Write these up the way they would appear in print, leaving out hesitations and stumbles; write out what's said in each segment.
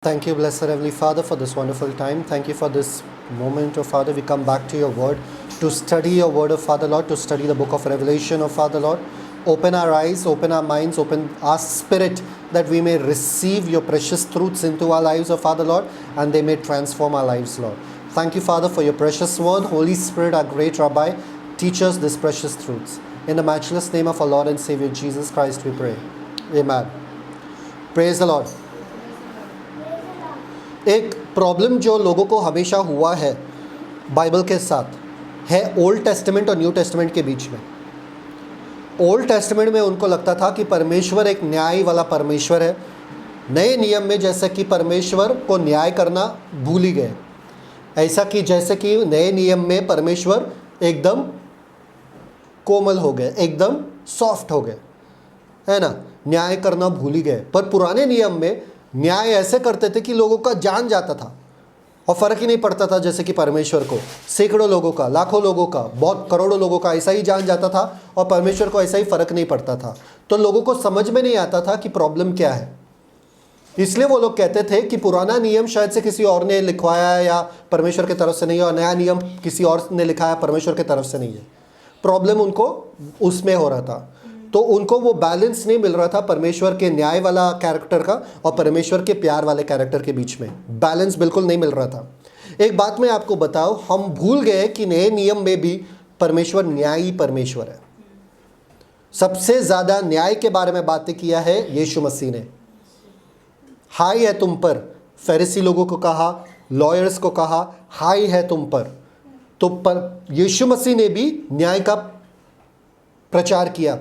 Thank you, blessed Heavenly Father, for this wonderful time. Thank you for this moment, oh Father. We come back to your word to study your word, oh Father Lord, to study the book of Revelation, oh Father Lord. Open our eyes, open our minds, open our spirit that we may receive your precious truths into our lives, oh Father Lord, and they may transform our lives, Lord. Thank you, Father, for your precious word. Holy Spirit, our great Rabbi, teach us these precious truths. In the matchless name of our Lord and Savior Jesus Christ, we pray. Amen. Praise the Lord. एक problem जो लोगों को हमेशा हुआ है Bible के साथ है ओल्ड टेस्टामेंट और न्यू टेस्टामेंट के बीच में। ओल्ड टेस्टामेंट में उनको लगता था कि परमेश्वर एक न्याय वाला परमेश्वर है। नए नियम में जैसे कि परमेश्वर को न्याय करना भूल ही गए, ऐसा कि जैसे कि नए नियम में परमेश्वर एकदम कोमल हो गए, एकदम सॉफ्ट हो गए, है ना, न्याय करना भूल ही गए। पर पुराने नियम में न्याय ऐसे करते थे कि लोगों का जान जाता था और फ़र्क ही नहीं पड़ता था। जैसे कि परमेश्वर को सैकड़ों लोगों का, लाखों लोगों का, बहुत करोड़ों लोगों का ऐसा ही जान जाता था और परमेश्वर को ऐसा ही फ़र्क नहीं पड़ता था। तो लोगों को समझ में नहीं आता था कि प्रॉब्लम क्या है। इसलिए वो लोग कहते थे कि पुराना नियम शायद से किसी और ने लिखवाया है या परमेश्वर की तरफ से नहीं है, और नया नियम किसी और ने लिखा है, परमेश्वर की तरफ से नहीं है। प्रॉब्लम उनको उसमें हो रहा था। तो उनको वो बैलेंस नहीं मिल रहा था परमेश्वर के न्याय वाला कैरेक्टर का और परमेश्वर के प्यार वाले कैरेक्टर के बीच में बैलेंस बिल्कुल नहीं मिल रहा था। एक बात मैं आपको बताऊं, हम भूल गए कि नए नियम में भी परमेश्वर न्यायी परमेश्वर है। सबसे ज़्यादा न्याय के बारे में बातें किया है यीशु मसीह ने। हाय है तुम पर, फरीसी लोगों को कहा, लॉयर्स को कहा, हाय है तुम पर। तो पर यीशु मसीह ने भी न्याय का प्रचार किया।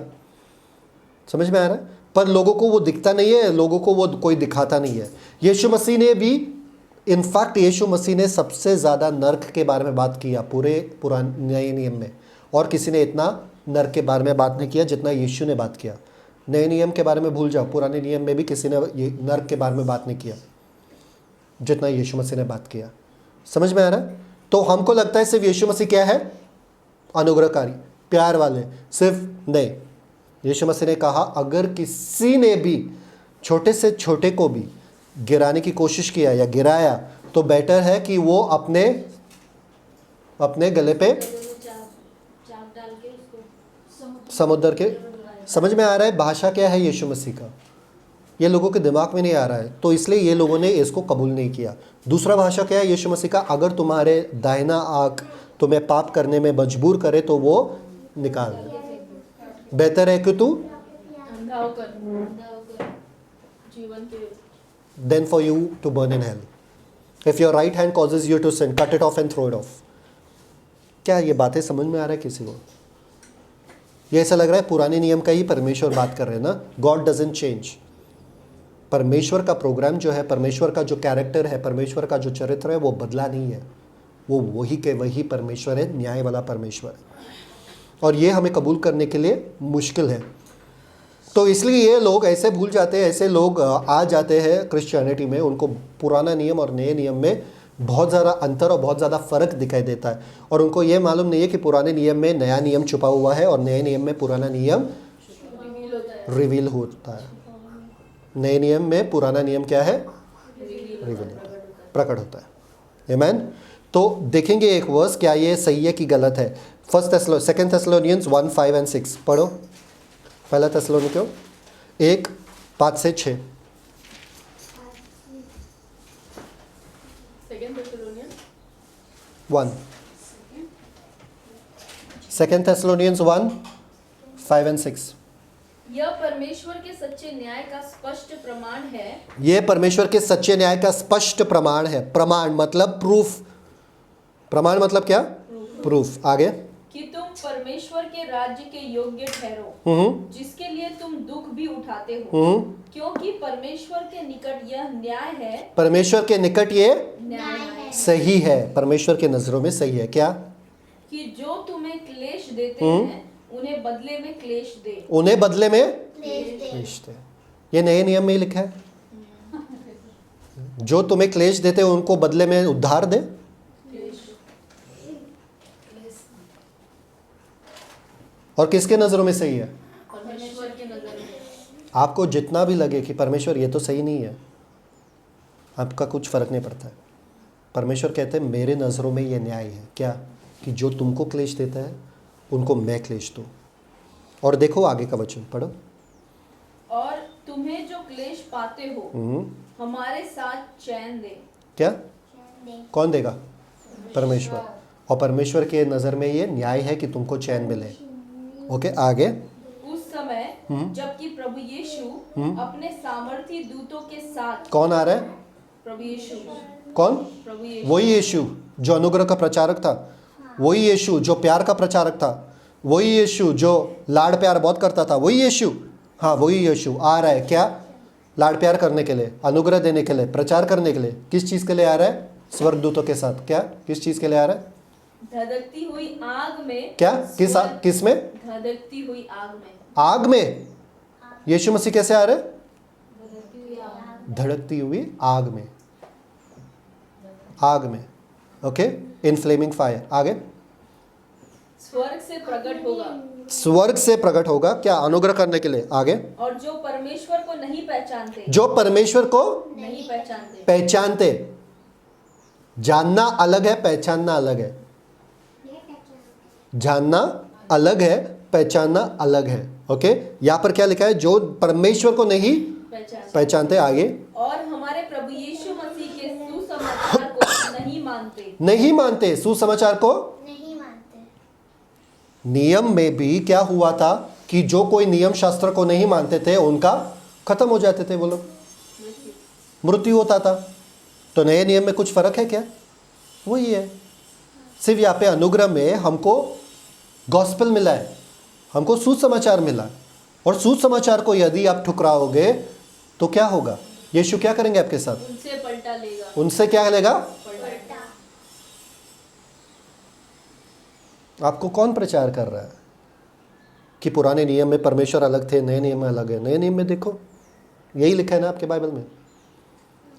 समझ में आ रहा है? पर लोगों को वो दिखता नहीं है, लोगों को वो कोई दिखाता नहीं है। यीशु मसीह ने भी, इनफैक्ट यीशु मसीह ने सबसे ज़्यादा नर्क के बारे में बात किया पूरे पुराने नए नियम में, और किसी ने इतना नर्क के बारे में बात नहीं किया जितना यीशु ने बात किया। नए नियम के बारे में भूल जाओ, पुराने नियम में भी किसी ने नर्क के बारे में बात नहीं किया जितना यीशु मसीह ने बात किया। समझ में आ रहा है? तो हमको लगता है सिर्फ यीशु मसीह क्या है, अनुग्रहकारी, प्यार वाले, सिर्फ नहीं। यीशु मसीह ने कहा अगर किसी ने भी छोटे से छोटे को भी गिराने की कोशिश किया या गिराया तो बेटर है कि वो अपने गले पे समुद्र के। समझ में आ रहा है भाषा क्या है यीशु मसीह का? ये लोगों के दिमाग में नहीं आ रहा है, तो इसलिए ये लोगों ने इसको कबूल नहीं किया। दूसरा भाषा क्या है यीशु मसीह का? अगर तुम्हारे दाहिना आँख तुम्हें पाप करने में मजबूर करे तो वो निकाल दे। बेहतर है कि तू than for you to burn in hell. If your right hand causes you to sin, cut it off and throw it off. क्या ये बातें समझ में आ रहा है किसी को? ये ऐसा लग रहा है पुराने नियम का ही परमेश्वर बात कर रहे हैं ना। God doesn't change. परमेश्वर का प्रोग्राम जो है, परमेश्वर का जो कैरेक्टर है, परमेश्वर का जो चरित्र है, वो बदला नहीं है। वो वही के वही परमेश्वर है, न्याय वाला परमेश्वर है, और ये हमें कबूल करने के लिए मुश्किल है। तो इसलिए ये लोग ऐसे भूल जाते हैं, ऐसे लोग आ जाते हैं क्रिश्चियनिटी में, उनको पुराना नियम और नए नियम में बहुत ज़्यादा अंतर और बहुत ज़्यादा फ़र्क दिखाई देता है, और उनको ये मालूम नहीं है कि पुराने नियम में नया नियम छुपा हुआ है और नए नियम में पुराना नियम रिवील होता है। नए नियम में पुराना नियम क्या है? रिवील होता है, प्रकट होता है। आमीन। तो देखेंगे एक वर्स, क्या ये सही है कि गलत है। सेकंड थेसलोनियंस 1:5 और 6 पढ़ो। पहला थेसलोनिकियों 1:5-6। सेकंड थेसलोनियंस 1:5 और 6। यह परमेश्वर के सच्चे न्याय का स्पष्ट प्रमाण है। यह परमेश्वर के सच्चे न्याय का स्पष्ट प्रमाण है। प्रमाण मतलब प्रूफ। प्रमाण मतलब क्या? प्रूफ। आगे, कि तुम परमेश्वर के राज्य के योग्य ठहरो, जिसके लिए तुम दुख भी उठाते हो, क्योंकि परमेश्वर के निकट यह न्याय है। परमेश्वर के निकट ये न्याय है, सही है, परमेश्वर के नजरों में सही है। क्या? कि जो तुम्हें क्लेश देते हैं उन्हें बदले में क्लेश दे। उन्हें बदले में क्लेश दे। ये नए नियम में ही लिखा है। जो तुम्हें क्लेश देते हैं उनको बदले में उद्धार दे। और किसके नजरों में सही है? परमेश्वर के नजर में। आपको जितना भी लगे कि परमेश्वर ये तो सही नहीं है, आपका कुछ फ़र्क नहीं पड़ता है। परमेश्वर कहते हैं मेरे नज़रों में ये न्याय है, क्या? कि जो तुमको क्लेश देता है उनको मैं क्लेश दूँ। और देखो आगे का वचन पढ़ो। और तुम्हें जो क्लेश पाते हो हमारे साथ चैन दे। क्या? कौन देगा? परमेश्वर। और परमेश्वर के नज़र में ये न्याय है कि तुमको चैन मिले। ओके, आगे। उस समय जबकि प्रभु यीशु अपने सामर्थी दूतों के साथ। कौन आ रहा है? प्रभु यीशु। कौन? प्रभु यीशु। वही यीशु जो अनुग्रह का प्रचारक था, वही यीशु जो प्यार का प्रचारक था, वही यीशु जो लाड़ प्यार बहुत करता था, वही यीशु। हाँ, वही यीशु आ रहा है। क्या? लाड़ प्यार करने के लिए, अनुग्रह देने के लिए, प्रचार करने के लिए। किस चीज़ के लिए आ रहा है? स्वर्गदूतों के साथ। क्या? किस चीज़ के लिए आ रहा है? धधकती हुई आग में। क्या? किस में? धधकती हुई आग में। आग में। यीशु मसीह कैसे आ रहे? धड़कती हुई आग में। आग में। ओके, इन फ्लेमिंग फायर। आगे। स्वर्ग से प्रकट होगा। स्वर्ग से प्रकट होगा। क्या? अनुग्रह करने के लिए। आगे। और जो परमेश्वर को नहीं पहचानते। जो परमेश्वर को नहीं पहचानते। पहचानते। जानना अलग है, पहचानना अलग है। जानना अलग है, पहचानना अलग है। ओके, यहां पर क्या लिखा है? जो परमेश्वर को नहीं पहचानते। आगे। और हमारे प्रभु यीशु मसीह के सुसमाचार को नहीं मानते। नहीं मानते। सुसमाचार को नहीं मानते। नियम में भी क्या हुआ था कि जो कोई नियम शास्त्र को नहीं मानते थे उनका खत्म हो जाते थे, वो लोग मृत्यु होता था। तो नए नियम में कुछ फर्क है क्या? वही है। सिर्फ यहाँ पे अनुग्रह में हमको गॉस्पेल मिला है, हमको सुसमाचार मिला। और सुसमाचार को यदि आप ठुकराओगे तो क्या होगा? यीशु क्या करेंगे आपके साथ? उनसे पलटा लेगा। उनसे क्या लेगा? पलटा। आपको कौन प्रचार कर रहा है कि पुराने नियम में परमेश्वर अलग थे, नए नियम में अलग है? नए नियम में देखो, यही लिखा है ना आपके बाइबल में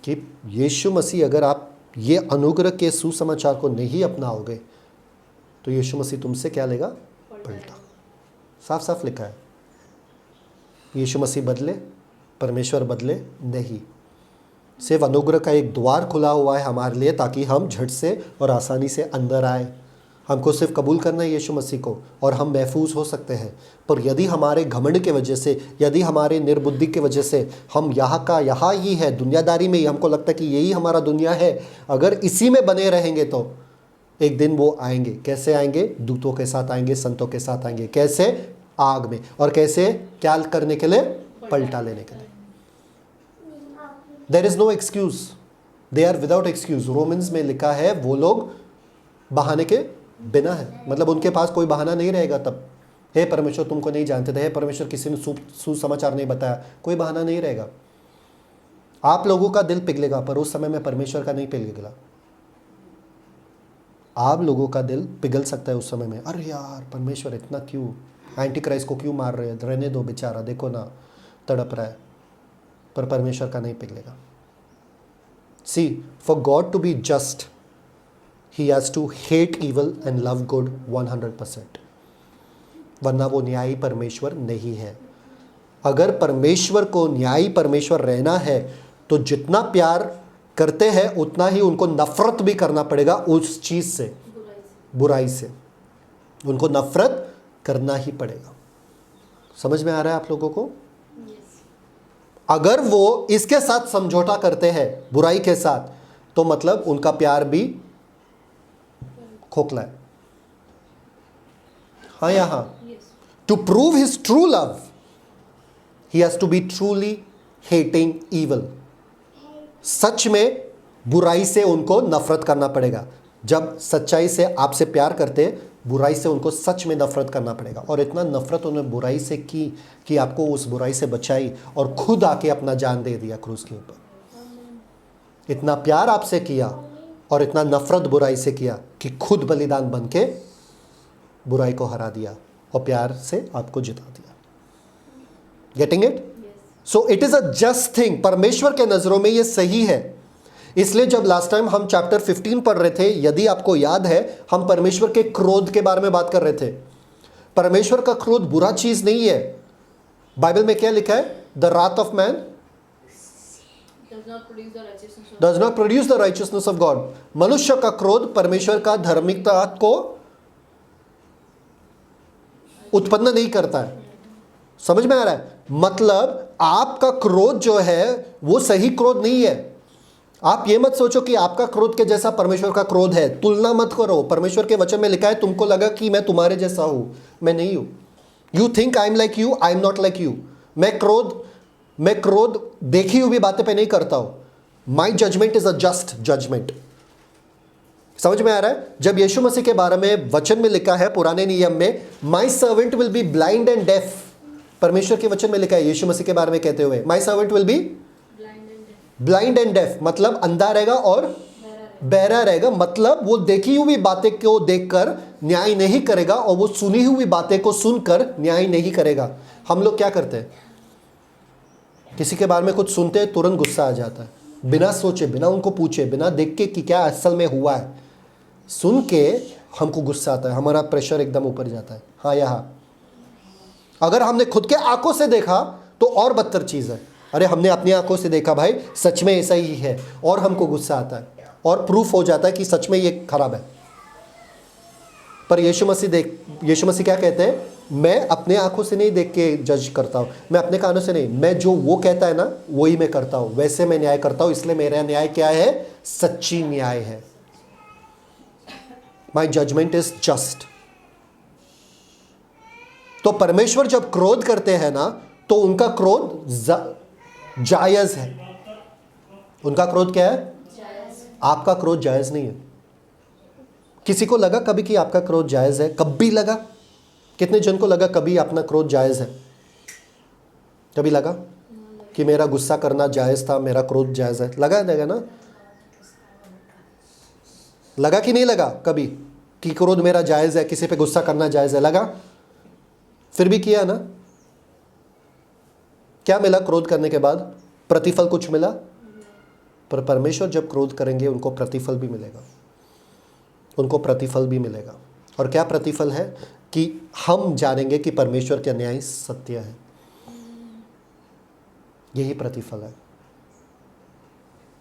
कि यीशु मसीह, अगर आप ये अनुग्रह के सुसमाचार को नहीं अपनाओगे तो यीशु मसीह तुमसे क्या लेगा? पलटा। साफ साफ लिखा है। यीशु मसीह बदले, परमेश्वर बदले नहीं। सिर्फ अनुग्रह का एक द्वार खुला हुआ है हमारे लिए ताकि हम झट से और आसानी से अंदर आए। हमको सिर्फ कबूल करना है यीशु मसीह को और हम महफूज हो सकते हैं। पर यदि हमारे घमंड के वजह से, यदि हमारे निर्बुद्धि के वजह से हम यहाँ का यहाँ ही है, दुनियादारी में ही हमको लगता है कि यही हमारा दुनिया है, अगर इसी में बने रहेंगे तो एक दिन वो आएंगे। कैसे आएंगे? दूतों के साथ आएंगे, संतों के साथ आएंगे। कैसे? आग में। और कैसे? क्या करने के लिए? पलटा लेने के लिए। There is no excuse, they are without excuse. Romans में लिखा है वो लोग बहाने के बिना है, मतलब उनके पास कोई बहाना नहीं रहेगा तब। हे परमेश्वर तुमको नहीं जानते थे, हे परमेश्वर किसी ने सुसमाचार नहीं बताया, कोई बहाना नहीं रहेगा। आप लोगों का दिल पिघलेगा पर उस समय में परमेश्वर का नहीं पिघलेगा। आप लोगों का दिल पिघल सकता है उस समय में, अरे यार परमेश्वर इतना क्यों, एंटी क्राइस्ट को क्यों मार रहे हैं, रहने दो बेचारा, देखो ना तड़प रहा है। पर परमेश्वर का नहीं पिघलेगा। See, for God to be just he has to hate evil and love good 100%, वरना वो न्यायी परमेश्वर नहीं है। अगर परमेश्वर को न्यायी परमेश्वर रहना है तो जितना प्यार करते हैं उतना ही उनको नफरत भी करना पड़ेगा उस चीज़ से, बुराई से। उनको नफरत करना ही पड़ेगा। समझ में आ रहा है आप लोगों को? अगर वो इसके साथ समझौता करते हैं, बुराई के साथ, तो मतलब उनका प्यार भी खोखला है। हाँ या हाँ? To prove his true love he has to be truly hating evil. सच में बुराई से उनको नफरत करना पड़ेगा। जब सच्चाई से आपसे प्यार करते, बुराई से उनको सच में नफरत करना पड़ेगा। और इतना नफरत उन्होंने बुराई से की कि आपको उस बुराई से बचाई और खुद आके अपना जान दे दिया क्रूस के ऊपर। इतना प्यार आपसे किया और इतना नफरत बुराई से किया कि खुद बलिदान बन के बुराई को हरा दिया और प्यार से आपको जिता दिया। Getting it? So it is a just thing. परमेश्वर के नजरों में ये सही है। इसलिए जब लास्ट टाइम हम चैप्टर 15 पढ़ रहे थे, यदि आपको याद है, हम परमेश्वर के क्रोध के बारे में बात कर रहे थे। परमेश्वर का क्रोध बुरा चीज नहीं है। बाइबल में क्या लिखा है? The Wrath of man Does not produce the righteousness of does not produce the righteousness of God. मनुष्य का क्रोध परमेश्वर का धार्मिकता को उत्पन्न नहीं करता है। समझ में आ रहा है? मतलब आपका क्रोध जो है वो सही क्रोध नहीं है। आप ये मत सोचो कि आपका क्रोध के जैसा परमेश्वर का क्रोध है, तुलना मत करो। परमेश्वर के वचन में लिखा है तुमको लगा कि मैं तुम्हारे जैसा हूं, मैं नहीं हूं। You think I am like you, I am not like you. मैं क्रोध देखी हुई बातें पे नहीं करता हूं। My judgment is a just judgment. समझ में आ रहा है? जब यीशु मसीह के बारे में वचन में लिखा है पुराने नियम में, my servant will be blind and deaf. परमेश्वर के वचन में लिखा है यीशु मसीह के बारे में कहते हुए, my servant will be blind and deaf, मतलब अंधा रहेगा और बहरा रहेगा। मतलब वो देखी हुई बातें को देखकर न्याय नहीं करेगा और वो सुनी हुई बातें को सुनकर न्याय नहीं करेगा। हम लोग क्या करते हैं? किसी के बारे में कुछ सुनते हैं, तुरंत गुस्सा आ जाता है, बिना सोचे, बिना उनको पूछे, बिना देख के कि क्या असल में हुआ है। सुन के हमको गुस्सा आता है, हमारा प्रेशर एकदम ऊपर जाता है, हाँ या हाँ। अगर हमने खुद के आंखों से देखा तो और बदतर चीज़ है। अरे हमने अपनी आंखों से देखा भाई, सच में ऐसा ही है, और हमको गुस्सा आता है और प्रूफ हो जाता है कि सच में ये खराब है। पर यीशु मसीह क्या कहते हैं? मैं अपने आंखों से नहीं देख के जज करता हूँ, मैं अपने कानों से नहीं, मैं जो वो कहता है ना वही मैं करता हूँ, वैसे मैं न्याय करता हूँ। इसलिए मेरा न्याय क्या है? सच्ची न्याय है। माई जजमेंट इज जस्ट। तो परमेश्वर जब क्रोध करते हैं ना, तो उनका क्रोध जायज है। उनका क्रोध क्या है? आपका क्रोध जायज नहीं है। किसी को लगा कभी कि आपका क्रोध जायज है? कभी लगा? कितने जन को लगा कभी अपना क्रोध जायज है? कभी लगा कि मेरा गुस्सा करना जायज था, मेरा क्रोध जायज है? लगा ना? लगा कि नहीं लगा कभी कि क्रोध मेरा जायज है, किसी पे गुस्सा करना जायज है? लगा? फिर भी किया ना? क्या मिला क्रोध करने के बाद? प्रतिफल कुछ मिला? पर परमेश्वर जब क्रोध करेंगे उनको प्रतिफल भी मिलेगा, उनको प्रतिफल भी मिलेगा। और क्या प्रतिफल है? कि हम जानेंगे कि परमेश्वर का न्याय सत्य है। यही प्रतिफल है।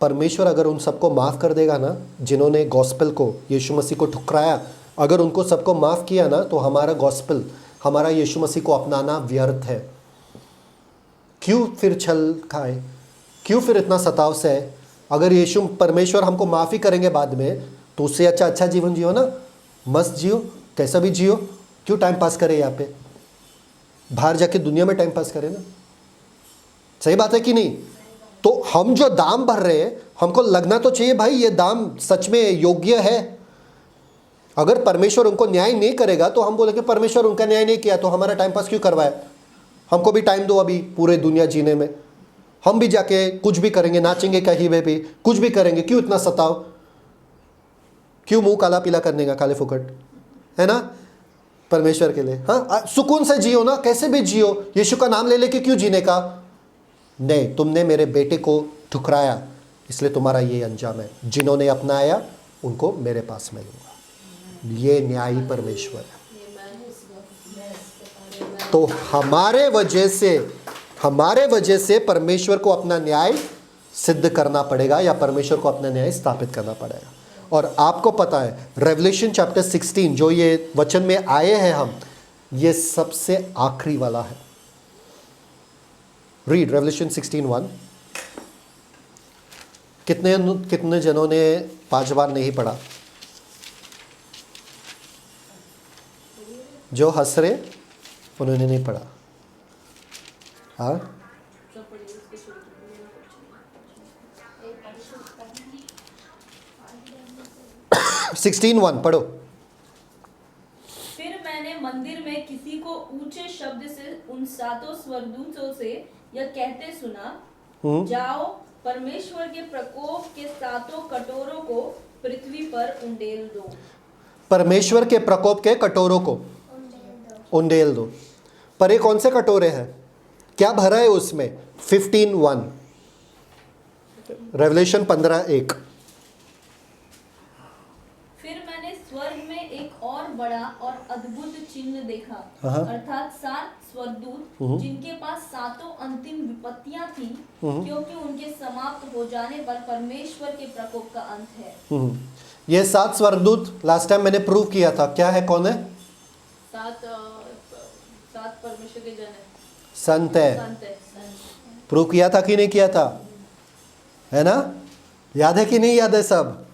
परमेश्वर अगर उन सबको माफ कर देगा ना जिन्होंने गॉस्पेल को, यीशु मसीह को ठुकराया, अगर उनको सबको माफ किया ना, तो हमारा गॉस्पेल, हमारा यीशु मसीह को अपनाना व्यर्थ है। क्यों फिर छल खाए? क्यों फिर इतना सताव से? अगर यीशु परमेश्वर हमको माफ़ी करेंगे बाद में, तो उससे अच्छा जीवन जियो ना, मस्त जियो, कैसा भी जियो। क्यों टाइम पास करें यहाँ पे? बाहर जाके दुनिया में टाइम पास करें ना। सही बात है कि नहीं? तो हम जो दाम भर रहे हैं, हमको लगना तो चाहिए भाई ये दाम सच में योग्य है। अगर परमेश्वर उनको न्याय नहीं करेगा तो हम बोलेंगे परमेश्वर उनका न्याय नहीं किया तो हमारा टाइम पास क्यों करवाए? हमको भी टाइम दो अभी पूरे दुनिया जीने में, हम भी जाके कुछ भी करेंगे, नाचेंगे कहीं पे भी, कुछ भी करेंगे। क्यों इतना सताओ? क्यों मुंह काला पीला करने का काले फुकट, है ना? परमेश्वर के लिए हाँ सुकून से जियो ना, कैसे भी जियो। यीशु का नाम ले लेके क्यों जीने का? नहीं, तुमने मेरे बेटे को ठुकराया, इसलिए तुम्हारा ये अंजाम है। जिन्होंने अपनाया उनको मेरे पास मिलूंगा। ये न्यायी परमेश्वर है। तो हमारे वजह से परमेश्वर को अपना न्याय सिद्ध करना पड़ेगा, या परमेश्वर को अपना न्याय स्थापित करना पड़ेगा। और आपको पता है रेवलेशन चैप्टर 16 जो ये वचन में आए हैं हम, ये सबसे आखिरी वाला है। Read revelation 16:1। कितने जनों ने 5 बार नहीं पढ़ा? जो हंस रहे उन्होंने नहीं पढ़ा। हाँ 16:1 पढ़ो। फिर मैंने मंदिर में किसी को ऊंचे शब्द से उन 7 स्वर्गदूतों से यह कहते सुना, जाओ परमेश्वर के प्रकोप के 7 कटोरों को पृथ्वी पर उंडेल दो। परमेश्वर के प्रकोप के कटोरों को उंडेल दो। पर ये कौन से कटोरे हैं? क्या भरा है उसमें? 15:1 रेवलेशन 15:1। फिर मैंने स्वर्ग में एक और बड़ा और अद्भुत चिन्ह देखा, अर्थात 7 स्वर्गदूत जिनके पास सातों अंतिम विपत्तियां थी, क्योंकि उनके समाप्त हो जाने पर परमेश्वर के प्रकोप का अंत है। ये 7 स्वर्गदूत लास्ट टाइम मैंने प्रूव किया था, क्या है, कौन है? सात परमेश्वर के जन है, संत है। संत है। प्रूव किया था कि नहीं किया था? है ना? याद है कि नहीं याद है सब?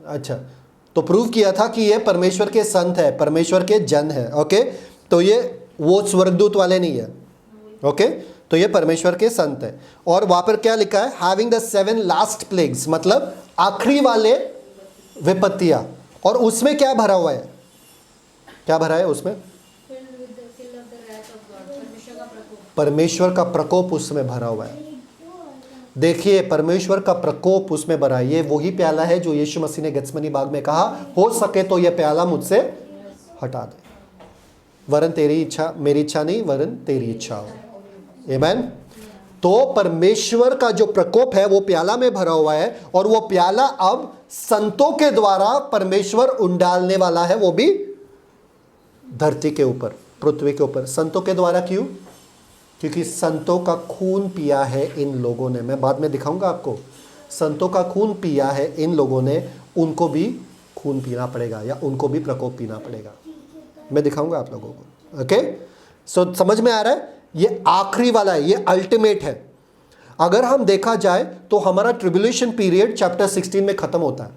अच्छा, तो प्रूव किया था कि ये परमेश्वर के संत है, परमेश्वर के जन है। ओके, तो ये वो स्वर्गदूत वाले नहीं है। ओके, तो ये परमेश्वर के संत है। और वहां पर क्या लिखा है? हैविंग द 7 लास्ट प्लेग्स, मतलब आखिरी वाले विपत्तियां। और उसमें क्या भरा हुआ है? क्या भरा है उसमें? परमेश्वर का प्रकोप उसमें भरा हुआ है। देखिए, परमेश्वर का प्रकोप उसमें भरा है। ये वही प्याला है जो यीशु मसीह ने गेत्समनी बाग में कहा, हो सके तो यह प्याला मुझसे हटा दे, वरन तेरी इच्छा, मेरी इच्छा नहीं, वरन तेरी इच्छा हो। आमीन। तो परमेश्वर का जो प्रकोप है वो प्याला में भरा हुआ है, और वो प्याला अब संतों के द्वारा परमेश्वर उंडालने वाला है, वो भी धरती के ऊपर, पृथ्वी के ऊपर। संतों के द्वारा क्यों? क्योंकि संतों का खून पिया है इन लोगों ने। मैं बाद में दिखाऊंगा आपको। संतों का खून पिया है इन लोगों ने, उनको भी खून पीना पड़ेगा, या उनको भी प्रकोप पीना पड़ेगा। मैं दिखाऊंगा आप लोगों को। ओके, सो समझ में आ रहा है? ये आखिरी वाला है, ये अल्टीमेट है। अगर हम देखा जाए तो हमारा ट्रिब्यूलेशन पीरियड चैप्टर 16 में खत्म होता है।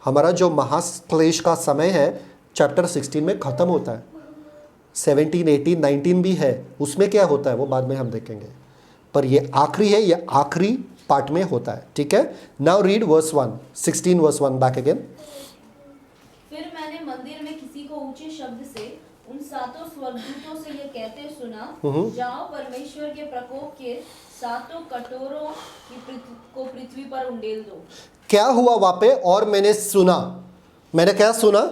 हमारा जो महाक्लेश का समय है चैप्टर 16 में खत्म होता है। 17, 18, 19 भी है, उसमें क्या होता है वो बाद में हम देखेंगे। पर ये आखिरी है, ये आखिरी पार्ट में होता है। ठीक है, now read verse 1, 16 verse 1 back again. फिर मैंने मंदिर में किसी को ऊंचे शब्द से उन सातों स्वर्गदूतों से यह कहते सुना, जाओ परमेश्वर के प्रकोप के सातों कटोरों को पृथ्वी पर उंडेल दो। क्या हुआ वहां पे? और मैंने सुना, मैंने क्या सुना?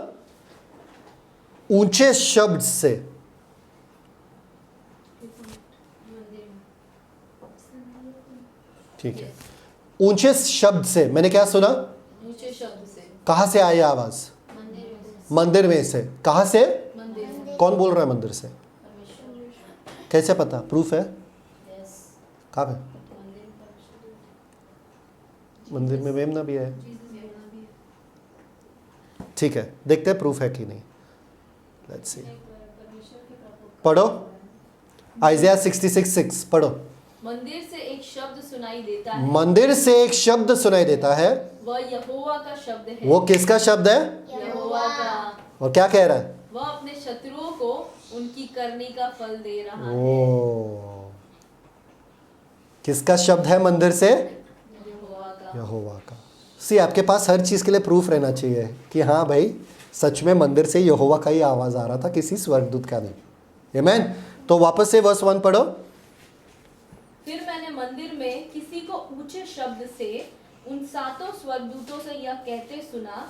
ऊंचे शब्द से। ठीक है, ऊंचे शब्द से मैंने क्या सुना? ऊंचे शब्द से। कहां से आई आवाज? मंदिर में से। कहां से? मंदिर। कौन बोल रहा है मंदिर से? कैसे पता? प्रूफ है? कहाँ पे? मंदिर में मेमना भी है। ठीक है, देखते हैं प्रूफ है कि नहीं। लेट्स सी, पढ़ो आइज़ाया 66:6 पढ़ो। मंदिर से एक शब्द सुनाई देता है। मंदिर से एक शब्द सुनाई देता है, वह यहोवा का शब्द है। वो किसका शब्द है? यहोवा का। और क्या कह रहा है? वह अपने शत्रुओं को उनकी करनी का फल दे रहा है। ओ, किसका शब्द है मंदिर से? यहोवा का। यहोवा का। सी, आपके पास हर चीज़ के लिए प्रूफ रहना चाहिए कि हाँ भाई, सच में मंदिर से यहोवा का ही आवाज़ आ रहा था, किसी स्वर्गदूत का नहीं। आमीन। तो वापस से वर्स 1 पढ़ो। फिर मैंने मंदिर में किसी को ऊंचे शब्द से उन सातों स्वर्गदूतों से यह कहते सुना,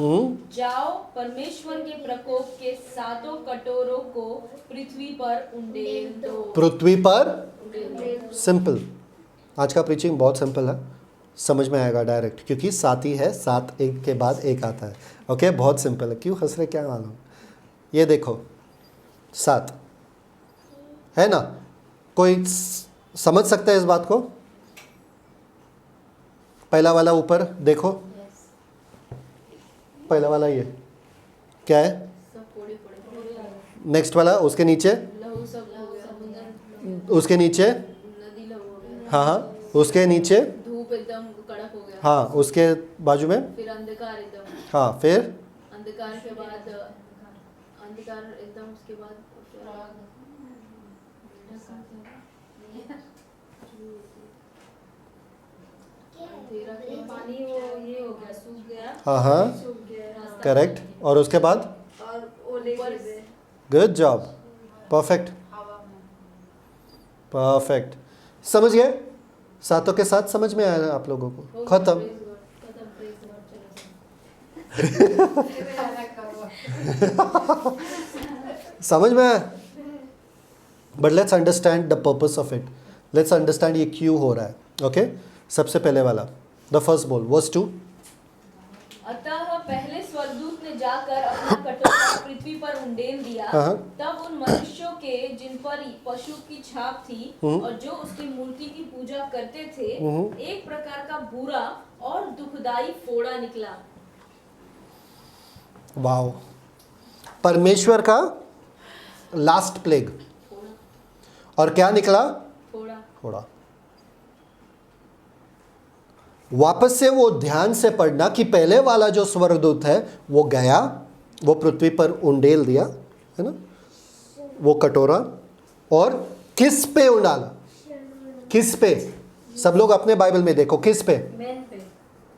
जाओ परमेश्वर के प्रकोप के सातों कटोरों को पृथ्वी पर उंडेल दो। पृथ्वी पर। सिंपल, आज का प्रीचिंग बहुत सिंपल है, समझ में आएगा डायरेक्ट, क्योंकि 7 ही है, 7 एक के बाद एक आता है। ओके, बहुत सिंपल है। क्यों हंस रहे, क्या मालूम? ये देखो 7 है ना? कोई समझ सकता है इस बात को? पहला वाला ऊपर देखो, पहला वाला ये क्या है? नेक्स्ट वाला उसके नीचे, उसके नीचे, हाँ हाँ, उसके नीचे धूप एकदम कड़क हो गया। हाँ, उसके बाजू में फिर अंधकार एकदम। हाँ, फिर अंधकार के बाद अंधकार एकदम, उसके बाद पानी ये हो गया, सूख गया। हाँ हाँ, करेक्ट। और उसके बाद और ओले गिरे। Good job, perfect perfect. समझ गए? सातों के साथ समझ में आया आप लोगों को? खत्म। समझ में आया? But let's understand the purpose of it. Let's understand ये क्यों हो रहा है। ओके, सबसे पहले वाला, द फर्स्ट बोल, वर्स 2। अतः पहले स्वर्गदूत ने जाकर अपना कटोरा पृथ्वी पर उंडेल दिया, हाँ। तब उन मनुष्यों के जिन पर पशु की छाप थी और जो उसकी मूर्ति की पूजा करते थे, एक प्रकार का बुरा और दुखदाई फोड़ा निकला। वाओ, परमेश्वर का लास्ट प्लेग। और क्या निकला? फोड़ा। फोड़ा। वापस से वो ध्यान से पढ़ना कि पहले वाला जो स्वर्गदूत है वो गया, वो पृथ्वी पर उंडेल दिया, है ना, वो कटोरा, और किस पे उंडाला? किस पे? सब लोग अपने बाइबल में देखो, किस पे? मैन पे,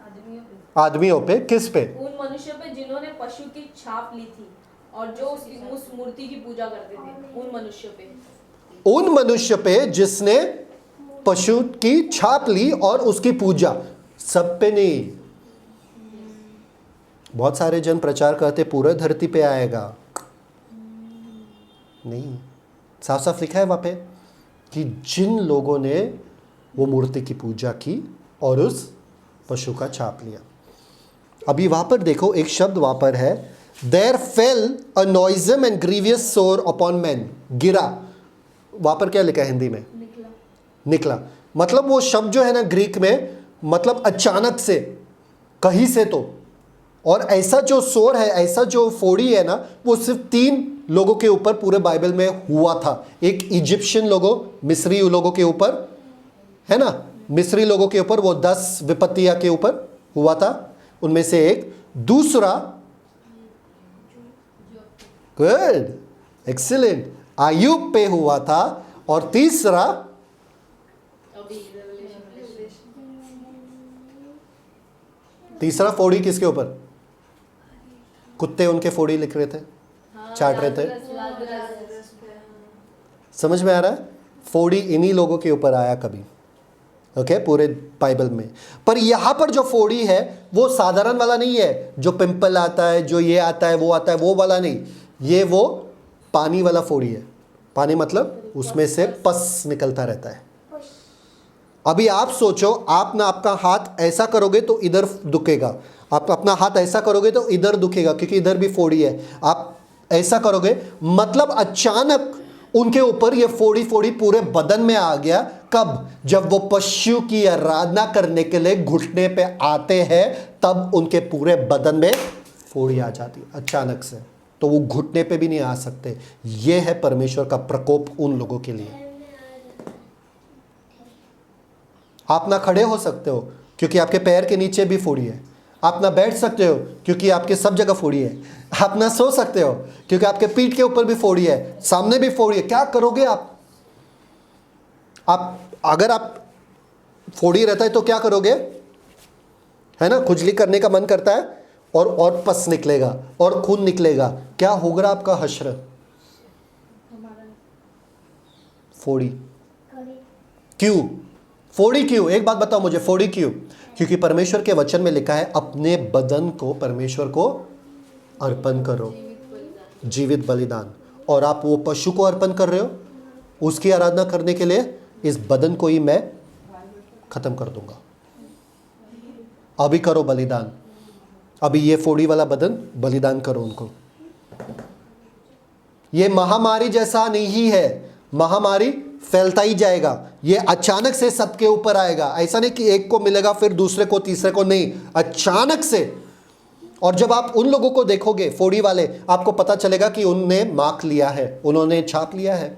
आदमियों पे। आदमियों पे। किस पे? उन मनुष्यों पे जिन्होंने पशु की छाप ली थी और जो उस मूर्ति की पूजा करते थे, उन मनुष्यों पे। उन मनुष्य पे जिसने पशु की छाप ली और उसकी पूजा। सब पे नहीं। बहुत सारे जन प्रचार करते पूरे धरती पे आएगा, नहीं, साफ साफ लिखा है वहां पे कि जिन लोगों ने वो मूर्ति की पूजा की और उस पशु का छाप लिया। अभी वहां पर देखो, एक शब्द वहां पर है, there fell a noisome and grievous sore upon man. गिरा, वहां पर क्या लिखा है हिंदी में? निकला। मतलब वो शब्द जो है ना ग्रीक में, मतलब अचानक से, कहीं से तो। और ऐसा जो सोर है, ऐसा जो फोड़ी है ना, वो सिर्फ 3 लोगों के ऊपर पूरे बाइबल में हुआ था। एक इजिप्शियन लोगों, मिस्री लोगों के ऊपर, है ना, मिस्री लोगों के ऊपर वो 10 विपत्तियां के ऊपर हुआ था, उनमें से एक। दूसरा, गुड, एक्सीलेंट, आयुब पे हुआ था। और तीसरा, तीसरा फोड़ी किसके ऊपर? कुत्ते उनके फोड़ी लिख रहे थे, चाट रहे थे। समझ में आ रहा है? फोड़ी इन्हीं लोगों के ऊपर आया कभी, ओके, पूरे बाइबल में। पर यहां पर जो फोड़ी है वो साधारण वाला नहीं है, जो पिंपल आता है, जो ये आता है, वो आता है, वो वाला नहीं। ये वो पानी वाला फोड़ी है। पानी मतलब उसमें से पस निकलता रहता है। अभी आप सोचो, आप ना आपका हाथ ऐसा करोगे तो इधर दुखेगा, आप अपना हाथ ऐसा करोगे तो इधर दुखेगा, क्योंकि इधर भी फोड़ी है। आप ऐसा करोगे, मतलब अचानक उनके ऊपर ये फोड़ी फोड़ी पूरे बदन में आ गया। कब? जब वो पशु की आराधना करने के लिए घुटने पे आते हैं, तब उनके पूरे बदन में फोड़ी आ जाती है अचानक से। तो वो घुटने पे भी नहीं आ सकते। ये है परमेश्वर का प्रकोप उन लोगों के लिए। आप ना खड़े हो सकते हो क्योंकि आपके पैर के नीचे भी फोड़ी है। आप ना बैठ सकते हो क्योंकि आपके सब जगह फोड़ी है। आप ना सो सकते हो क्योंकि आपके पीठ के ऊपर भी फोड़ी है, सामने भी फोड़ी है। क्या करोगे आप? अगर आप फोड़ी रहता है तो क्या करोगे? है ना, खुजली करने का मन करता है और पस निकलेगा और खून निकलेगा। क्या होगा आपका हश्र? फोड़ी। क्यों फोड़ी? क्यों? एक बात बताओ मुझे, फोड़ी क्यों? क्योंकि परमेश्वर के वचन में लिखा है, अपने बदन को परमेश्वर को अर्पण करो, जीवित बलिदान। और आप वो पशु को अर्पण कर रहे हो, उसकी आराधना करने के लिए इस बदन को ही मैं खत्म कर दूंगा। अभी करो बलिदान, अभी ये फोड़ी वाला बदन बलिदान करो उनको। ये महामारी जैसा नहीं है, महामारी फैलता ही जाएगा। ये अचानक से सबके ऊपर आएगा। ऐसा नहीं कि एक को मिलेगा फिर दूसरे को, तीसरे को, नहीं, अचानक से। और जब आप उन लोगों को देखोगे फोड़ी वाले, आपको पता चलेगा कि उनने मार्क लिया है, उन्होंने छाप लिया है,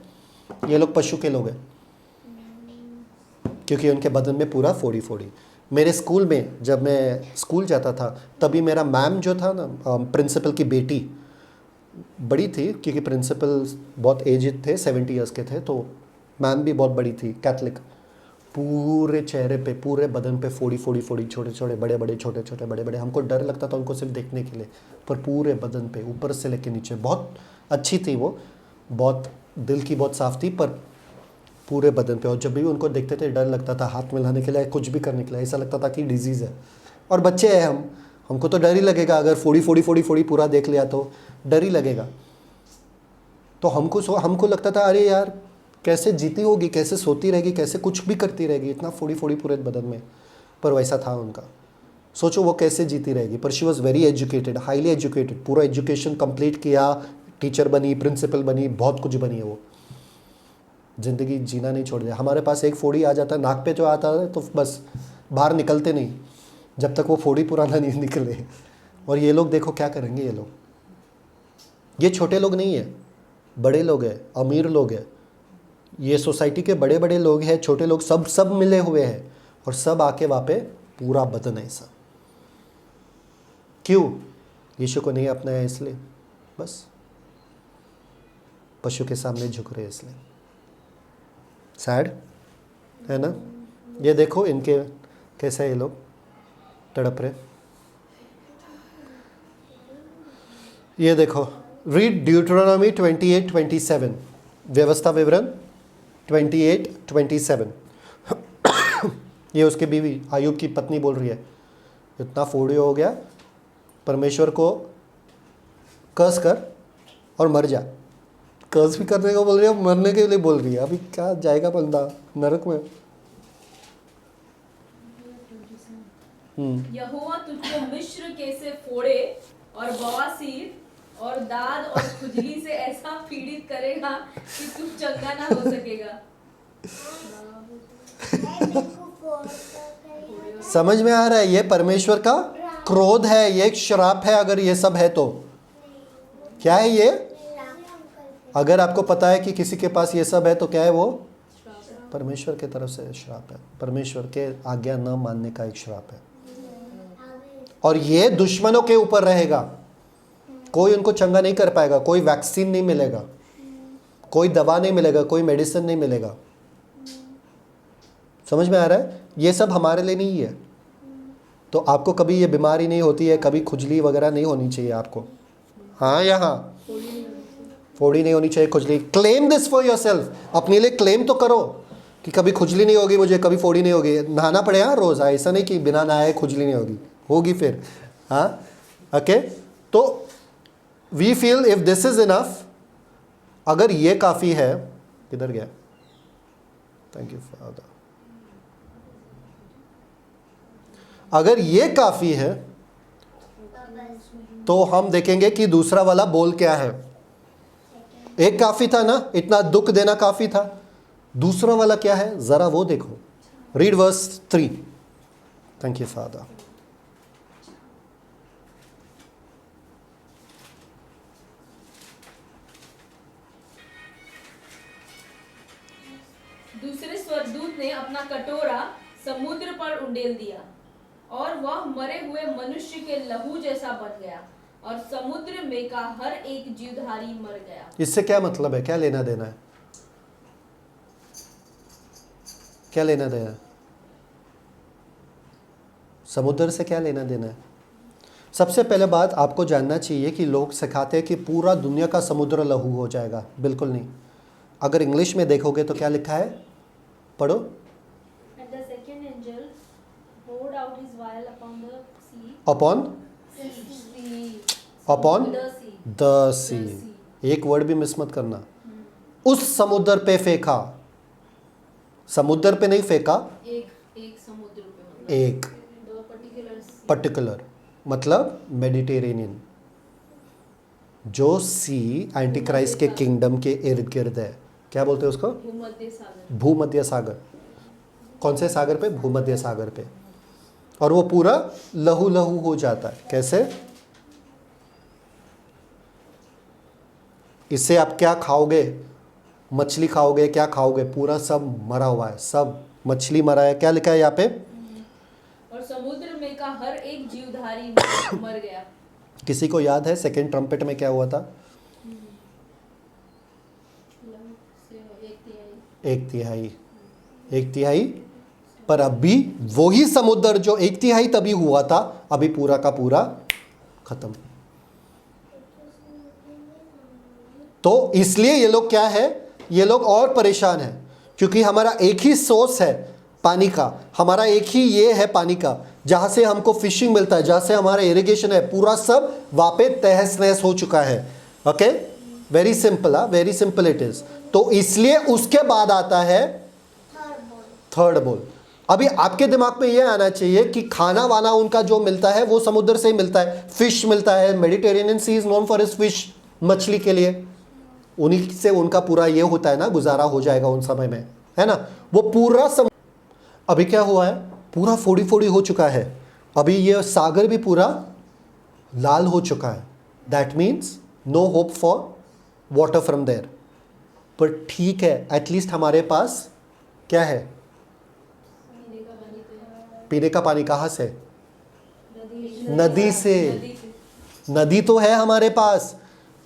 ये लोग पशु के लोग हैं, क्योंकि उनके बदन में पूरा फोड़ी फोड़ी। मेरे स्कूल में जब मैं स्कूल जाता था, तभी मेरा मैम जो था ना, प्रिंसिपल की बेटी, बड़ी थी क्योंकि प्रिंसिपल बहुत एजड थे, 70 ईयर्स के थे, तो मैम भी बहुत बड़ी थी, कैथलिक। पूरे चेहरे पे, पूरे बदन पे फोड़ी फोड़ी फोड़ी, छोटे छोटे बड़े बड़े, छोटे छोटे बड़े बड़े। हमको डर लगता था उनको सिर्फ देखने के लिए, पर पूरे बदन पे ऊपर से लेके नीचे। बहुत अच्छी थी वो, बहुत दिल की बहुत साफ थी, पर पूरे बदन पे। और जब भी उनको देखते थे डर लगता था, हाथ मिलाने के लिए, कुछ भी करने के लिए, ऐसा लगता था कि डिजीज़ है। और बच्चे हैं हमको तो डर ही लगेगा, अगर फोड़ी फोड़ी फोड़ी फोड़ी पूरा देख लिया तो डर ही लगेगा। तो हमको लगता था, अरे यार कैसे जीती होगी, कैसे सोती रहेगी, कैसे कुछ भी करती रहेगी, इतना फोड़ी फोड़ी पूरे बदन में। पर वैसा था उनका। सोचो वो कैसे जीती रहेगी। पर she was very educated, highly educated, पूरा एजुकेशन कंप्लीट किया, टीचर बनी, प्रिंसिपल बनी, बहुत कुछ बनी है वो। ज़िंदगी जीना नहीं छोड़ दिया। हमारे पास एक फोड़ी आ जाता है नाक पे जो आता है तो बस बाहर निकलते नहीं जब तक वो फोड़ी पुराना नहीं निकले। और ये लोग देखो क्या करेंगे। ये छोटे लोग नहीं है, बड़े लोग हैं, अमीर लोग हैं, ये सोसाइटी के बड़े बड़े लोग हैं, छोटे लोग, सब मिले हुए हैं और सब आके वहाँ पे पूरा बदन है सब। क्यों? यीशु को नहीं अपनाया इसलिए, बस पशु के सामने झुक रहे इसलिए। सैड है ना? ये देखो इनके कैसे ये लोग तड़प रहे। ये देखो, रीड ड्यूटरोनॉमी 28:27, व्यवस्था विवरण 28:27। ये उसकी बीवी आयुब की पत्नी बोल रही है, इतना फोड़ी हो गया, परमेश्वर को कर्स कर और मर जा। कर्स भी करने को बोल रही है, मरने के लिए बोल रही है। अभी क्या जाएगा बंदा नरक में। यहोवा तुझको मिस्र के से फोड़े और बवासीर और दाद और खुजली से ऐसा पीड़ित करेगा कि तू चंगा ना हो सकेगा। समझ में आ रहा है? ये परमेश्वर का क्रोध है, ये एक श्राप है। अगर ये सब है तो क्या है ये? अगर आपको पता है कि किसी के पास ये सब है तो क्या है वो? परमेश्वर की तरफ से श्राप है, परमेश्वर के आज्ञा न मानने का एक श्राप है। और ये दुश्मनों के ऊपर रहेगा, कोई उनको चंगा नहीं कर पाएगा, कोई वैक्सीन नहीं मिलेगा, कोई दवा नहीं मिलेगा, कोई मेडिसिन नहीं मिलेगा। समझ में आ रहा है? ये सब हमारे लिए नहीं है। तो आपको कभी ये बीमारी नहीं होती है, कभी खुजली वगैरह नहीं होनी चाहिए आपको। हाँ, यहाँ फोड़ी नहीं होनी चाहिए, खुजली। क्लेम दिस फॉर योरसेल्फ, अपने लिए क्लेम तो करो कि कभी खुजली नहीं होगी मुझे, कभी फोड़ी नहीं होगी। नहाना पड़ेगा रोज, ऐसा नहीं कि बिना नहाए खुजली नहीं होगी, होगी फिर। हाँ, ओके। तो we feel if this is enough, अगर ये काफ़ी है, किधर गया? Thank you father. अगर ये काफ़ी है तो हम देखेंगे कि दूसरा वाला बोल क्या है। एक काफ़ी था ना, इतना दुख देना काफ़ी था। दूसरा वाला क्या है ज़रा वो देखो। Read verse 3। Thank you father. दूसरे स्वर्गदूत ने अपना कटोरा समुद्र पर उंडेल दिया और वह मरे हुए मनुष्य के लहू जैसा बन गया और समुद्र में का हर एक जीवधारी मर गया। इससे क्या मतलब है? क्या लेना देना है? क्या लेना देना है? समुद्र से क्या लेना देना है? सबसे पहले बात आपको जानना चाहिए कि लोग सिखाते हैं कि पूरा दुनिया का समुद्र लहू हो जाएगा। बिल्कुल नहीं। अगर इंग्लिश में देखोगे तो क्या लिखा है, पढ़ो। And the second angel poured out his vial upon the sea. Upon upon The sea. The sea. एक वर्ड भी मिस मत करना। उस समुद्र पे फेंका, समुद्र पे नहीं फेंका, एक समुद्र पे मतलब एक दो पर्टिकुलर, मतलब मेडिटेरेनियन, जो सी एंटी क्राइस्ट के किंगडम के इर्द गिर्द है। क्या बोलते हैं उसको? भूमध्य सागर। भूमध्य सागर। कौन से सागर पे? भूमध्य सागर पे। और वो पूरा लहू लहू हो जाता है। कैसे? इससे आप क्या खाओगे? मछली खाओगे, क्या खाओगे? पूरा सब मरा हुआ है, सब मछली मरा है। क्या लिखा है यहाँ पे? और समुद्र में का हर एक जीवधारी मर गया। किसी को याद है सेकेंड ट्रम्पेट में क्या हुआ था? एक तिहाई। पर अभी वही समुद्र जो एक तिहाई तभी हुआ था, अभी पूरा का पूरा खत्म। तो इसलिए ये लोग क्या है, ये लोग और परेशान हैं, क्योंकि हमारा एक ही सोर्स है पानी का, हमारा एक ही ये है पानी का, जहाँ से हमको फिशिंग मिलता है, जहाँ से हमारा इरिगेशन है, पूरा सब वहाँ पे तहस नहस हो चुका है। Okay, very simple, very simple it is. तो इसलिए उसके बाद आता है थर्ड बोल। अभी आपके दिमाग में ये आना चाहिए कि खाना वाना उनका जो मिलता है वो समुद्र से ही मिलता है, फिश मिलता है, Mediterranean sea is known for is fish, मछली के लिए, उन्हीं से उनका पूरा ये होता है ना, गुजारा हो जाएगा उन समय में, है ना। वो पूरा अभी क्या हुआ है, पूरा फोड़ी फोड़ी हो चुका है, अभी ये सागर भी पूरा लाल हो चुका है, that means no hope for water from there. पर ठीक है, एटलीस्ट हमारे पास क्या है, पीने का पानी। कहाँ से? नदी से। नदी तो है हमारे पास,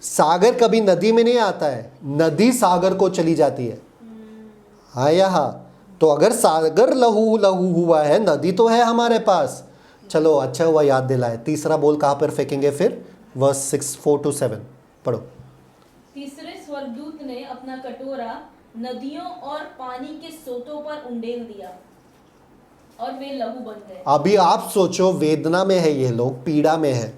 सागर कभी नदी में नहीं आता है, नदी सागर को चली जाती है। हाँ यहाँ तो अगर सागर लहू लहू हुआ है, नदी तो है हमारे पास। चलो अच्छा हुआ याद दिलाए। तीसरा बोल कहाँ पर फेंकेंगे फिर? वर्स 6 4 to 7 पढ़ो। तीसरे स्वर्गदूत ने अपना कटोरा नदियों और पानी के सोतों पर उंडेल दिया और वे लहू बन गए। अभी आप सोचो, वेदना में है ये लोग, पीड़ा में है,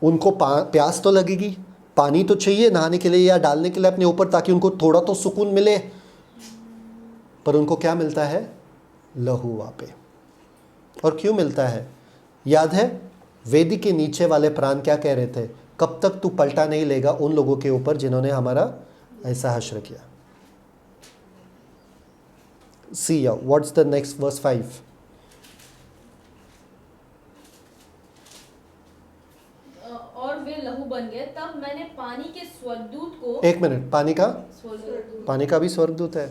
उनको प्यास तो लगेगी, पानी तो चाहिए नहाने के लिए या डालने के लिए अपने ऊपर, ताकि उनको थोड़ा तो सुकून मिले। पर उनको क्या मिलता है? लहू वहाँ पे। और क्यों मिलता है? याद है वेदी के नीचे वाले प्राण क्या कह रहे थे? कब तक तू पलटा नहीं लेगा उन लोगों के ऊपर जिन्होंने हमारा ऐसा हश्र किया। See what's the next verse 5। और वे लहू बन गए। तब मैंने पानी के स्वर्गदूत को, एक मिनट, पानी का? स्वर्गदूत, पानी का भी स्वर्गदूत है?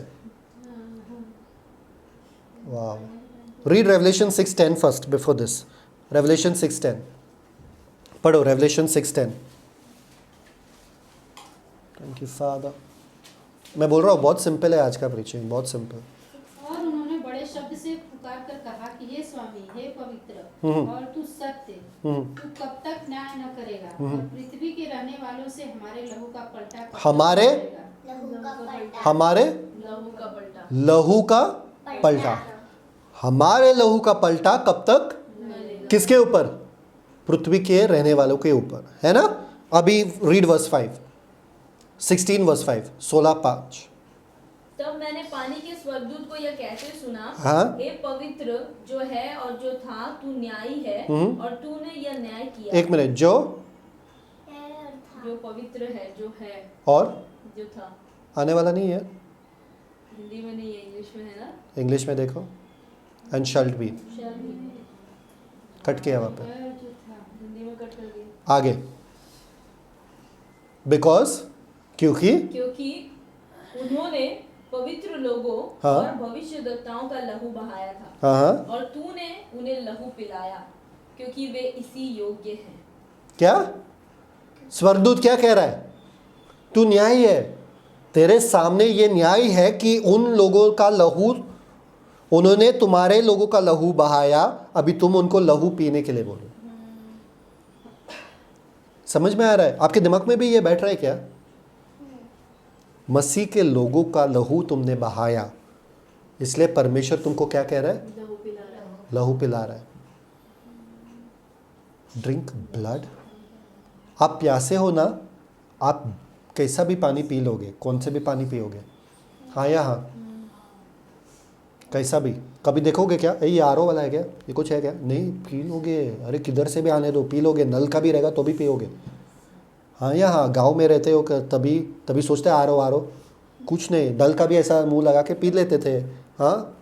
वाह। Read revelation 6:10 first before this. Revelation 6:10 पढ़ो। रेवलेशन 6:10। Thank you father. मैं बोल रहा हूँ बहुत सिंपल है आज का प्रीचिंग, बहुत सिंपल। और उन्होंने बड़े शब्द से पुकार कर कहा कि हे स्वामी, हे पवित्र और तू सत्य, तू कब तक न्याय न करेगा और पृथ्वी के रहने वालों से हमारे लहू का पलटा कब तक हमारे करेगा? हमारे लहू का पलटा, लहू का पलटा, हमारे लहू का पलटा कब तक? किसके ऊपर? पृथ्वी के रहने वालों के ऊपर, है ना। अभी रीड वर्स 5 16 वर्स 5 16:5। तब मैंने पानी के स्वर्गदूत को यह कहते सुना, हाँ? हे पवित्र जो है और जो था, तू न्यायी है और तूने यह न्याय किया। एक मिनट, जो पवित्र है, जो है और जो था, आने वाला नहीं है, हिंदी में नहीं है, इंग्लिश में है ना। इंग्लिश में देखो, एंड शल्ट भी हिंदी कट किया वहाँ पे, में कट कर दिया। आगे। बिकॉज क्योंकि क्योंकि उन्होंने पवित्र लोगों हाँ। और भविष्यद्वक्ताओं का लहू बहाया था, हाँ और तूने उन्हें लहू पिलाया, क्योंकि वे इसी योग्य हैं। क्या स्वर्गदूत क्या कह रहा है? तू न्यायी है, तेरे सामने ये न्याय है कि उन लोगों का लहू, उन्होंने तुम्हारे लोगों का लहू बहाया, अभी तुम उनको लहू पीने के लिए बोलो। समझ में आ रहा है? आपके दिमाग में भी ये बैठ रहा है क्या? मसीह के लोगों का लहू तुमने बहाया, इसलिए परमेश्वर तुमको क्या कह रहा है? लहू पिला रहा है। लहू पिला रहा है। Drink blood. आप प्यासे हो ना, आप कैसा भी पानी पी लोगे, कौन से भी पानी पियोगे, हाँ या हाँ, कैसा भी। कभी देखोगे क्या ये आरओ वाला है क्या, ये कुछ है क्या? नहीं, पी लोगे। अरे किधर से भी आने दो, पी लोगे। नल का भी रहेगा तो भी पियोगे। हाँ या हाँ, गांव में रहते हो तभी तभी सोचते हैं आरओ आरओ, कुछ नहीं। नल का भी ऐसा मुंह लगा के पी लेते थे। हाँ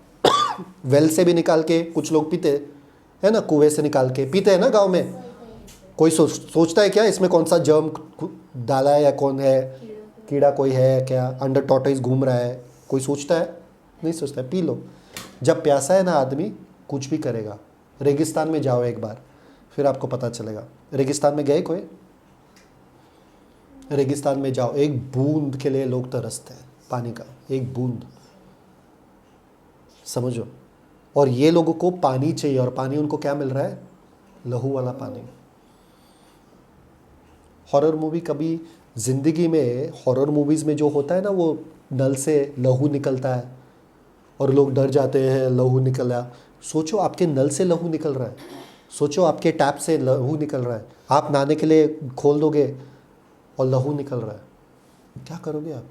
वेल से भी निकाल के कुछ लोग पीते है ना, कुएं से निकाल के पीते हैं ना गांव में। कोई सोचता है क्या इसमें कौन सा जर्म डाला है या कौन है, कीड़ा कोई है क्या, अंडर टॉर्टोइज घूम रहा है, कोई सोचता है? नहीं सोचता है। P low. जब प्यासा है ना आदमी, कुछ भी करेगा। रेगिस्तान में जाओ एक बार, फिर आपको पता चलेगा। रेगिस्तान में गए कोई? रेगिस्तान में जाओ, एक बूंद के लिए लोग तरसते हैं, पानी का एक बूंद, समझो। और ये लोगों को पानी चाहिए, और पानी उनको क्या मिल रहा है? लहू वाला पानी। हॉरर मूवी, कभी ज़िंदगी में हॉरर मूवीज़ में जो होता है ना, वो नल से लहू निकलता है और लोग डर जाते हैं, लहू निकला। सोचो आपके नल से लहू निकल रहा है, सोचो आपके टैप से लहू निकल रहा है, आप नहाने के लिए खोल दोगे और लहू निकल रहा है, क्या करोगे आप?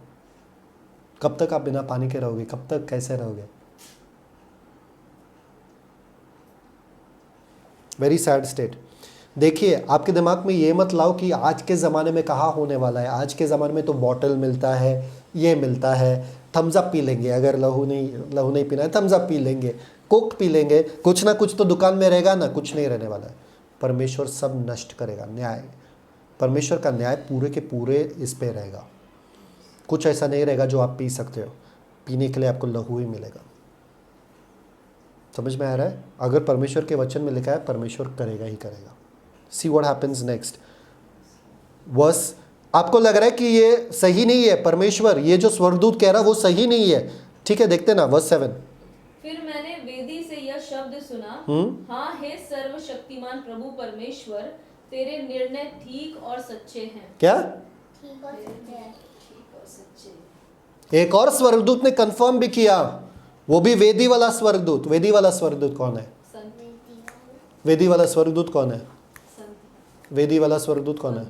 कब तक आप बिना पानी के रहोगे? कब तक कैसे रहोगे? Very sad state. देखिए, आपके दिमाग में ये मत लाओ कि आज के ज़माने में कहाँ होने वाला है। आज के ज़माने में तो बॉटल मिलता है, ये मिलता है, थम्स अप पी लेंगे, अगर लहू नहीं पीना है थम्स अप पी लेंगे, कोक पी लेंगे, कुछ ना कुछ तो दुकान में रहेगा ना, कुछ नहीं रहने वाला है। परमेश्वर सब नष्ट करेगा। न्याय, परमेश्वर का न्याय पूरे के पूरे इस पे रहेगा। कुछ ऐसा नहीं रहेगा जो आप पी सकते हो, पीने के लिए आपको लहू ही मिलेगा। समझ में आ रहा है? अगर परमेश्वर के वचन में लिखा है, परमेश्वर करेगा ही करेगा। See what happens next verse. आपको लग रहा है कि ये सही नहीं है, परमेश्वर ये जो स्वर्गदूत कह रहा है वो सही नहीं है, ठीक है, देखते ना वर्स 7। फिर मैंने वेदी से यह शब्द सुना, हाँ हे सर्वशक्तिमान प्रभु परमेश्वर, तेरे निर्णय ठीक और सच्चे हैं। क्या? ठीक और सच्चे। एक और स्वर्गदूत ने कंफर्म भी किया, वो भी वेदी वाला स्वर्गदूत। वेदी वाला स्वर्गदूत कौन है? वेदी वाला स्वर्गदूत कौन है? वेदी वाला स्वर्गदूत कौन है?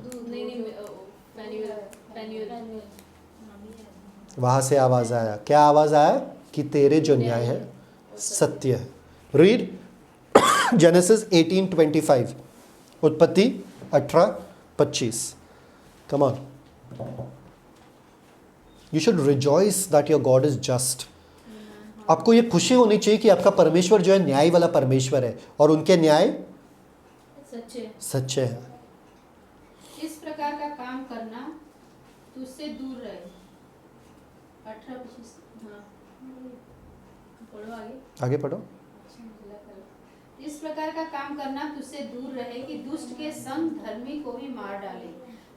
वहां से आवाज आया, क्या आवाज आया? कि तेरे जो न्याय है सत्य है। रीड जेनेसिस 18:25, उत्पत्ति 18:25। Come on, you should rejoice that your God is just. आपको ये खुशी होनी चाहिए कि आपका परमेश्वर जो है न्याय वाला परमेश्वर है और उनके न्याय सच्चे हैं। इस प्रकार का काम करना तुझसे दूर रहे। 18-25। पढ़ो आगे। आगे पढ़ो। इस प्रकार का काम करना तुझसे दूर रहे कि दुष्ट के संग धर्मी को भी मार डाले,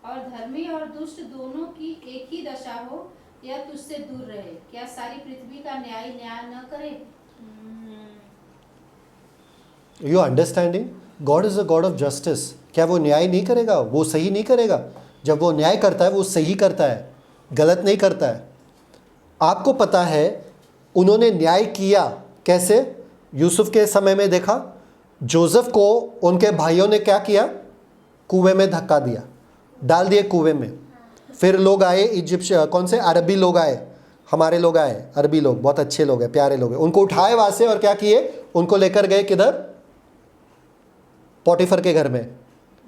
और धर्मी और दुष्ट दोनों की एक ही दशा हो, यह तुझसे दूर रहे। क्या सारी पृथ्वी का न्याय न करे? You understanding? God is a God of justice. क्या वो न्याय नहीं करेगा? वो सही नहीं करेगा? जब वो न्याय करता है वो सही करता है, गलत नहीं करता है। आपको पता है उन्होंने न्याय किया कैसे? यूसुफ के समय में देखा, जोसेफ को उनके भाइयों ने क्या किया? कुएं में धक्का दिया, डाल दिए कुएं में। फिर लोग आए, इजिप्शियन कौन से अरबी लोग आए, हमारे लोग आए, अरबी लोग बहुत अच्छे लोग हैं, प्यारे लोग हैं, उनको उठाए वहां से और क्या किए? उनको लेकर गए किधर? पोटीफर के घर में।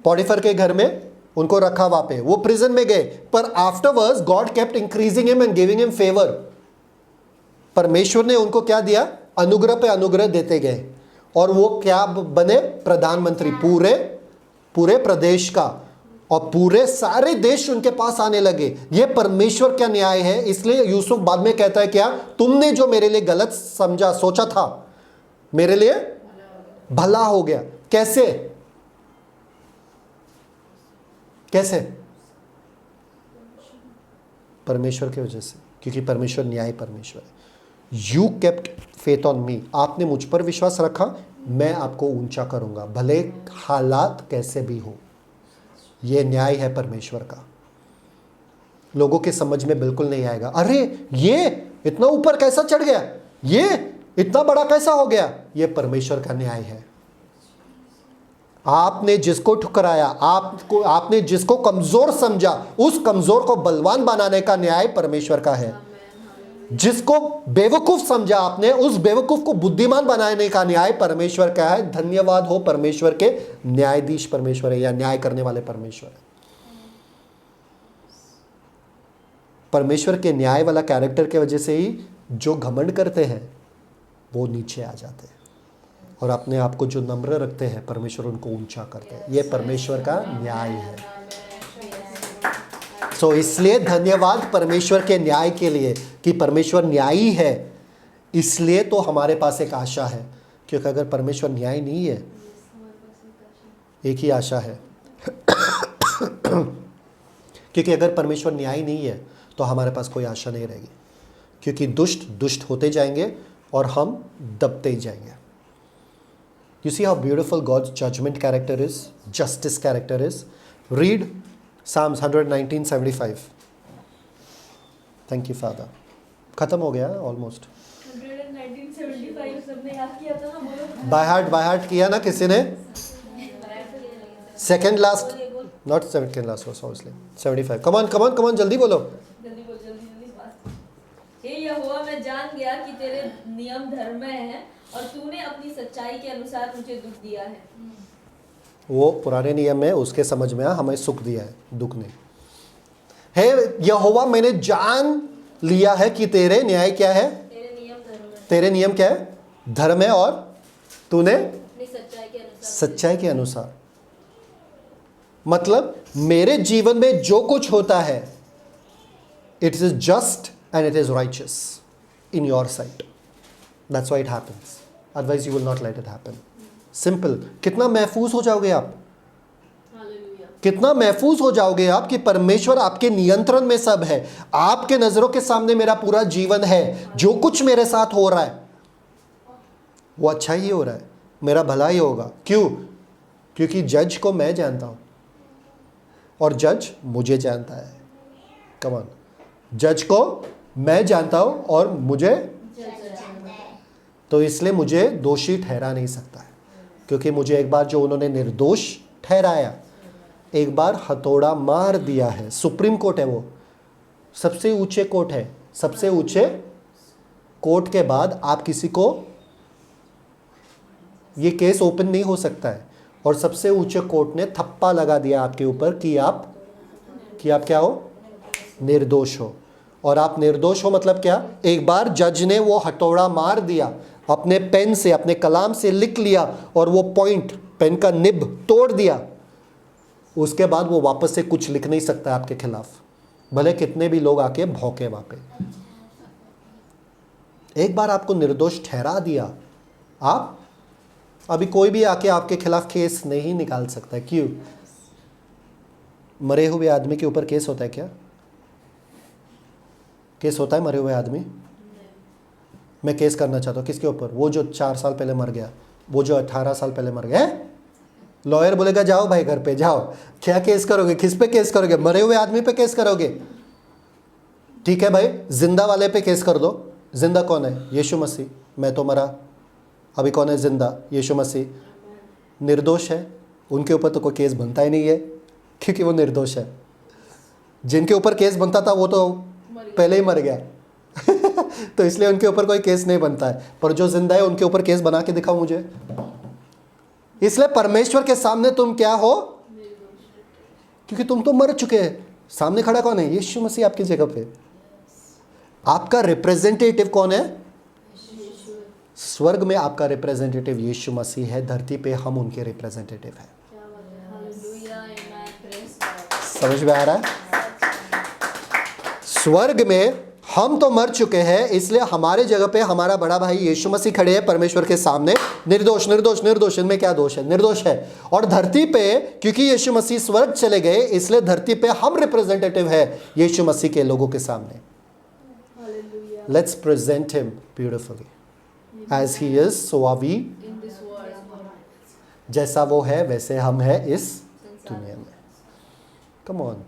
पोटीफर के घर में उनको रखा वहां पे, वो प्रिजन में गए। पर afterwards God kept increasing him and giving him favour. परमेश्वर ने उनको क्या दिया? अनुग्रह पे अनुग्रह देते गए, और वो क्या बने? प्रधानमंत्री पूरे प्रदेश का, और पूरे सारे देश उनके पास आने लगे। ये परमेश्वर का न्याय है। इसलिए यूसुफ बाद में कहता है क्या? तुमने जो मेरे लिए गलत समझा, सोचा था, मेरे लिए भला हो गया। कैसे? कैसे? परमेश्वर की वजह से, क्योंकि परमेश्वर न्याय परमेश्वर है। You kept faith on me, आपने मुझ पर विश्वास रखा, मैं आपको ऊंचा करूंगा, भले हालात कैसे भी हो। यह न्याय है परमेश्वर का। लोगों के समझ में बिल्कुल नहीं आएगा, अरे ये इतना ऊपर कैसा चढ़ गया, ये इतना बड़ा कैसा हो गया। यह परमेश्वर का न्याय है। आपने जिसको ठुकराया, आपने जिसको कमजोर समझा, उस कमजोर को बलवान बनाने का न्याय परमेश्वर का है। जिसको बेवकूफ समझा आपने, उस बेवकूफ को बुद्धिमान बनाने का न्याय परमेश्वर का है। धन्यवाद हो परमेश्वर के, न्यायाधीश परमेश्वर है, या न्याय करने वाले परमेश्वर है। परमेश्वर के न्याय वाला कैरेक्टर के वजह से ही जो घमंड करते हैं वो नीचे आ जाते हैं, और अपने आप को जो नम्र रखते हैं परमेश्वर उनको ऊंचा करते हैं। यह परमेश्वर का न्याय है। सो इसलिए धन्यवाद परमेश्वर के न्याय के लिए कि परमेश्वर न्यायी है। इसलिए तो हमारे पास एक आशा है, क्योंकि अगर परमेश्वर न्याय नहीं है, एक ही आशा है क्योंकि अगर परमेश्वर न्याय नहीं है तो हमारे पास कोई आशा नहीं रहेगी, क्योंकि दुष्ट दुष्ट होते जाएंगे और हम दबते ही जाएंगे। You see how beautiful God's judgment character is, justice character is. Read Psalms 119:75. Thank you, Father. खत्म हो गया ऑलमोस्ट। 119:75 सबने याद किया था ना, बोलो। बाय हार्ट किया ना किसी ने? Second last, not second last, obviously 75। Come on जल्दी बोलो। जल्दी बात। हे यहोवा, मैं जान गया कि तेरे नियम धर्ममय हैं और तूने अपनी सच्चाई के अनुसार मुझे दुख दिया है। वो पुराने नियम में उसके समझ में हमें सुख दिया है, दुख नहीं। हे यहोवा, मैंने जान लिया है कि तेरे न्याय क्या है, तेरे नियम धर्म है, तेरे नियम क्या है, धर्म है, और तूने अपनी सच्चाई के अनुसार सच्चाई के अनुसार। मतलब मेरे जीवन में जो कुछ होता है, it is just and it is righteous in your site, that's why it happens, otherwise you will not let it happen. Simple. कितना महफूज हो जाओगे आप, हालेलुया। कितना महफूज हो जाओगे आप कि परमेश्वर आपके नियंत्रण में सब है, आपके नजरों के सामने मेरा पूरा जीवन है, जो कुछ मेरे साथ हो रहा है वो अच्छा ही हो रहा है, मेरा भला ही होगा। क्यों? क्योंकि जज को मैं जानता हूं और जज मुझे जानता है। कम ऑन, जज को मैं जानता हूं और मुझे, तो इसलिए मुझे दोषी ठहरा नहीं सकता है, क्योंकि मुझे एक बार जो उन्होंने निर्दोष ठहराया, एक बार हथौड़ा मार दिया है। सुप्रीम कोर्ट है वो, सबसे ऊंचे कोर्ट है, सबसे ऊंचे कोर्ट के बाद आप किसी को, ये केस ओपन नहीं हो सकता है, और सबसे ऊंचे कोर्ट ने थप्पा लगा दिया आपके ऊपर कि आप क्या हो, निर्दोष हो। और आप निर्दोष हो मतलब क्या? एक बार जज ने वो हथौड़ा मार दिया, अपने पेन से, अपने कलाम से लिख लिया और वो पॉइंट, पेन का निब तोड़ दिया, उसके बाद वो वापस से कुछ लिख नहीं सकता आपके खिलाफ, भले कितने भी लोग आके भौंके वहां पे। एक बार आपको निर्दोष ठहरा दिया, आप अभी कोई भी आके आपके खिलाफ केस नहीं निकाल सकता। क्यों? मरे हुए आदमी के ऊपर केस होता है क्या? केस होता है मरे हुए आदमी? मैं केस करना चाहता हूँ किसके ऊपर? वो जो 4 साल पहले मर गया, वो जो 18 साल पहले मर गया। लॉयर बोलेगा जाओ भाई घर पे जाओ, क्या केस करोगे, किस पे केस करोगे? मरे हुए आदमी पे केस करोगे? ठीक है भाई, जिंदा वाले पे केस कर दो। जिंदा कौन है? यीशु मसीह। मैं तो मरा, अभी कौन है जिंदा? यीशु मसीह। निर्दोष है, उनके ऊपर तो कोई केस बनता ही नहीं है, क्योंकि वो निर्दोष है। जिनके ऊपर केस बनता था वो तो पहले ही मर गया तो इसलिए उनके ऊपर कोई केस नहीं बनता है, पर जो जिंदा है उनके ऊपर केस बना के दिखाओ मुझे। इसलिए परमेश्वर के सामने तुम क्या हो? क्योंकि तुम तो मर चुके हैं। सामने खड़ा कौन है? यीशु मसीह आपकी जगह पे। आपका रिप्रेजेंटेटिव कौन है? स्वर्ग में आपका रिप्रेजेंटेटिव यीशु मसीह है, धरती पे हम उनके रिप्रेजेंटेटिव हैं। समझ में आ रहा है? स्वर्ग में हम तो मर चुके हैं, इसलिए हमारे जगह पे हमारा बड़ा भाई यीशु मसीह खड़े हैं परमेश्वर के सामने, निर्दोष निर्दोष निर्दोष। इनमें क्या दोष है? निर्दोष है। और धरती पे क्योंकि यीशु मसीह स्वर्ग चले गए, इसलिए धरती पे हम रिप्रेजेंटेटिव है यीशु मसीह के लोगों के सामने। Let's present him beautifully as he is, so are we. जैसा वो है वैसे हम हैं इस दुनिया में। Come on.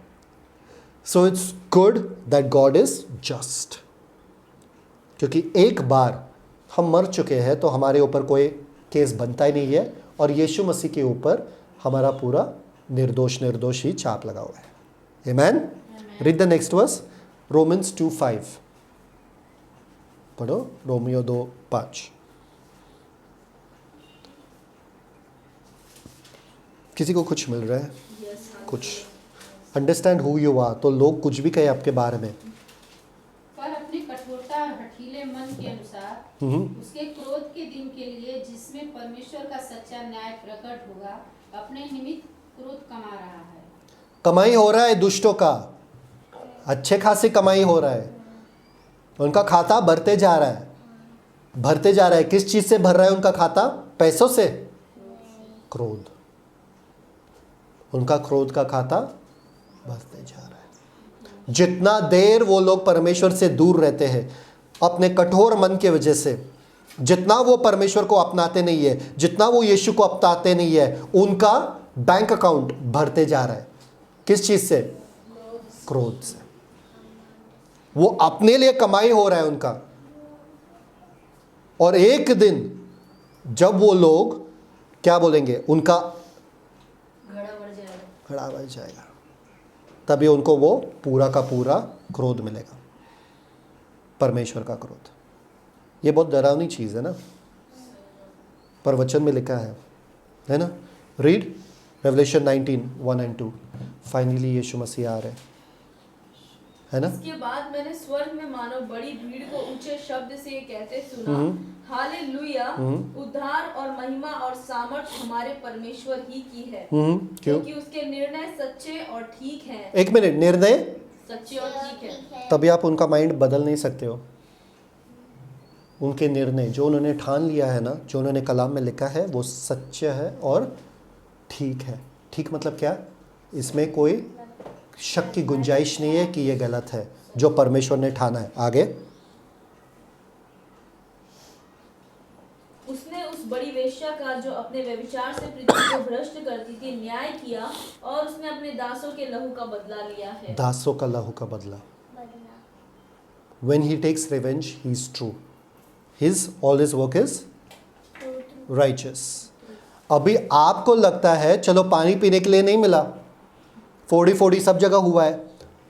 So it's good that God is just, क्योंकि एक बार हम मर चुके हैं तो हमारे ऊपर कोई केस बनता ही नहीं है, और यीशु मसीह के ऊपर हमारा पूरा निर्दोष निर्दोष ही छाप लगा हुआ है। आमेन। Read the next verse, Romans 2:5 पढ़ो। रोमियो 2:5। किसी को कुछ मिल रहा है? कुछ अंडरस्टैंड हु यू आर, तो लोग कुछ भी कहे आपके बारे में, पर अपनी कठोरता और हठीले मन के अनुसार उसके क्रोध के दिन के लिए, जिसमें परमेश्वर का सच्चा न्याय प्रकट होगा, अपने निमित्त क्रोध कमा रहा है। कमाई हो रहा है दुष्टों का, अच्छे खासी कमाई हो रहा है, उनका खाता भरते जा रहा है, भरते जा रहा है। किस चीज से भर रहा है उनका खाता? पैसों से। क्रोध। उनका क्रोध का खाता बढ़ते जा रहा है। जितना देर वो लोग परमेश्वर से दूर रहते हैं अपने कठोर मन की वजह से, जितना वो परमेश्वर को अपनाते नहीं है, जितना वो यीशु को अपनाते नहीं है, उनका बैंक अकाउंट भरते जा रहा है। किस चीज से? क्रोध से। वो अपने लिए कमाई हो रहा है उनका, और एक दिन जब वो लोग क्या बोलेंगे, उनका घड़ा बढ़ जाएगा, तभी उनको वो पूरा का पूरा क्रोध मिलेगा, परमेश्वर का क्रोध। ये बहुत डरावनी चीज़ है ना, पर वचन में लिखा है ना। Read revelation 19:1-2। फाइनली यीशु मसीह आ रहे है ना। इसके बाद मैंने स्वर्ग में मानो बड़ी भीड़ को ऊंचे शब्द से ये कहते सुना, हालेलुया, उद्धार और महिमा और सामर्थ हमारे परमेश्वर ही की है, क्यों? क्योंकि उसके निर्णय सच्चे और ठीक हैं। एक मिनट, निर्णय सच्चे और ठीक है। तभी आप उनका माइंड बदल नहीं सकते हो। उनके निर्णय जो उन्होंने ठान लिया है ना, जो उन्होंने कलाम में लिखा है, वो सच्चे है और ठीक है। ठीक मतलब क्या? इसमें कोई शक की गुंजाइश नहीं है कि ये गलत है, जो परमेश्वर ने ठाना है। आगे, उसने उस बड़ी वेश्या का जो अपने व्यभिचार से पृथ्वी को भ्रष्ट करती थी न्याय किया, और उसने अपने दासों के लहू का बदला लिया है। दासों का लहू का बदला। When he takes revenge, he is true. All his work is righteous. अभी आपको लगता है चलो पानी पीने के लिए नहीं मिला, 40 सब जगह हुआ है,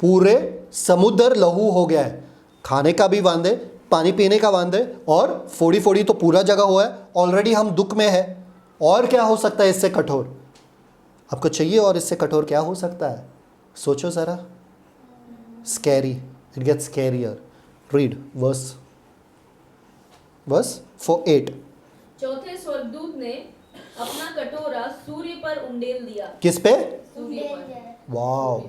पूरे समुद्र लहू हो गया है, खाने का भी वांदे, पानी पीने का वांदे, और 40 तो पूरा जगह हुआ है। ऑलरेडी हम दुख में है, और क्या हो सकता है इससे कठोर? आपको चाहिए और इससे कठोर क्या हो सकता है? सोचो ज़रा। Scary, it gets scarier. Read verse 8। चौथे स्वर्गदूत ने अपना कटोरा सूर्य पर उंडेल दिया। किस पे? सूर्य पर। वाओ,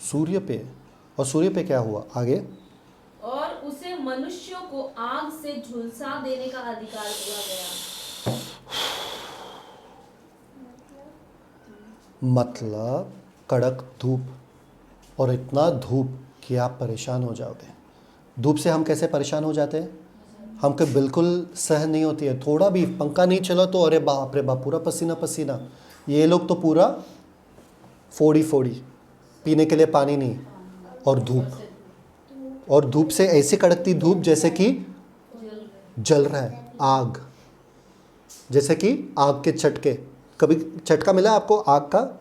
सूर्य पे। और सूर्य पे क्या हुआ? आगे, और उसे मनुष्यों को आग से झुलसा देने का अधिकार दिया गया। मतलब कड़क धूप, और इतना धूप कि आप परेशान हो जाओगे। धूप से हम कैसे परेशान हो जाते हैं? हमको बिल्कुल सहन नहीं होती है, थोड़ा भी पंखा नहीं चला तो अरे बाप रे बाप, पूरा पसीना पसीना। ये लोग तो पूरा 40 पीने के लिए पानी नहीं, और धूप, और धूप से ऐसी कड़कती धूप जैसे कि जल रहा है आग, जैसे कि आग के चटके। कभी चटका मिला आपको आग का?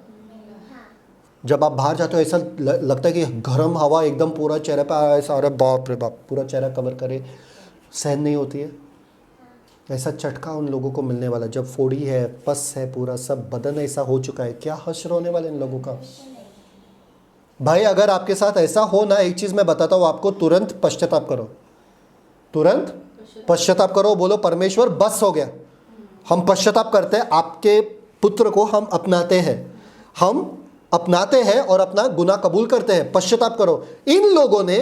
जब आप बाहर जाते हो ऐसा लगता है कि गर्म हवा एकदम पूरा चेहरे पे आ, ऐसा अरे बाप रे बाप, पूरा चेहरा कवर करे, सहन नहीं होती है। ऐसा चटका उन लोगों को मिलने वाला, जब फोड़ी है, पस है, पूरा सब बदन ऐसा हो चुका है। क्या हश्र होने वाले इन लोगों का। भाई अगर आपके साथ ऐसा हो ना, एक चीज़ मैं बताता हूँ आपको, तुरंत पश्चाताप करो, तुरंत पश्चाताप करो। बोलो परमेश्वर बस हो गया। हम पश्चाताप करते हैं, आपके पुत्र को हम अपनाते हैं और अपना गुनाह कबूल करते हैं। पश्चाताप करो। इन लोगों ने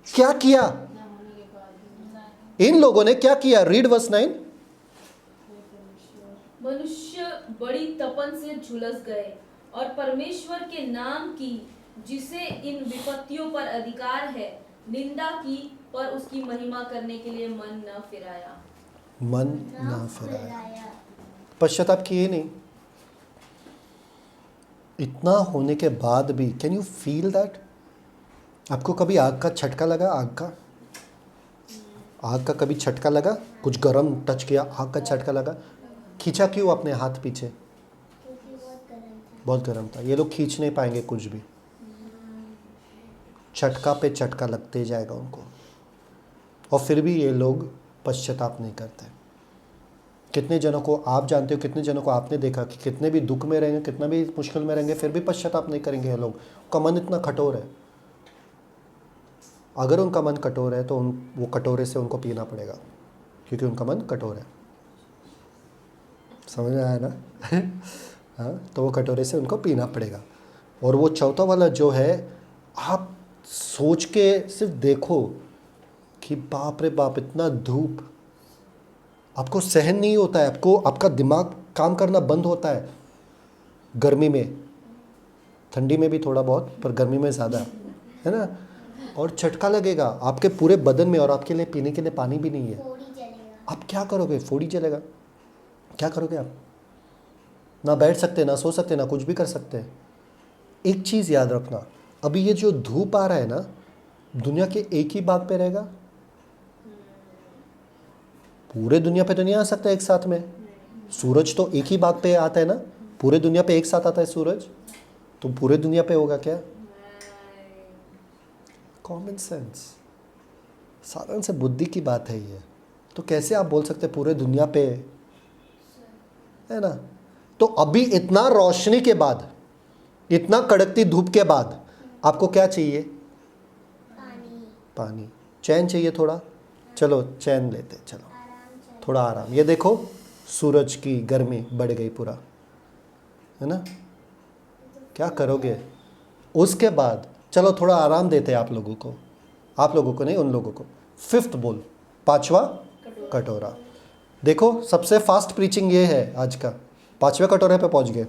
क्या किया? Read verse 9। मनुष्य बड़ी तपन से झुलस गए और परमेश्वर के नाम की, जिसे इन विपत्तियों पर अधिकार है, निंदा की, पर उसकी महिमा करने के लिए मन न फिराया। पश्चाताप किए नहीं। इतना होने के बाद भी, कैन यू फील दैट? आपको कभी आग का झटका लगा? आग का कभी झटका लगा? कुछ गरम टच किया, आग का झटका लगा, खींचा क्यों अपने हाथ पीछे? बहुत गर्म था। ये लोग खींच नहीं पाएंगे कुछ भी, झटका पे झटका लगते जाएगा उनको, और फिर भी ये लोग पश्चाताप नहीं करते। कितने जनों को आप जानते हो, कितने जनों को आपने देखा कि कितने भी दुख में रहेंगे, कितना भी मुश्किल में रहेंगे, फिर भी पश्चाताप नहीं करेंगे ये लोग। उनका मन इतना कठोर है। अगर उनका मन कठोर है तो वो कटोरे से उनको पीना पड़ेगा, क्योंकि उनका मन कठोर है। समझ में आया ना? हाँ, तो वो कटोरे से उनको पीना पड़ेगा। और वो चौथा वाला जो है, आप सोच के सिर्फ देखो कि बाप रे बाप, इतना धूप आपको सहन नहीं होता है, आपका दिमाग काम करना बंद होता है गर्मी में। ठंडी में भी थोड़ा बहुत, पर गर्मी में ज़्यादा है ना। और झटका लगेगा आपके पूरे बदन में, और आपके लिए पीने के लिए पानी भी नहीं है। आप क्या करोगे? फोड़ी चलेगा। क्या करोगे आप? ना बैठ सकते, ना सो सकते, ना कुछ भी कर सकते हैं। एक चीज़ याद रखना, अभी ये जो धूप आ रहा है ना, दुनिया के एक ही भाग पे रहेगा। पूरे दुनिया पे तो नहीं आ सकता एक साथ में। सूरज तो एक ही भाग पे आता है ना, पूरे दुनिया पे एक साथ आता है सूरज, तो पूरे दुनिया पे होगा क्या? कॉमन सेंस, साधारण से बुद्धि की बात है ये। तो कैसे आप बोल सकते पूरे दुनिया पे, है ना? तो अभी इतना रोशनी के बाद, इतना कड़कती धूप के बाद आपको क्या चाहिए? पानी। चैन चाहिए थोड़ा, चलो चैन लेते, चलो थोड़ा आराम। ये देखो सूरज की गर्मी बढ़ गई पूरा, है ना? क्या करोगे उसके बाद? चलो थोड़ा आराम देते आप लोगों को नहीं, उन लोगों को। 5th बोल, 5वां कटोरा। देखो सबसे फास्ट प्रीचिंग ये है आज का। 5वें कटोरे पे पहुंच गए।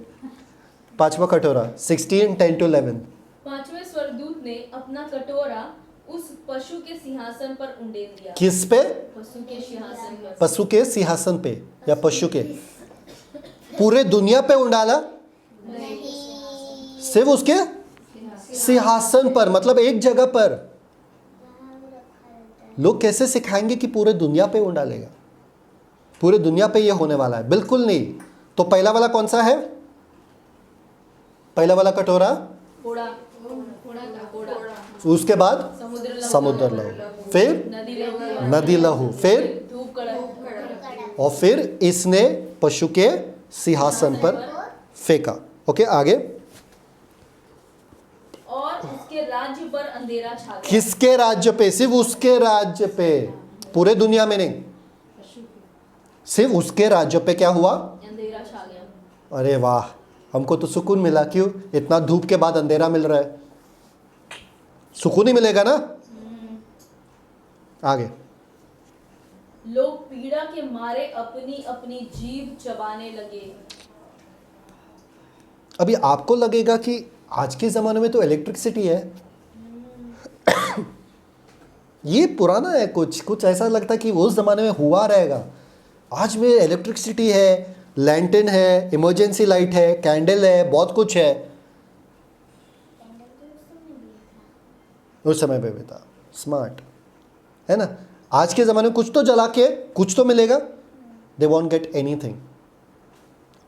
5वां कटोरा 16, 10 to 11। 5वें स्वर्गदूत ने अपना कटोरा उस पशु के सिंहासन पर उंडेल दिया। किस पे? पशु के सिंहासन पर। पशु के सिंहासन पे या पशु के? पूरे दुनिया पे उंडाला? सिर्फ उसके सिंहासन पर, मतलब एक जगह पर। लोग कैसे सिखाएंगे कि पूरे दुनिया पे उंडालेगा? पूरे दुनिया पे ये होने वाला है? बिल्कुल नहीं। तो पहला वाला कौन सा है? पहला वाला कटोरा, उसके बाद समुद्र लहू, फिर नदी लहू, फिर धूप कड़क। और फिर इसने पशु के सिंहासन पर फेंका। ओके आगे। और उसके राज्य पर अंधेरा छा गया। किसके राज्य पे? सिर्फ उसके राज्य पे, पूरे दुनिया में नहीं, सिर्फ उसके राज्य पे क्या हुआ? अंधेरा छा गया। अरे वाह, हमको तो सुकून मिला। क्यों? इतना धूप के बाद अंधेरा मिल रहा है, सुकून ही मिलेगा ना। आगे। लोग पीड़ा के मारे अपनी अपनी जीभ चबाने लगे। अभी आपको लगेगा कि आज के ज़माने में तो इलेक्ट्रिसिटी है, ये पुराना है। कुछ ऐसा लगता है कि उस ज़माने में हुआ रहेगा। आज में इलेक्ट्रिसिटी है, लैंटर्न है, इमरजेंसी लाइट है, कैंडल है, बहुत कुछ है। उस समय पे भी था। स्मार्ट है ना। आज के ज़माने में कुछ तो जला के कुछ तो मिलेगा। They want get anything.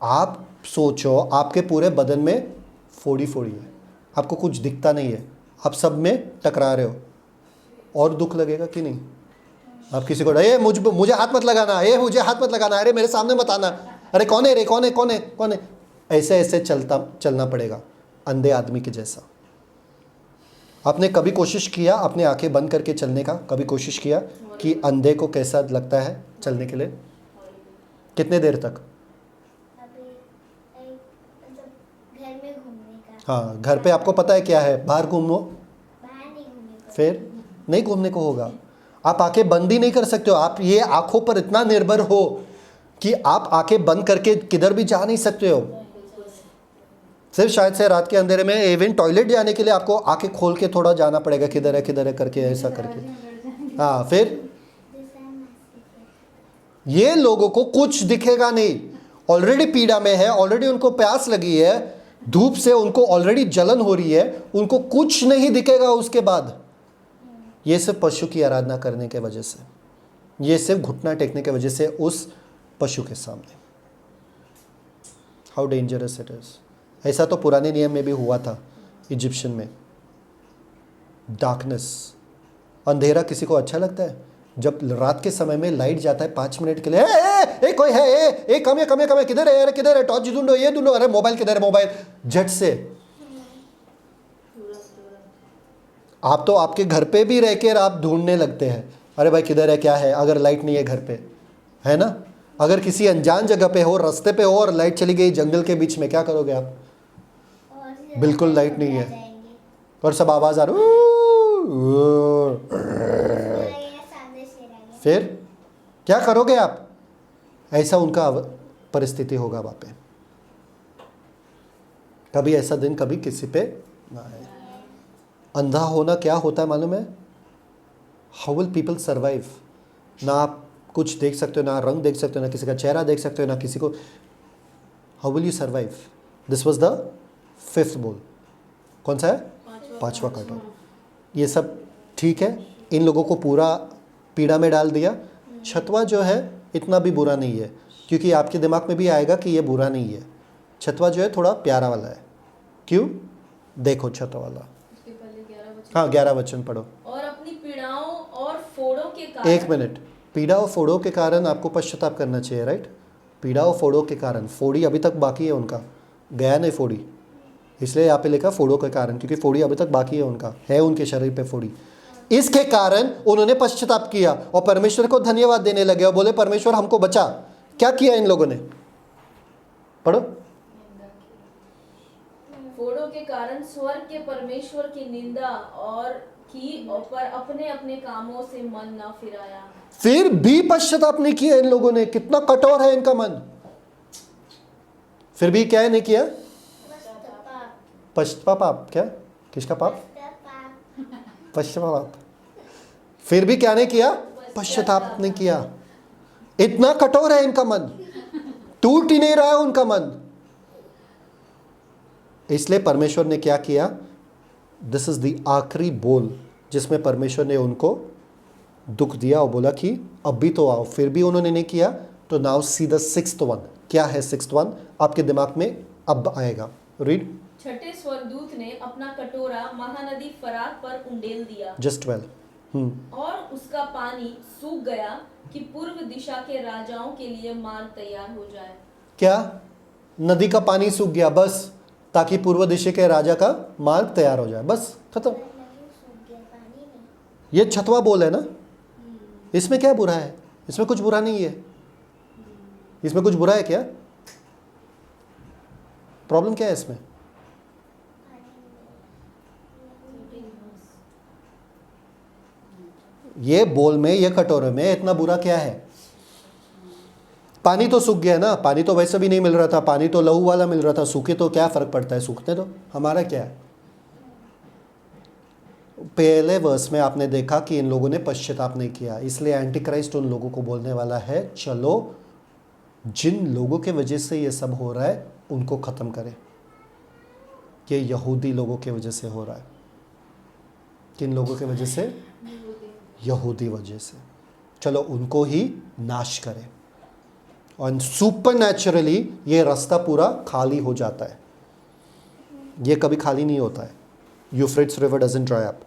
आप सोचो, आपके पूरे बदन में फोड़ी है, आपको कुछ दिखता नहीं है, आप सब में टकरा रहे हो, और दुख लगेगा कि नहीं? आप किसी को ये मुझे हाथ मत लगाना, ये मुझे हाथ मत लगाना, अरे मेरे सामने मत आना, अरे कौन है रे, कौन है, ऐसे चलना पड़ेगा अंधे आदमी के जैसा। आपने कभी कोशिश किया अपने आंखें बंद करके चलने का? कभी कोशिश किया कि अंधे को कैसा लगता है चलने के लिए? कितने देर तक? घर में घूमने का। हाँ, घर पे आपको पता है क्या है, बाहर घूमो, बाहर नहीं घूमने का। फिर नहीं घूमने को होगा। आप आंखें बंद ही नहीं कर सकते हो। आप ये आंखों पर इतना निर्भर हो कि आप आंखें बंद करके किधर भी जा नहीं सकते हो। सिर्फ शायद से रात के अंधेरे में इवन टॉयलेट जाने के लिए आपको आंखें खोल के थोड़ा जाना पड़ेगा, किधर है करके, ऐसा करके। हाँ, फिर ये लोगों को कुछ दिखेगा नहीं। ऑलरेडी पीड़ा में है, ऑलरेडी उनको प्यास लगी है, धूप से उनको ऑलरेडी जलन हो रही है, उनको कुछ नहीं दिखेगा उसके बाद। ये सिर्फ पशु की आराधना करने के वजह से, ये सिर्फ घुटना टेकने के वजह से उस पशु के सामने। How dangerous it is. ऐसा तो पुराने नियम में भी हुआ था इजिप्शियन में। डार्कनेस, अंधेरा किसी को अच्छा लगता है? जब रात के समय में लाइट जाता है 5 मिनट के लिए, ए कोई है, ए कम है, किधर है, अरे किधर है, टॉर्च ढूंढो, ये ढूंढो, अरे मोबाइल किधर है, मोबाइल, झट से। आप तो आपके घर पे भी रह कर आप ढूंढने लगते हैं, अरे भाई किधर है, क्या है, अगर लाइट नहीं है घर पे, है ना। अगर किसी अनजान जगह पे हो, रास्ते पे हो और लाइट चली गई जंगल के बीच में, क्या करोगे आप? बिल्कुल लाइट नहीं है और सब आवाज आ रही, फिर क्या करोगे आप? ऐसा उनका परिस्थिति होगा वहां पे। कभी ऐसा दिन कभी किसी पे ना आए। अंधा होना क्या होता है मालूम है? How will people survive? ना आप कुछ देख सकते हो, ना रंग देख सकते हो, ना किसी का चेहरा देख सकते हो, ना किसी को। How will you survive? This was the 5th बोल। कौन सा है? 5वां कटोरा। ये सब ठीक है, इन लोगों को पूरा पीड़ा में डाल दिया। 6वां जो है इतना भी बुरा नहीं है, क्योंकि आपके दिमाग में भी आएगा कि ये बुरा नहीं है। 6वां जो है थोड़ा प्यारा वाला है। क्यों? देखो 6वां वाला। हाँ, 11 वचन पढ़ो। और अपनी पीड़ाओं और फोड़ों के कारण। 1 मिनट। पीड़ा और फोड़ों के कारण आपको पश्चाताप करना चाहिए, राइट? पीड़ा और फोड़ों के कारण, फोड़ी अभी तक बाकी है उनका, गया नहीं फोड़ी, इसलिए यहाँ पे लिखा फोड़ों के कारण, क्योंकि फोड़ी अभी तक बाकी है उनका, है उनके शरीर पे फोड़ी। इसके कारण उन्होंने पश्चाताप किया और परमेश्वर को धन्यवाद देने लगे और बोले परमेश्वर हमको बचा। क्या किया इन लोगों ने? पढ़ो। फोड़ों के कारण स्वर्ग के परमेश्वर की निंदा और की और पर अपने अपने कामों से मन न फिराया। फिर भी पश्चाताप नहीं किया इन लोगों ने। कितना कठोर है इनका मन। फिर भी क्या नहीं किया? पश्चाताप। क्या? किसका पाप? पश्चाताप। फिर भी क्या नहीं किया? पश्चाताप नहीं किया। इतना कठोर है इनका मन, टूट ही नहीं रहा है उनका मन। इसलिए परमेश्वर ने क्या किया? दिस इज द आखिरी बोल जिसमें परमेश्वर ने उनको दुख दिया और बोला कि अब भी तो आओ। फिर भी उन्होंने नहीं किया। तो now see the sixth one. क्या है सिक्स्थ वन? आपके दिमाग में अब आएगा। रीड। छठे स्वर्गदूत ने अपना कटोरा महानदी फरात पर उंडेल दिया। जस्ट 12। और उसका पानी सूख गया कि पूर्व दिशा के राजाओं के लिए मार्ग तैयार हो जाए। क्या? नदी का पानी सूख गया बस, ताकि पूर्व दिशा के राजा का मार्ग तैयार हो जाए, बस खत्म। ये छठवां बोल है ना। इसमें क्या बुरा है? इसमें कुछ बुरा नहीं है। इसमें कुछ बुरा है क्या? प्रॉब्लम क्या है इसमें? ये बोल में, ये कटोरे में इतना बुरा क्या है? पानी तो सूख गया ना। पानी तो वैसे भी नहीं मिल रहा था, पानी तो लहू वाला मिल रहा था। सूखे तो क्या फर्क पड़ता है, सूखते तो हमारा क्या है। पहले वर्स में आपने देखा कि इन लोगों ने पश्चाताप नहीं किया, इसलिए एंटी क्राइस्ट उन लोगों को बोलने वाला है चलो जिन लोगों के वजह से ये सब हो रहा है उनको ख़त्म करें। ये यहूदी लोगों के वजह से हो रहा है। किन लोगों के वजह से? यहूदी वजह से। चलो उनको ही नाश करें। और सुपरनैचुरली ये रास्ता पूरा खाली हो जाता है। ये कभी खाली नहीं होता है। Euphrates river doesn't dry up.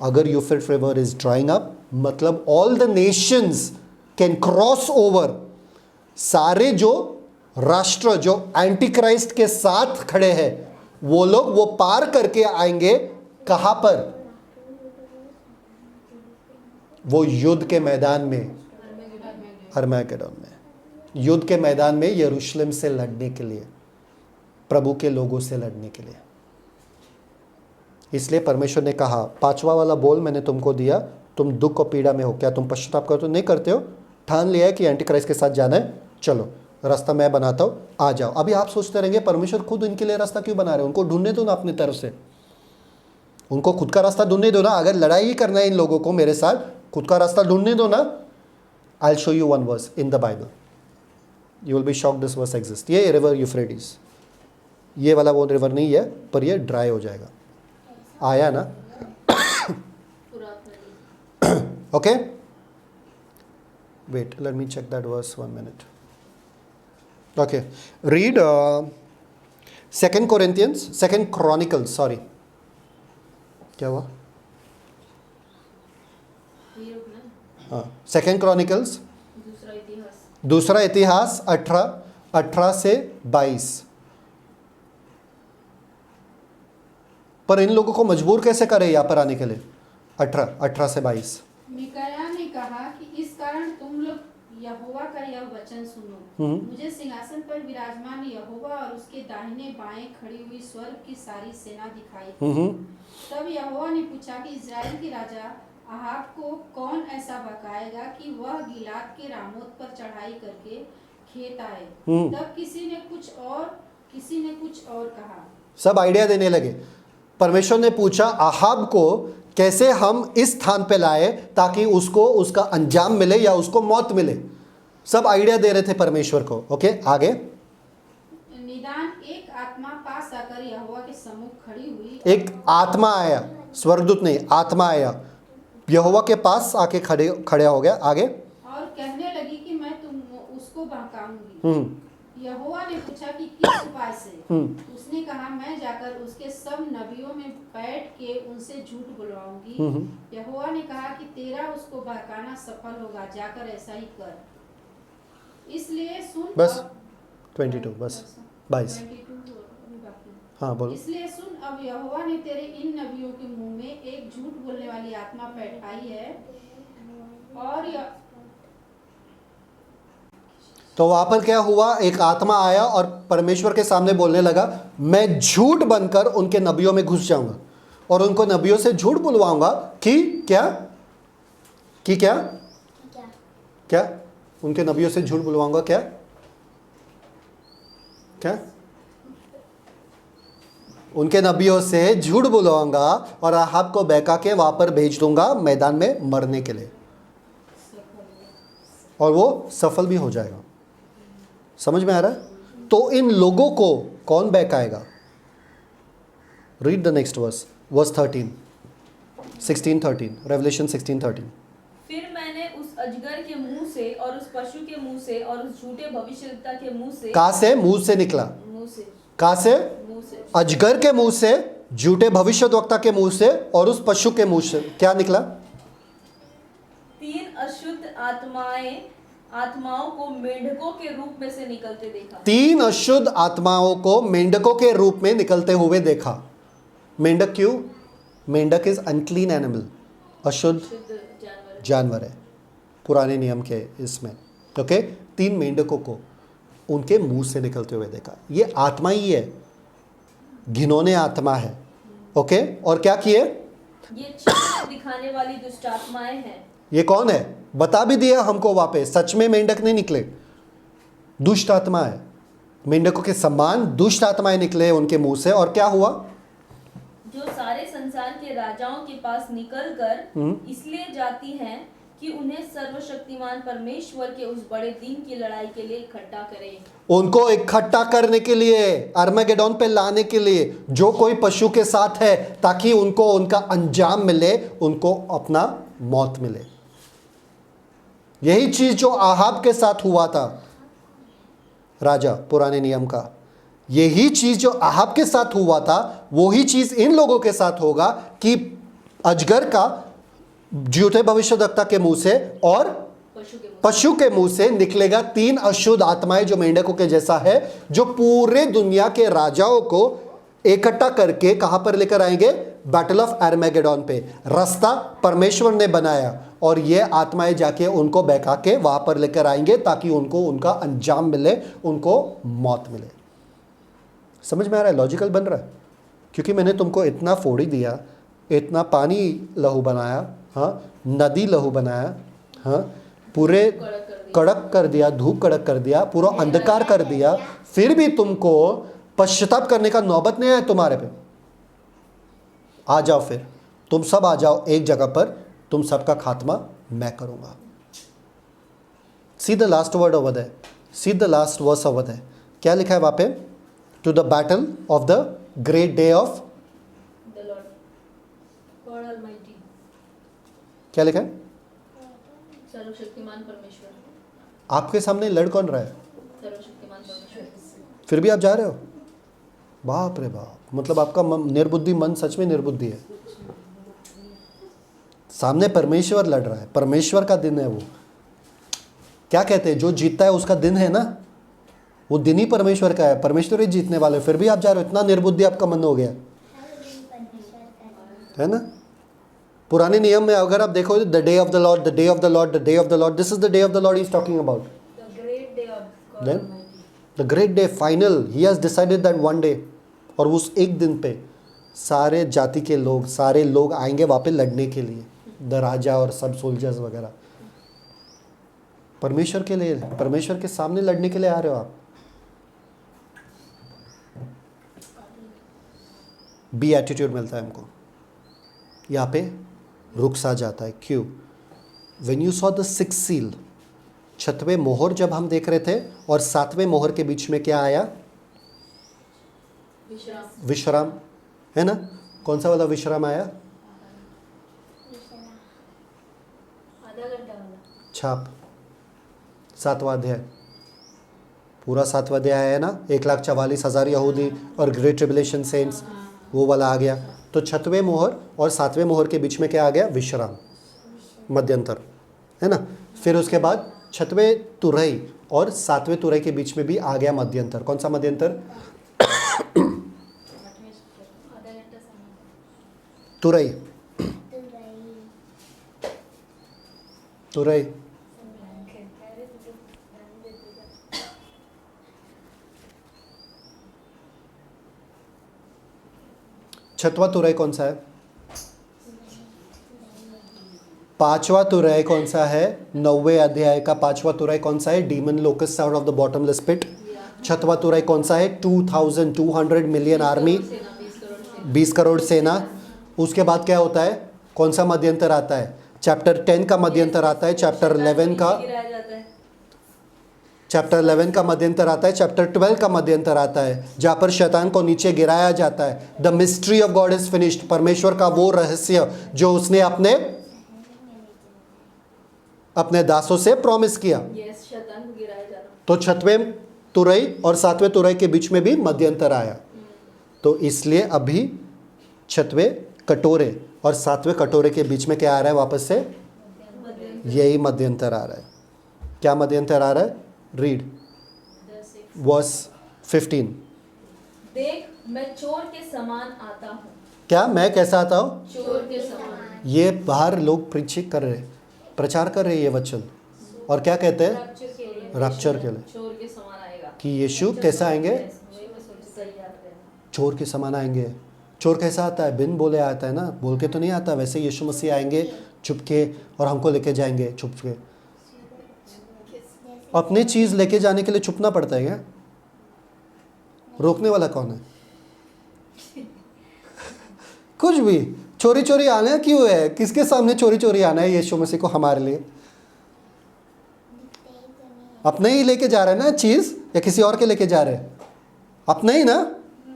अगर Euphrates river is drying up मतलब all the nations can cross over. सारे जो राष्ट्र जो एंटी क्राइस्ट के साथ खड़े हैं वो लोग वो पार करके आएंगे। कहां पर? वो युद्ध के मैदान में, हरमैगेडोन में। युद्ध के मैदान में यरूशलेम से लड़ने के लिए, प्रभु के लोगों से लड़ने के लिए। इसलिए परमेश्वर ने कहा, पांचवा वाला बोल मैंने तुमको दिया, तुम दुख और पीड़ा में हो, क्या तुम पश्चाताप करते हो? नहीं करते हो। ठान लिया है कि एंटी क्राइस्ट के साथ जाना है, चलो रास्ता मैं बनाता हूँ, आ जाओ। अभी आप सोचते रहेंगे परमेश्वर खुद इनके लिए रास्ता क्यों बना रहे हैं? उनको ढूंढने दो ना अपनी तरफ से, उनको खुद का रास्ता ढूंढने दो ना। अगर लड़ाई ही करना है इन लोगों को मेरे साथ, खुद का रास्ता ढूंढने दो ना। I will show you one verse in the Bible, you will be shocked this verse exist. ये रिवर यूफ्रेटिस, ये वाला वो रिवर नहीं है, पर ये ड्राई हो जाएगा। आया ना? Okay, wait, let me check that verse 1 minute. Okay, read 2 Corinthians, 2 Chronicles, sorry. क्या हुआ? हाँ, 2 Chronicles, दूसरा इतिहास 18 से 22। पर इन लोगों को मजबूर कैसे करे यहाँ पर आने के लिए? 18 से 22। मिकाया ने कहा कि इस कारण तुम लोग यहोवा का यह वचन सुनो। मुझे सिंहासन पर विराजमान यहोवा और उसके दाहिने बाएं खड़ी हुई स्वर्ग की सारी सेना दिखाई। तब यहोवा ने पूछा कि इस्राएल के राजा अहाब को कौन ऐसा भकाएगा कि वह गिलाद के रामोत पर चढ़ाई करके खेत आए। तब किसी ने कुछ और कहा। सब आइडिया देने लगे। परमेश्वर ने पूछा अहाब को कैसे हम इस स्थान पे लाए ताकि उसको उसका अंजाम मिले या उसको मौत मिले। सब आइडिया दे रहे थे परमेश्वर को। ओके, आगे। निदान एक आत्मा पास आकर यहोवा के सम्मुख खड़ी हुई। एक आत्मा आया, स्वर्गदूत नहीं, आत्मा आया, यहोवा के पास आके खड़ा हो गया। आगे। और कहने लगी कि मैं उसको बहकाऊंगी। यहोवा ने पूछा कि किस उपाय से? उसने कहा मैं जाकर उसके सब नबियों में बैठ के उनसे झूठ बुलवाऊंगी। यहोवा ने कहा कि तेरा उसको बहकाना सफल होगा, जाकर ऐसा ही कर। इसलिए सुन बस अब- 22 बस 22। 22 अभी बाकी है। हाँ बोलो। इसलिए सुन, अब यहोवा ने तेरे इन नबियों के मुंह में एक झूठ बोलने वाली आत्मा बैठाई है, और तो वहां पर क्या हुआ, एक आत्मा आया और परमेश्वर के सामने बोलने लगा, मैं झूठ बनकर उनके नबियों में घुस जाऊंगा और उनको नबियों से झूठ बुलवाऊंगा कि क्या क्या क्या उनके नबियों से झूठ बुलवाऊंगा क्या क्या उनके नबियों से झूठ बुलवाऊंगा और आहाब को बहका के वहां पर भेज दूंगा मैदान में मरने के लिए, और वो सफल भी हो जाएगा। समझ में आ रहा है? तो इन लोगों को कौन बहकाएगा? Read the next verse 13 16:13 Revelation 16:13। फिर मैंने उस अजगर के मुंह से और उस पशु के मुंह से और उस झूठे भविष्यवक्ता के मुंह से कहां से? मुंह से निकला। मुंह से कहां से? मुंह से अजगर के मुंह से, झूठे भविष्यद्वक्ता के मुंह से और उस पशु के मुंह से क्या निकला? 3 अशुद्ध आत्माओं को मेंढकों के रूप में से निकलते देखा। 3 अशुद्ध आत्माओं को मेंढकों के रूप में निकलते हुए देखा। मेंढक क्यों? मेंढक इज अनक्लीन एनिमल, अशुद्ध शुद्ध जानवर है पुराने नियम के इसमें। ओके, 3 मेंढकों को उनके मुंह से निकलते हुए देखा। ये आत्मा ही है, घिनौने आत्मा है। ओके, और क्या किए? ये चिन्ह दिखाने वाली दुष्ट आत्माएं हैं। ये कौन है? बता भी दिया हमको वापस, सच में मेंढक नहीं निकले, दुष्ट आत्मा है। मेंढकों के समान दुष्ट आत्माएं निकले उनके मुंह से, और क्या हुआ? जो सारे संसार के राजाओं के पास निकलकर इसलिए जाती हैं कि उन्हें सर्वशक्तिमान परमेश्वर के उस बड़े दिन की लड़ाई के लिए इकट्ठा करें। उनको इकट्ठा करने के लिए, अर्मगेडोन पे लाने के लिए, जो कोई पशु के साथ है, ताकि उनको उनका अंजाम मिले, उनको अपना मौत मिले। यही चीज जो आहाब के साथ हुआ था, राजा पुराने नियम का, यही चीज जो आहाब के साथ हुआ था, वही चीज इन लोगों के साथ होगा कि अजगर का, झूठे भविष्यद्वक्ता के मुंह से और पशु के मुंह से निकलेगा 3 अशुद्ध आत्माएं जो मेंढकों के जैसा है, जो पूरे दुनिया के राजाओं को इकट्ठा करके कहां पर लेकर आएंगे? बैटल ऑफ आर्मेगेडोन पे। रास्ता परमेश्वर ने बनाया और ये आत्माएं जाके उनको बहका के वहां पर लेकर आएंगे, ताकि उनको उनका अंजाम मिले, उनको मौत मिले। समझ में आ रहा है? लॉजिकल बन रहा है? क्योंकि मैंने तुमको इतना फोड़ी दिया, इतना पानी लहू बनाया, हाँ, नदी लहू बनाया, हाँ, पूरे कड़क कर दिया, धूप कड़क कर दिया, पूरा अंधकार कर दिया, फिर भी तुमको पश्चाताप करने का नौबत नहीं आया तुम्हारे पे। आ जाओ, फिर तुम सब आ जाओ एक जगह पर, तुम सबका खात्मा मैं करूंगा। See the last word over there, see the last verse over there. क्या लिखा है वहां पे? To the battle of the great day of The Lord, God Almighty, क्या लिखा है? सर्वशक्तिमान परमेश्वर, आपके सामने लड़ कौन रहा है? सर्वशक्तिमान परमेश्वर। फिर भी आप जा रहे हो? बाप रे बाप, मतलब आपका निर्बुद्धि मन सच में निर्बुद्धि है। सामने परमेश्वर लड़ रहा है, परमेश्वर का दिन है वो। क्या कहते हैं, जो जीतता है उसका दिन है ना, वो दिन ही परमेश्वर का है, परमेश्वर ही जीतने वाले। फिर भी आप जा रहे हो, इतना निर्बुद्धि आपका मन हो गया है ना। पुराने नियम में अगर आप देखो, the day of the Lord, the day of the Lord, the day of the Lord, this is the day of the Lord he is talking about. The great day of God Then? Almighty. The great day final, he has decided that one day. और उस एक दिन पे सारे जाति के लोग, सारे लोग आएंगे वहाँ पे लड़ने के लिए, द राजा और सब सोल्जर्स वगैरह, परमेश्वर के लिए, परमेश्वर के सामने लड़ने के लिए आ रहे हो आप। बी एटीट्यूड मिलता है हमको, यहाँ पे रुक सा जाता है। क्यों? When you saw the 6th seal, 6वें मोहर जब हम देख रहे थे, और 7वें मोहर के बीच में क्या आया? विश्राम, है ना। कौन सा वाला विश्राम आया? आधा घंटा वाला छाप, 7वां अध्याय, पूरा 7वां अध्याय है ना। 1,44,000 यहूदी और ग्रेट ट्रिबुलेशन सेंट्स, वो वाला आ गया। तो 6वें मोहर और 7वें मोहर के बीच में क्या आ गया? विश्राम, मध्यंतर, है ना। फिर उसके बाद छठवें तुरई और सातवें तुरई के बीच में भी आ गया मध्यंतर। कौन सा मध्यंतर? तुरई। तुरई छठवां तुरई कौन सा है? पांचवा तुरई कौन सा है? 9वें अध्याय का पांचवा तुरई कौन सा है? Demon locust out of the bottomless pit. छठवां तुरई कौन सा है? 2200 मिलियन आर्मी, 20 करोड़ सेना। उसके बाद क्या होता है? कौन सा मध्यंतर आता है? चैप्टर 10 का मध्यंतर आता है, चैप्टर 11 का, गिराया जाता है। चैप्टर 11 का मध्यंतर आता है, चैप्टर 12 का मध्यंतर आता है, जहाँ पर शैतान को नीचे गिराया जाता है। The mystery of God is finished. परमेश्वर का वो रहस्य जो उसने अपने दासों से प्रॉमिस किया। यस, शैतान को गिराया जाता है। तो छठवें तुरई और सातवें तुरई के बीच में भी मध्यंतर आया। तो इसलिए अभी छठवें कटोरे और सातवें कटोरे के बीच में क्या आ रहा है वापस से? यही मध्यंतर आ रहा है। क्या मध्यंतर आ रहा है? Read verse 15। देख, मैं चोर के समान आता हूँ। क्या मैं कैसा आता हूँ? चोर के समान। ये बाहर लोग प्रचार कर रहे ये वचन, और क्या कहते हैं? रैप्चर के लिए चोर के समान आएगा। कि यीशु कैसा आएंगे? वही मैं सोच तैयार रहना। चोर के समान आएंगे। चोर कैसा आता है? बिन बोले आता है ना, बोल के तो नहीं आता। वैसे यीशु मसीह आएंगे चुपके और हमको लेके जाएंगे चुपके। अपने चीज लेके जाने के लिए छुपना पड़ता है क्या? रोकने वाला कौन है? कुछ भी चोरी चोरी आना क्यों है? किसके सामने चोरी चोरी आना है यीशु मसीह को हमारे लिए? अपने ही लेके जा रहे हैं ना चीज, या किसी और के लेके जा रहे हैं? अपने ही ना,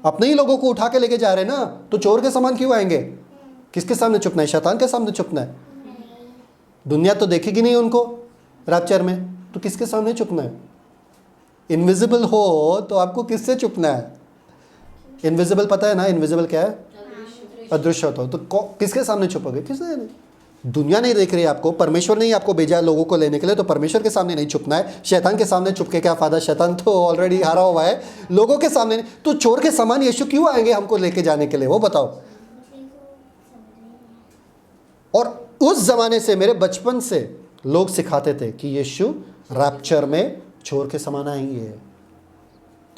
अपने ही लोगों को उठा के लेके जा रहे हैं ना, तो चोर के समान क्यों आएंगे? किसके सामने छुपना है? शैतान के सामने छुपना है। दुनिया तो देखेगी नहीं उनको रैप्चर में, तो किसके सामने छुपना है? इनविजिबल हो तो आपको किससे छुपना है? इनविजिबल पता है ना, इनविजिबल क्या है? अदृश्य होता हो। तो किसके सामने छुपोगे? किससे नहीं? दुनिया नहीं देख रही है आपको, परमेश्वर ने ही आपको भेजा लोगों को लेने के लिए, तो परमेश्वर के सामने नहीं छुपना है। शैतान के सामने छुप के क्या फायदा? शैतान तो ऑलरेडी हारा हुआ है। लोगों के सामने नहीं। तो चोर के समान यीशु क्यों आएंगे हमको लेके जाने के लिए, वो बताओ। और उस जमाने से, मेरे बचपन से लोग सिखाते थे कि यीशु रैप्चर में चोर के समान आएंगे।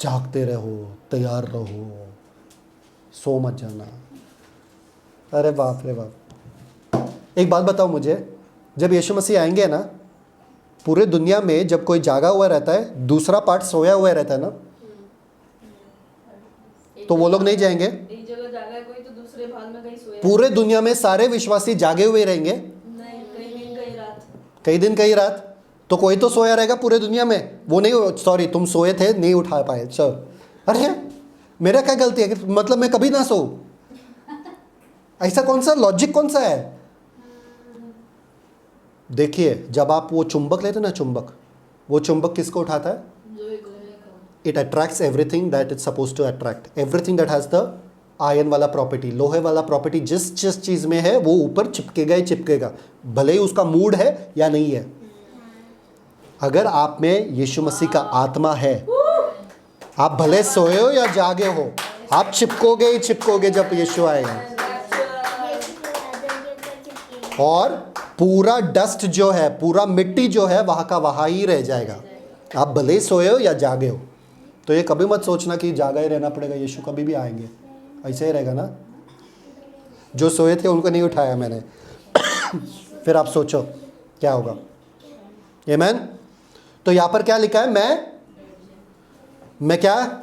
जागते रहो, तैयार रहो, सो मत जाना। अरे बाप रे बाप। एक बात बताओ मुझे, जब यीशु मसीह आएंगे ना, पूरे दुनिया में जब कोई जागा हुआ रहता है, दूसरा पार्ट सोया हुआ रहता है ना, तो वो लोग नहीं जाएंगे? एक जगह जागा है कोई, तो दूसरे भाग में कहीं सोया। पूरे दुनिया में सारे विश्वासी जागे हुए रहेंगे? नहीं, कई दिन कई रात। कई दिन कई रात। तो कोई तो सोया रहेगा पूरे दुनिया में। वो नहीं, सॉरी तुम सोए थे नहीं उठा पाए, चल। अरे मेरा क्या गलती है कि मतलब मैं कभी ना सो? ऐसा कौन सा लॉजिक, कौन सा है? देखिए, जब आप वो चुंबक लेते ना, चुंबक, वो चुंबक किसको उठाता है? It attracts everything that is suppose to attract, everything that has the ion वाला प्रॉपर्टी, लोहे वाला प्रॉपर्टी जिस जिस चीज में है वो ऊपर चिपकेगा ही चिपकेगा, भले ही उसका मूड है या नहीं है। अगर आप में यीशु मसीह का आत्मा है, आप भले सोए हो या जागे हो, आप चिपकोगे ही चिपकोगे जब यीशु आएगा। और पूरा डस्ट जो है, पूरा मिट्टी जो है, वहाँ का वहाँ ही रह जाएगा। आप भले ही सोए हो या जागे हो। तो ये कभी मत सोचना कि जागा ही रहना पड़ेगा, यीशु कभी भी आएंगे। ऐसे ही रहेगा ना। जो सोए थे उनको नहीं उठाया मैंने। फिर आप सोचो क्या होगा। आमीन। तो यहाँ पर क्या लिखा है?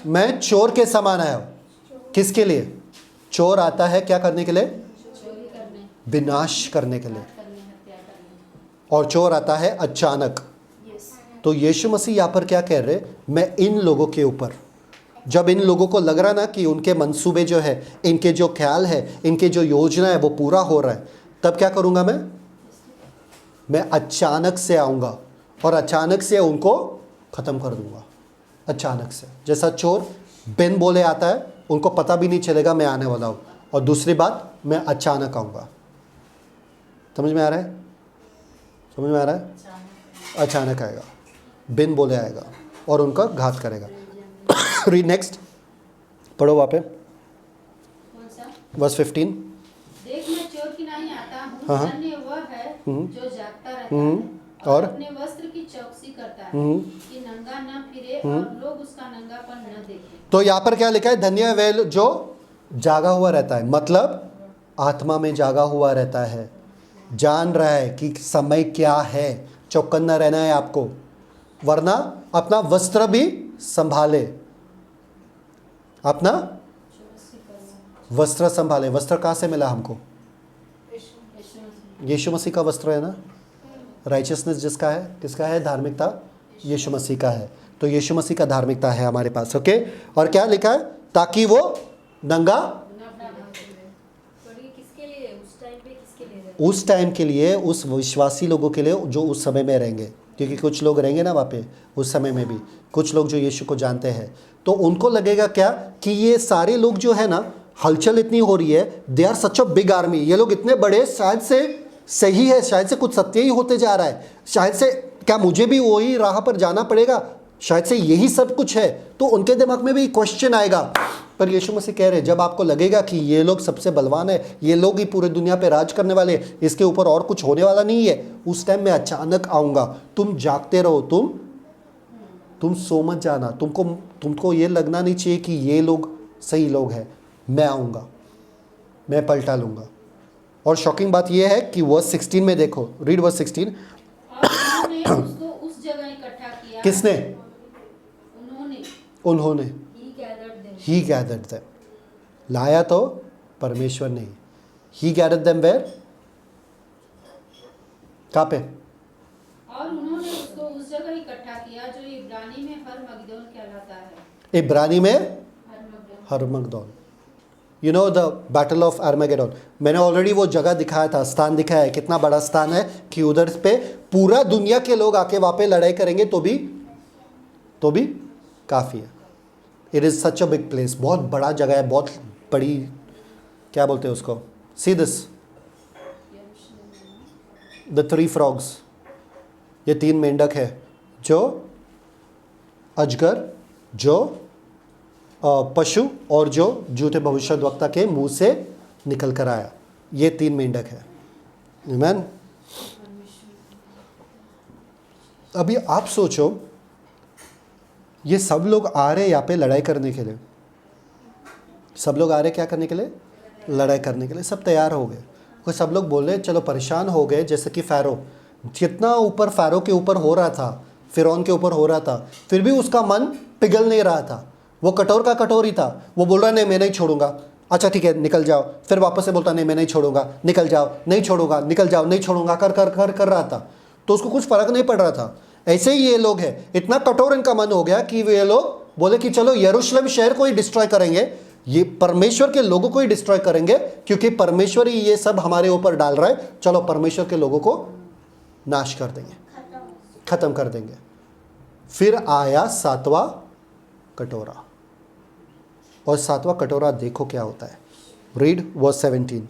मैं चोर के समान आया हूँ। किसके लिए? चोर आता है क्या करने के लिए? विनाश करने के लिए। और चोर आता है अचानक। तो यीशु मसीह यहाँ पर क्या कह रहे? मैं इन लोगों के ऊपर, जब इन लोगों को लग रहा ना कि उनके मंसूबे जो है, इनके जो ख्याल है, इनके जो योजना है वो पूरा हो रहा है, तब क्या करूँगा मैं अचानक से आऊँगा और अचानक से उनको ख़त्म कर दूँगा। अचानक से, जैसा चोर बिन बोले आता है, उनको पता भी नहीं चलेगा मैं आने वाला हूँ। और दूसरी बात, मैं अचानक आऊँगा। समझ में आ रहा है? समझ में आ रहा है? अचानक आएगा, बिन बोले आएगा और उनका घात करेगा। रीड नेक्स्ट, पढ़ो वहाँ पे कौन सा? वर्स 15। देख मैं चोर की नहीं आता हूँ, हाँ, हाँ। धन्य वह है जो जागता रहता हम्म, है और? और अपने वस्त्र की चौकसी करता है कि नंगा न फिरे और लोग उसका नंगापन न देखें। तो यहाँ पर क्या लिखा है? धन्य है वह जो जागा हुआ रहता है, मतलब आत्मा में जागा हुआ रहता है, जान रहा है कि समय क्या है, चौकन्ना रहना है आपको, वरना अपना वस्त्र भी संभाले, अपना वस्त्र संभाले। वस्त्र कहाँ से मिला हमको? यीशु मसीह का वस्त्र है ना। राइचियसनेस जिसका है, किसका है? धार्मिकता यीशु मसीह का है। तो यीशु मसीह का धार्मिकता है हमारे पास, ओके। और क्या लिखा है? ताकि वो नंगा, पर ये किसके लिए, उस टाइम पे किसके लिए रहता उस टाइम के लिए, उस विश्वासी लोगों के लिए जो उस समय में रहेंगे, क्योंकि कुछ लोग रहेंगे ना वहाँ पे उस समय में भी, कुछ लोग जो यीशु को जानते हैं, तो उनको लगेगा क्या कि ये सारे लोग जो है ना, हलचल इतनी हो रही है, they are such a big army, ये लोग इतने बड़े, शायद से सही है, शायद से कुछ सत्य ही होते जा रहा है, शायद से क्या मुझे भी वही राह पर जाना पड़ेगा, शायद से यही सब कुछ है। तो उनके दिमाग में भी क्वेश्चन आएगा। पर यीशु मसीह कह रहे हैं जब आपको लगेगा कि ये लोग सबसे बलवान है, ये लोग ही पूरे दुनिया पे राज करने वाले, इसके ऊपर और कुछ होने वाला नहीं है, उस टाइम मैं अचानक आऊँगा। तुम जागते रहो, तुम सो मत जाना। तुमको ये लगना नहीं चाहिए कि ये लोग सही लोग हैं, मैं आऊँगा, मैं पलटा लूँगा। और शॉकिंग बात यह है कि वर्स 16 में देखो, रीड वर्स 16। और उन्होंने उसको उस जगह इकट्ठा किया। किसने? उन्होंने। He gathered them. He gathered them, लाया तो परमेश्वर ने। ही गैदर्ड देम वेयर? कहाँ पे? और उन्होंने उसको उस जगह इकट्ठा किया जो इब्रानी में हरमगदोन कहलाता है। इब्रानी में हरमगदोन। हरमगदोन, you know the battle of Armageddon. मैंने ऑलरेडी वो जगह दिखाया था, स्थान दिखाया है, कितना बड़ा स्थान है कि उधर पे पूरा दुनिया के लोग आके वहाँ पे लड़ाई करेंगे तो भी काफ़ी है। It is such a big place, बहुत बड़ा जगह है, बहुत बड़ी, क्या बोलते हैं उसको? सी दिस, द 3 फ्रॉग्स, ये 3 मेंढक है जो अजगर, जो पशु और जो झूठे भविष्यद्वक्ता के मुंह से निकल कर आया, ये 3 मेंढक है। आमीन। अभी आप सोचो, ये सब लोग आ रहे यहाँ पे लड़ाई करने के लिए, सब लोग आ रहे क्या करने के लिए? लड़ाई करने के लिए। सब तैयार हो गए, कोई सब लोग बोल रहे चलो, परेशान हो गए। जैसे कि फ़ारो, जितना ऊपर फ़ारो के ऊपर हो रहा था, फ़िरौन के ऊपर हो रहा था, फिर भी उसका मन पिघल नहीं रहा था, वो कठोर का कठोर ही था। वो बोल रहा नहीं मैं नहीं छोड़ूंगा, अच्छा ठीक है निकल जाओ, फिर वापस से बोलता नहीं मैं नहीं छोड़ूंगा, निकल जाओ, नहीं छोड़ूंगा, निकल जाओ, नहीं छोड़ूंगा, कर रहा था। तो उसको कुछ फ़र्क नहीं पड़ रहा था। ऐसे ही ये लोग हैं, इतना कठोर इनका मन हो गया कि ये लोग बोले कि चलो यरूशलेम शहर को ही डिस्ट्रॉय करेंगे, ये परमेश्वर के लोगों को ही डिस्ट्रॉय करेंगे, क्योंकि परमेश्वर ही ये सब हमारे ऊपर डाल रहा है, चलो परमेश्वर के लोगों को नाश कर देंगे, खत्म कर देंगे। फिर आया 7वां कटोरा, और 7वां कटोरा देखो क्या होता है। Read verse 17।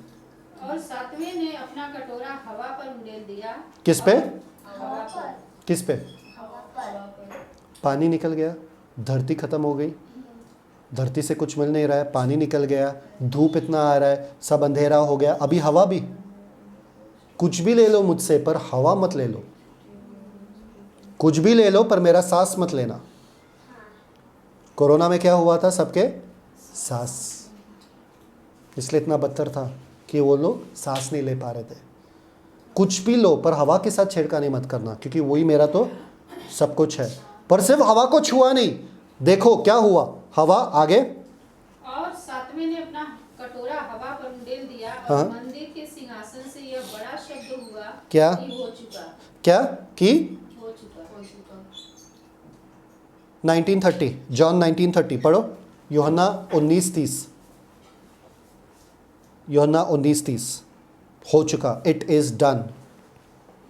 और 7वें ने अपना कटोरा हवा पर उंडेल दिया। किस पे? हवा पर। किस पे? पानी निकल गया, धरती खत्म हो गई, धरती से कुछ मिल नहीं रहा है, पानी निकल गया, धूप इतना आ रहा है, सब अंधेरा हो गया। अभी हवा भी, कुछ भी ले लो मुझसे पर हवा मत ले लो, कुछ भी ले लो पर मेरा सांस मत लेना। कोरोना में क्या हुआ था? सबके सांस, इसलिए इतना बदतर था कि वो लोग सांस नहीं ले पा रहे थे। कुछ भी लो पर हवा के साथ छेड़खानी मत करना, क्योंकि वही मेरा तो सब कुछ है। पर सिर्फ हवा को छुआ नहीं, देखो क्या हुआ। हवा आगे, और 7वें ने अपना कटोरा हवा पर उंडेल दिया, हाँ। और मंदिर के सिंहासन से यह बड़ा शब्द हुआ क्या? कि हो चुका, क्या कि हो चुका। 1930, जॉन 1930 पढ़ो, यूहन्ना 19:30, यूहन्ना 19:30, हो चुका, इट इज़ डन।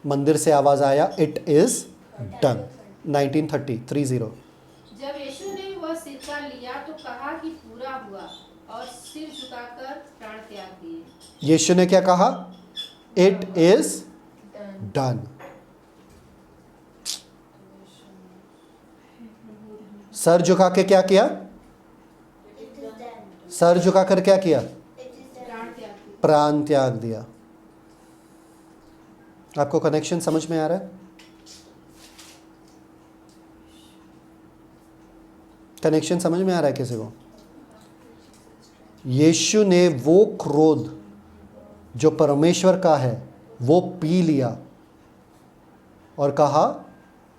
मंदिर से आवाज़ आया, इट इज़ डन। 1930। जब यीशु ने वह सिरका लिया तो कहा कि पूरा हुआ, और सिर झुकाकर प्राण त्याग दिए। यीशु ने क्या कहा? It is done. सर झुका के क्या किया? सर झुका कर क्या किया? प्राण त्याग किया। प्राण त्याग दिया। आपको कनेक्शन समझ में आ रहा है? कनेक्शन समझ में आ रहा है किसी को? यीशु ने वो क्रोध जो परमेश्वर का है वो पी लिया और कहा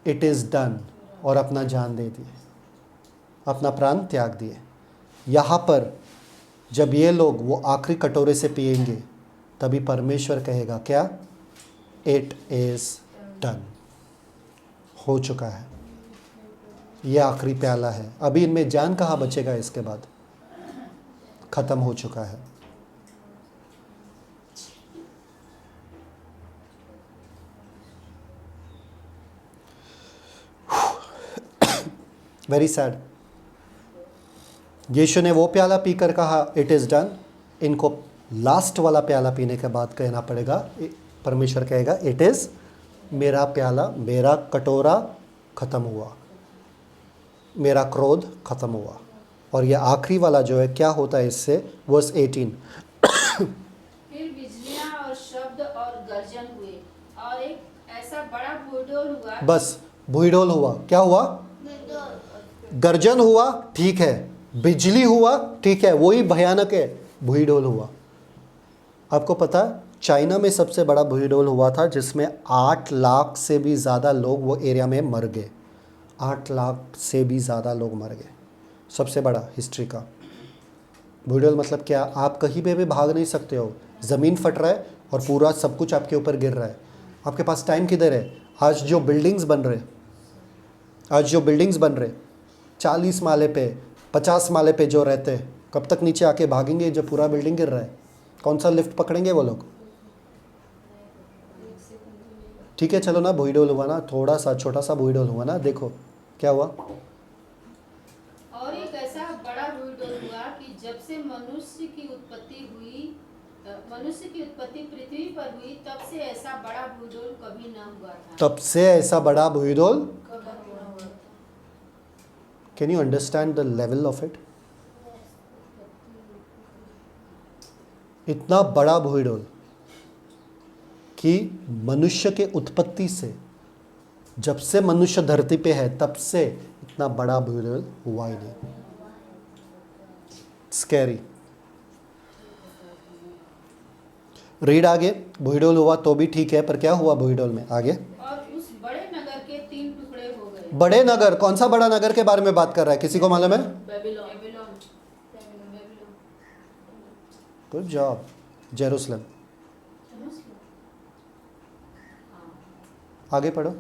इट इज डन, और अपना जान दे दिए, अपना प्राण त्याग दिए। यहाँ पर जब ये लोग वो आखिरी कटोरे से पिएंगे तभी परमेश्वर कहेगा क्या? इट इज डन, हो चुका है, ये आखिरी प्याला है। अभी इनमें जान कहाँ बचेगा? इसके बाद खत्म हो चुका है। Very sad. यीशु ने वो प्याला पीकर कहा इट इज़ डन। इनको लास्ट वाला प्याला पीने के बाद कहना पड़ेगा, परमेश्वर कहेगा इट इज़, मेरा प्याला, मेरा कटोरा ख़त्म हुआ, मेरा क्रोध ख़त्म हुआ। और ये आखिरी वाला जो है क्या होता है इससे? वर्स 18। फिर बिजलियां और शब्द और गर्जन हुए और एक ऐसा बड़ा भूडोल हुआ। बस भूईडोल हुआ। क्या हुआ? गर्जन हुआ, ठीक है। बिजली हुआ, ठीक है, वही भयानक है। भूईडोल हुआ। आपको पता है चाइना में सबसे बड़ा भूईडोल हुआ था जिसमें 8 लाख से भी ज़्यादा लोग वो एरिया में मर गए। 8 लाख से भी ज़्यादा लोग मर गए। सबसे बड़ा हिस्ट्री का भूईडोल। मतलब क्या? आप कहीं पे भी भाग नहीं सकते हो। ज़मीन फट रहा है और पूरा सब कुछ आपके ऊपर गिर रहा है। आपके पास टाइम किधर है? आज जो बिल्डिंग्स बन रहे, 40 माले पे, 50 माले पे जो रहते हैं, कब तक नीचे आके भागेंगे जब पूरा बिल्डिंग गिर रहा है? कौन सा लिफ्ट पकड़ेंगे वो लोग? ठीक है चलो ना, भूईडोल हुआ ना, थोड़ा सा छोटा सा भूईडोल हुआ ना। देखो क्या हुआ। और एक ऐसा बड़ा भूडोल हुआ कि जब से मनुष्य की उत्पत्ति पृथ्वी पर हुई तब से ऐसा बड़ा भूडोल कभी न हुआ था। तब से ऐसा बड़ा भूईडोल। Can you understand the level of it? इतना बड़ा भूईडोल कि मनुष्य के उत्पत्ति से, जब से मनुष्य धरती पे है तब से इतना बड़ा भूईडोल हुआ ही नहीं। स्कैरी। रीड आगे। भूईडोल हुआ तो भी ठीक है, पर क्या हुआ भूईडोल में आगे? और उस बड़े नगर के 3 टुकड़े हो गए। बड़े नगर, कौन सा बड़ा नगर के बारे में बात कर रहा है? किसी को मालूम है? बेबीलोन। Good job. जेरूसलम। आगे पढ़ो।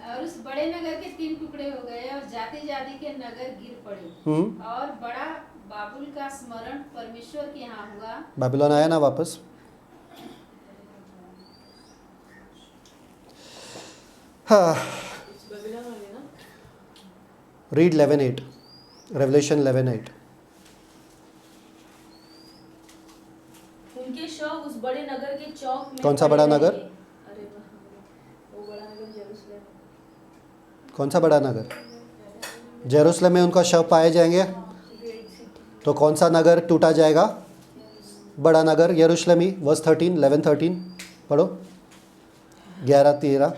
और उस बड़े नगर के 3 टुकड़े हो गए और जाति जाति के नगर गिर पड़े। और बड़ा बाबुल का स्मरण परमेश्वर के यहाँ हुआ। बाबिलोन आया ना वापस। हाँ। Read 11:8, revelation 11:8। उनके शव उस बड़े नगर के चौक में कौन सा पड़े बड़ा नगर? रहेंगे। अरे वाह, वो बड़ा नगर जेरूसलम। कौन सा बड़ा नगर? जेरूसलम में उनका शव पाए जाएंगे। तो कौन सा नगर टूटा जाएगा? बड़ा नगर यरूशलेम ही। वर्स 11:13 पढ़ो। 11:13।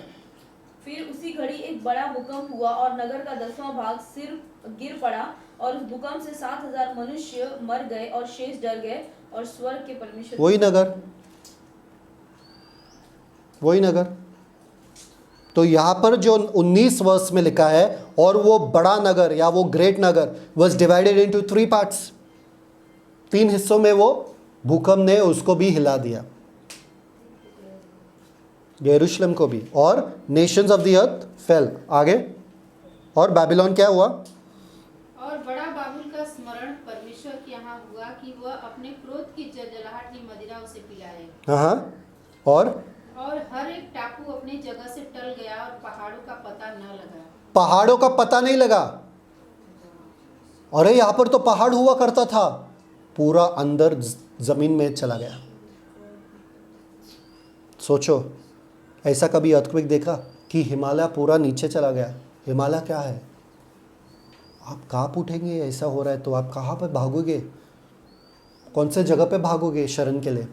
फिर उसी घड़ी एक बड़ा भूकंप हुआ और नगर का 10वां भाग सिर्फ गिर पड़ा और उस भूकंप से 7,000 मनुष्य मर गए और शेष डर गए और स्वर्ग के परमेश्वर। वही नगर। तो यहाँ पर जो 19 वर्स में लिखा है, और वो बड़ा नगर या वो great Nagar was divided into 3 parts. 3 हिस्सों में वो भूकंप ने उसको भी हिला दिया, यरूशलेम को भी। और Nations of the earth fail. आगे। और बाबिलोन क्या हुआ? और बड़ा बाबुल का स्मरण परमेश्वर के यहाँ हुआ कि वह अपने क्रोध की जलजलाहट की मदिरा उसे पिलाए। हाँ। और हर एक टापू अपनी जगह से टल गया और पहाड़ों का पता न लगा। पहाड़ों का पता नहीं लगा। अरे यहाँ पर तो पहाड़ हुआ करता था, पूरा अंदर जमीन में चला गया। सोचो, ऐसा कभी अर्थक्वेक देखा कि हिमालय पूरा नीचे चला गया? हिमालय क्या है? आप कहाँ उठेंगे, ऐसा हो रहा है तो आप कहाँ पर भागोगे, कौन से जगह पे भागोगे शरण के लिए?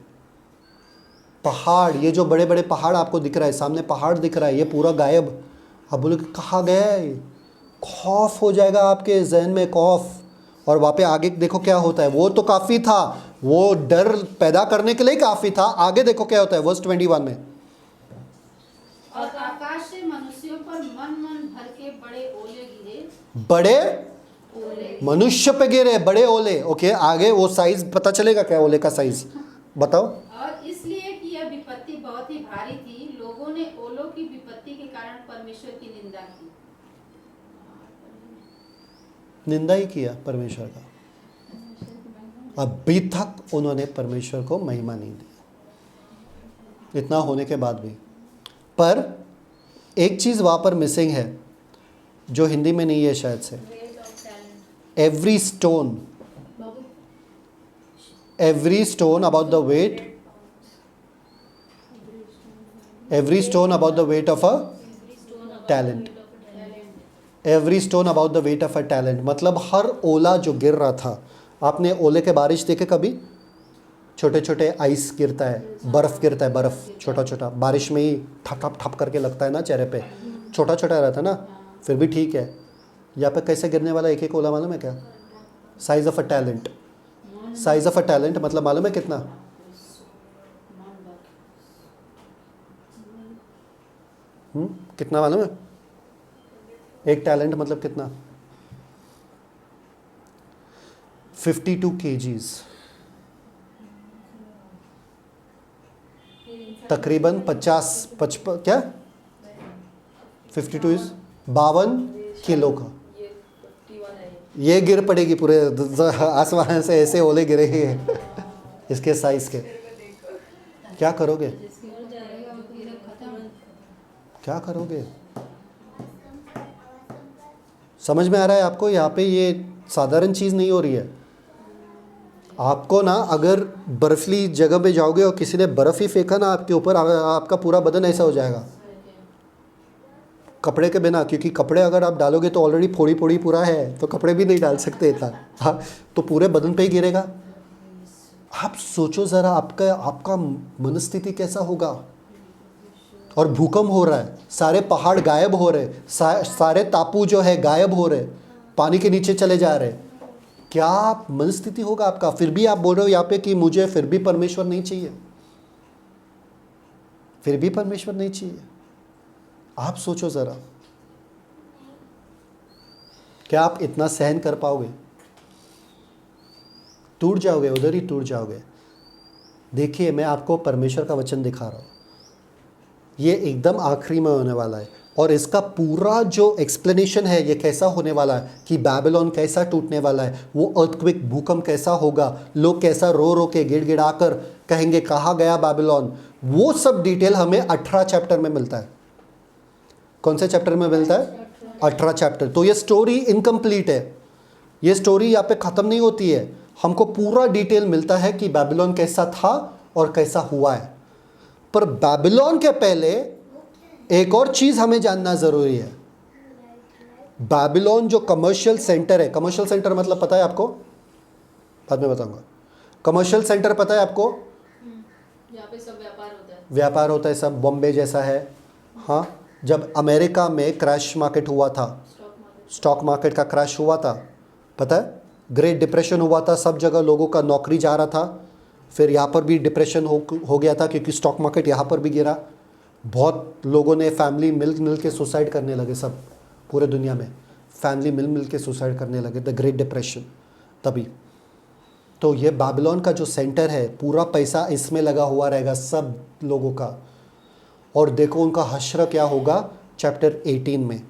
पहाड़, ये जो बड़े बड़े पहाड़ आपको दिख रहा है, सामने पहाड़ दिख रहा है, ये पूरा गायब। आप बोलोगे कहाँ गया है? खौफ हो जाएगा आपके जहन में, खौफ। और वहाँ पे आगे देखो क्या होता है। वो तो काफ़ी था, वो डर पैदा करने के लिए काफ़ी था। आगे देखो क्या होता है वर्स 21 में। और आकाश से मनुष्यों पर मन मन भर के बड़े ओले गिरे। बड़े ओले मनुष्य पे गिरे बड़े ओले। ओके, आगे वो साइज पता चलेगा क्या ओले का साइज, बताओ। और इसलिए कि यह विपत्ति बहुत ही भारी थी, लोगों ने ओलों की विपत्ति के कारण परमेश्वर की निंदा की। निंदा ही किया परमेश्वर का। अभी तक उन्होंने परमेश्वर को महिमा नहीं दी, इतना होने के बाद भी। पर एक चीज़ वहाँ पर मिसिंग है जो हिंदी में नहीं है शायद से। Every stone about the weight, every stone about the weight of a talent. Every stone about the weight of a talent मतलब हर ओला जो गिर रहा था। आपने ओले के बारिश देखे कभी? छोटे छोटे आइस गिरता है, बर्फ़ गिरता है, बर्फ़ छोटा छोटा बारिश में ही ठप ठप ठप करके लगता है ना चेहरे पे, छोटा छोटा रहता है ना, फिर भी ठीक है। यहाँ पे कैसे गिरने वाला एक एक ओला मालूम है क्या? Size of a talent. Size of a talent मतलब मालूम है कितना? कितना मालूम है? एक टैलेंट मतलब कितना? 52 kgs, तकरीबन 55 क्या 52 इज 52 किलो का। ये गिर पड़ेगी पूरे आसमान से, ऐसे ओले गिरेंगे इसके साइज के। क्या करोगे? क्या करोगे? समझ में आ रहा है आपको? यहाँ पे ये साधारण चीज़ नहीं हो रही है। आपको ना अगर बर्फीली जगह पे जाओगे और किसी ने बर्फ़ ही फेंका ना आपके ऊपर, आपका पूरा बदन ऐसा हो जाएगा कपड़े के बिना। क्योंकि कपड़े अगर आप डालोगे तो ऑलरेडी फोड़ी फोड़ी पूरा है, तो कपड़े भी नहीं डाल सकते इतना। हाँ, तो पूरे बदन पे ही गिरेगा। आप सोचो ज़रा आपका मनस्थिति कैसा होगा। और भूकंप हो रहा है, सारे पहाड़ गायब हो रहे, सारे टापू जो है गायब हो रहे, पानी के नीचे चले जा रहे। क्या मनस्थिति होगा आपका? फिर भी आप बोल रहे हो यहाँ पे कि मुझे फिर भी परमेश्वर नहीं चाहिए, फिर भी परमेश्वर नहीं चाहिए। आप सोचो ज़रा, क्या आप इतना सहन कर पाओगे? टूट जाओगे, उधर ही टूट जाओगे। देखिए, मैं आपको परमेश्वर का वचन दिखा रहा हूँ, ये एकदम आखिरी में होने वाला है। और इसका पूरा जो एक्सप्लेनेशन है ये कैसा होने वाला है कि बैबिलोन कैसा टूटने वाला है, वो अर्थक्वेक भूकंप कैसा होगा, लोग कैसा रो रो के गिड़गिड़ा कर कहेंगे कहाँ गया बैबिलोन, वो सब डिटेल हमें 18 चैप्टर में मिलता है। कौन से चैप्टर में मिलता है? 18 चैप्टर। तो ये स्टोरी इनकम्प्लीट है, ये स्टोरी यहाँ पे ख़त्म नहीं होती है। हमको पूरा डिटेल मिलता है कि बैबिलोन कैसा था और कैसा हुआ है। पर बैबिलोन के पहले एक और चीज़ हमें जानना ज़रूरी है। बैबिलोन जो कमर्शियल सेंटर है, कमर्शियल सेंटर मतलब पता है आपको? बाद में बताऊंगा। कमर्शियल सेंटर पता है आपको? यहाँ पे सब व्यापार होता है। व्यापार होता है, सब बॉम्बे जैसा है। हाँ, जब अमेरिका में क्रैश मार्केट हुआ था, स्टॉक मार्केट का क्रैश हुआ था, पता है? ग्रेट डिप्रेशन हुआ था, सब जगह लोगों का नौकरी जा रहा था। फिर यहाँ पर भी डिप्रेशन हो गया था क्योंकि स्टॉक मार्केट यहाँ पर भी गिरा। बहुत लोगों ने फैमिली मिल के सुसाइड करने लगे, सब पूरे दुनिया में फैमिली मिल के सुसाइड करने लगे, द ग्रेट डिप्रेशन तभी। तो ये बैबिलोन का जो सेंटर है, पूरा पैसा इसमें लगा हुआ रहेगा सब लोगों का। और देखो उनका हश्र क्या होगा चैप्टर 18 में।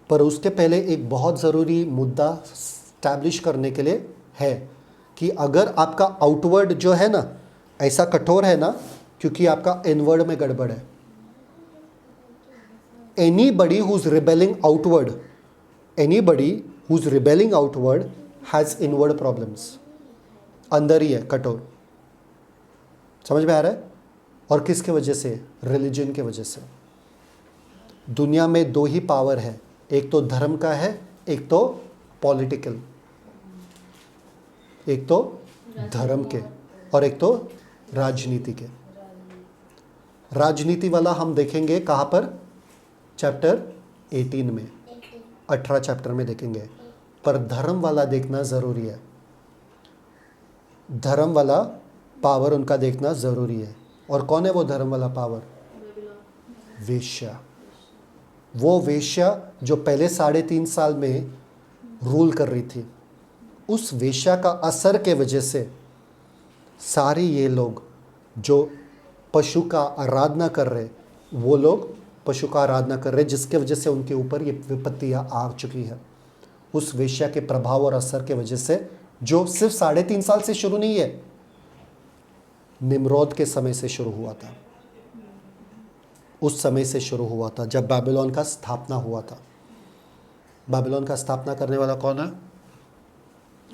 पर उसके पहले एक बहुत ज़रूरी मुद्दा स्टैब्लिश करने के लिए है कि अगर आपका आउटवर्ड जो है ना ऐसा कठोर है ना, क्योंकि आपका इनवर्ड में गड़बड़ है। Anybody who is rebelling outward, anybody who is rebelling outward has inward problems. अंदर ही है कठोर। समझ में आ रहा है? और किसके वजह से? रिलीजन के वजह से। दुनिया में दो ही पावर है, एक तो धर्म का है, एक तो पॉलिटिकल, एक तो धर्म के, और एक तो राजनीति के। राजनीति वाला हम देखेंगे कहाँ पर? चैप्टर 18 में, 18 चैप्टर में देखेंगे। पर धर्म वाला देखना ज़रूरी है, धर्म वाला पावर उनका देखना ज़रूरी है। और कौन है वो धर्म वाला पावर? वेश्या। वो वेश्या जो पहले 3.5 साल में रूल कर रही थी, उस वेश्या का असर के वजह से सारे ये लोग जो पशु का आराधना कर रहे, वो लोग पशु का आराधना कर रहे, जिसके वजह से उनके ऊपर ये विपत्तियाँ आ चुकी है। उस वेश्या के प्रभाव और असर के वजह से, जो सिर्फ 3.5 साल से शुरू नहीं है, निम्रोद के समय से शुरू हुआ था। उस समय से शुरू हुआ था जब बाबिलोन का स्थापना हुआ था। बाबिलोन का स्थापना करने वाला कौन है?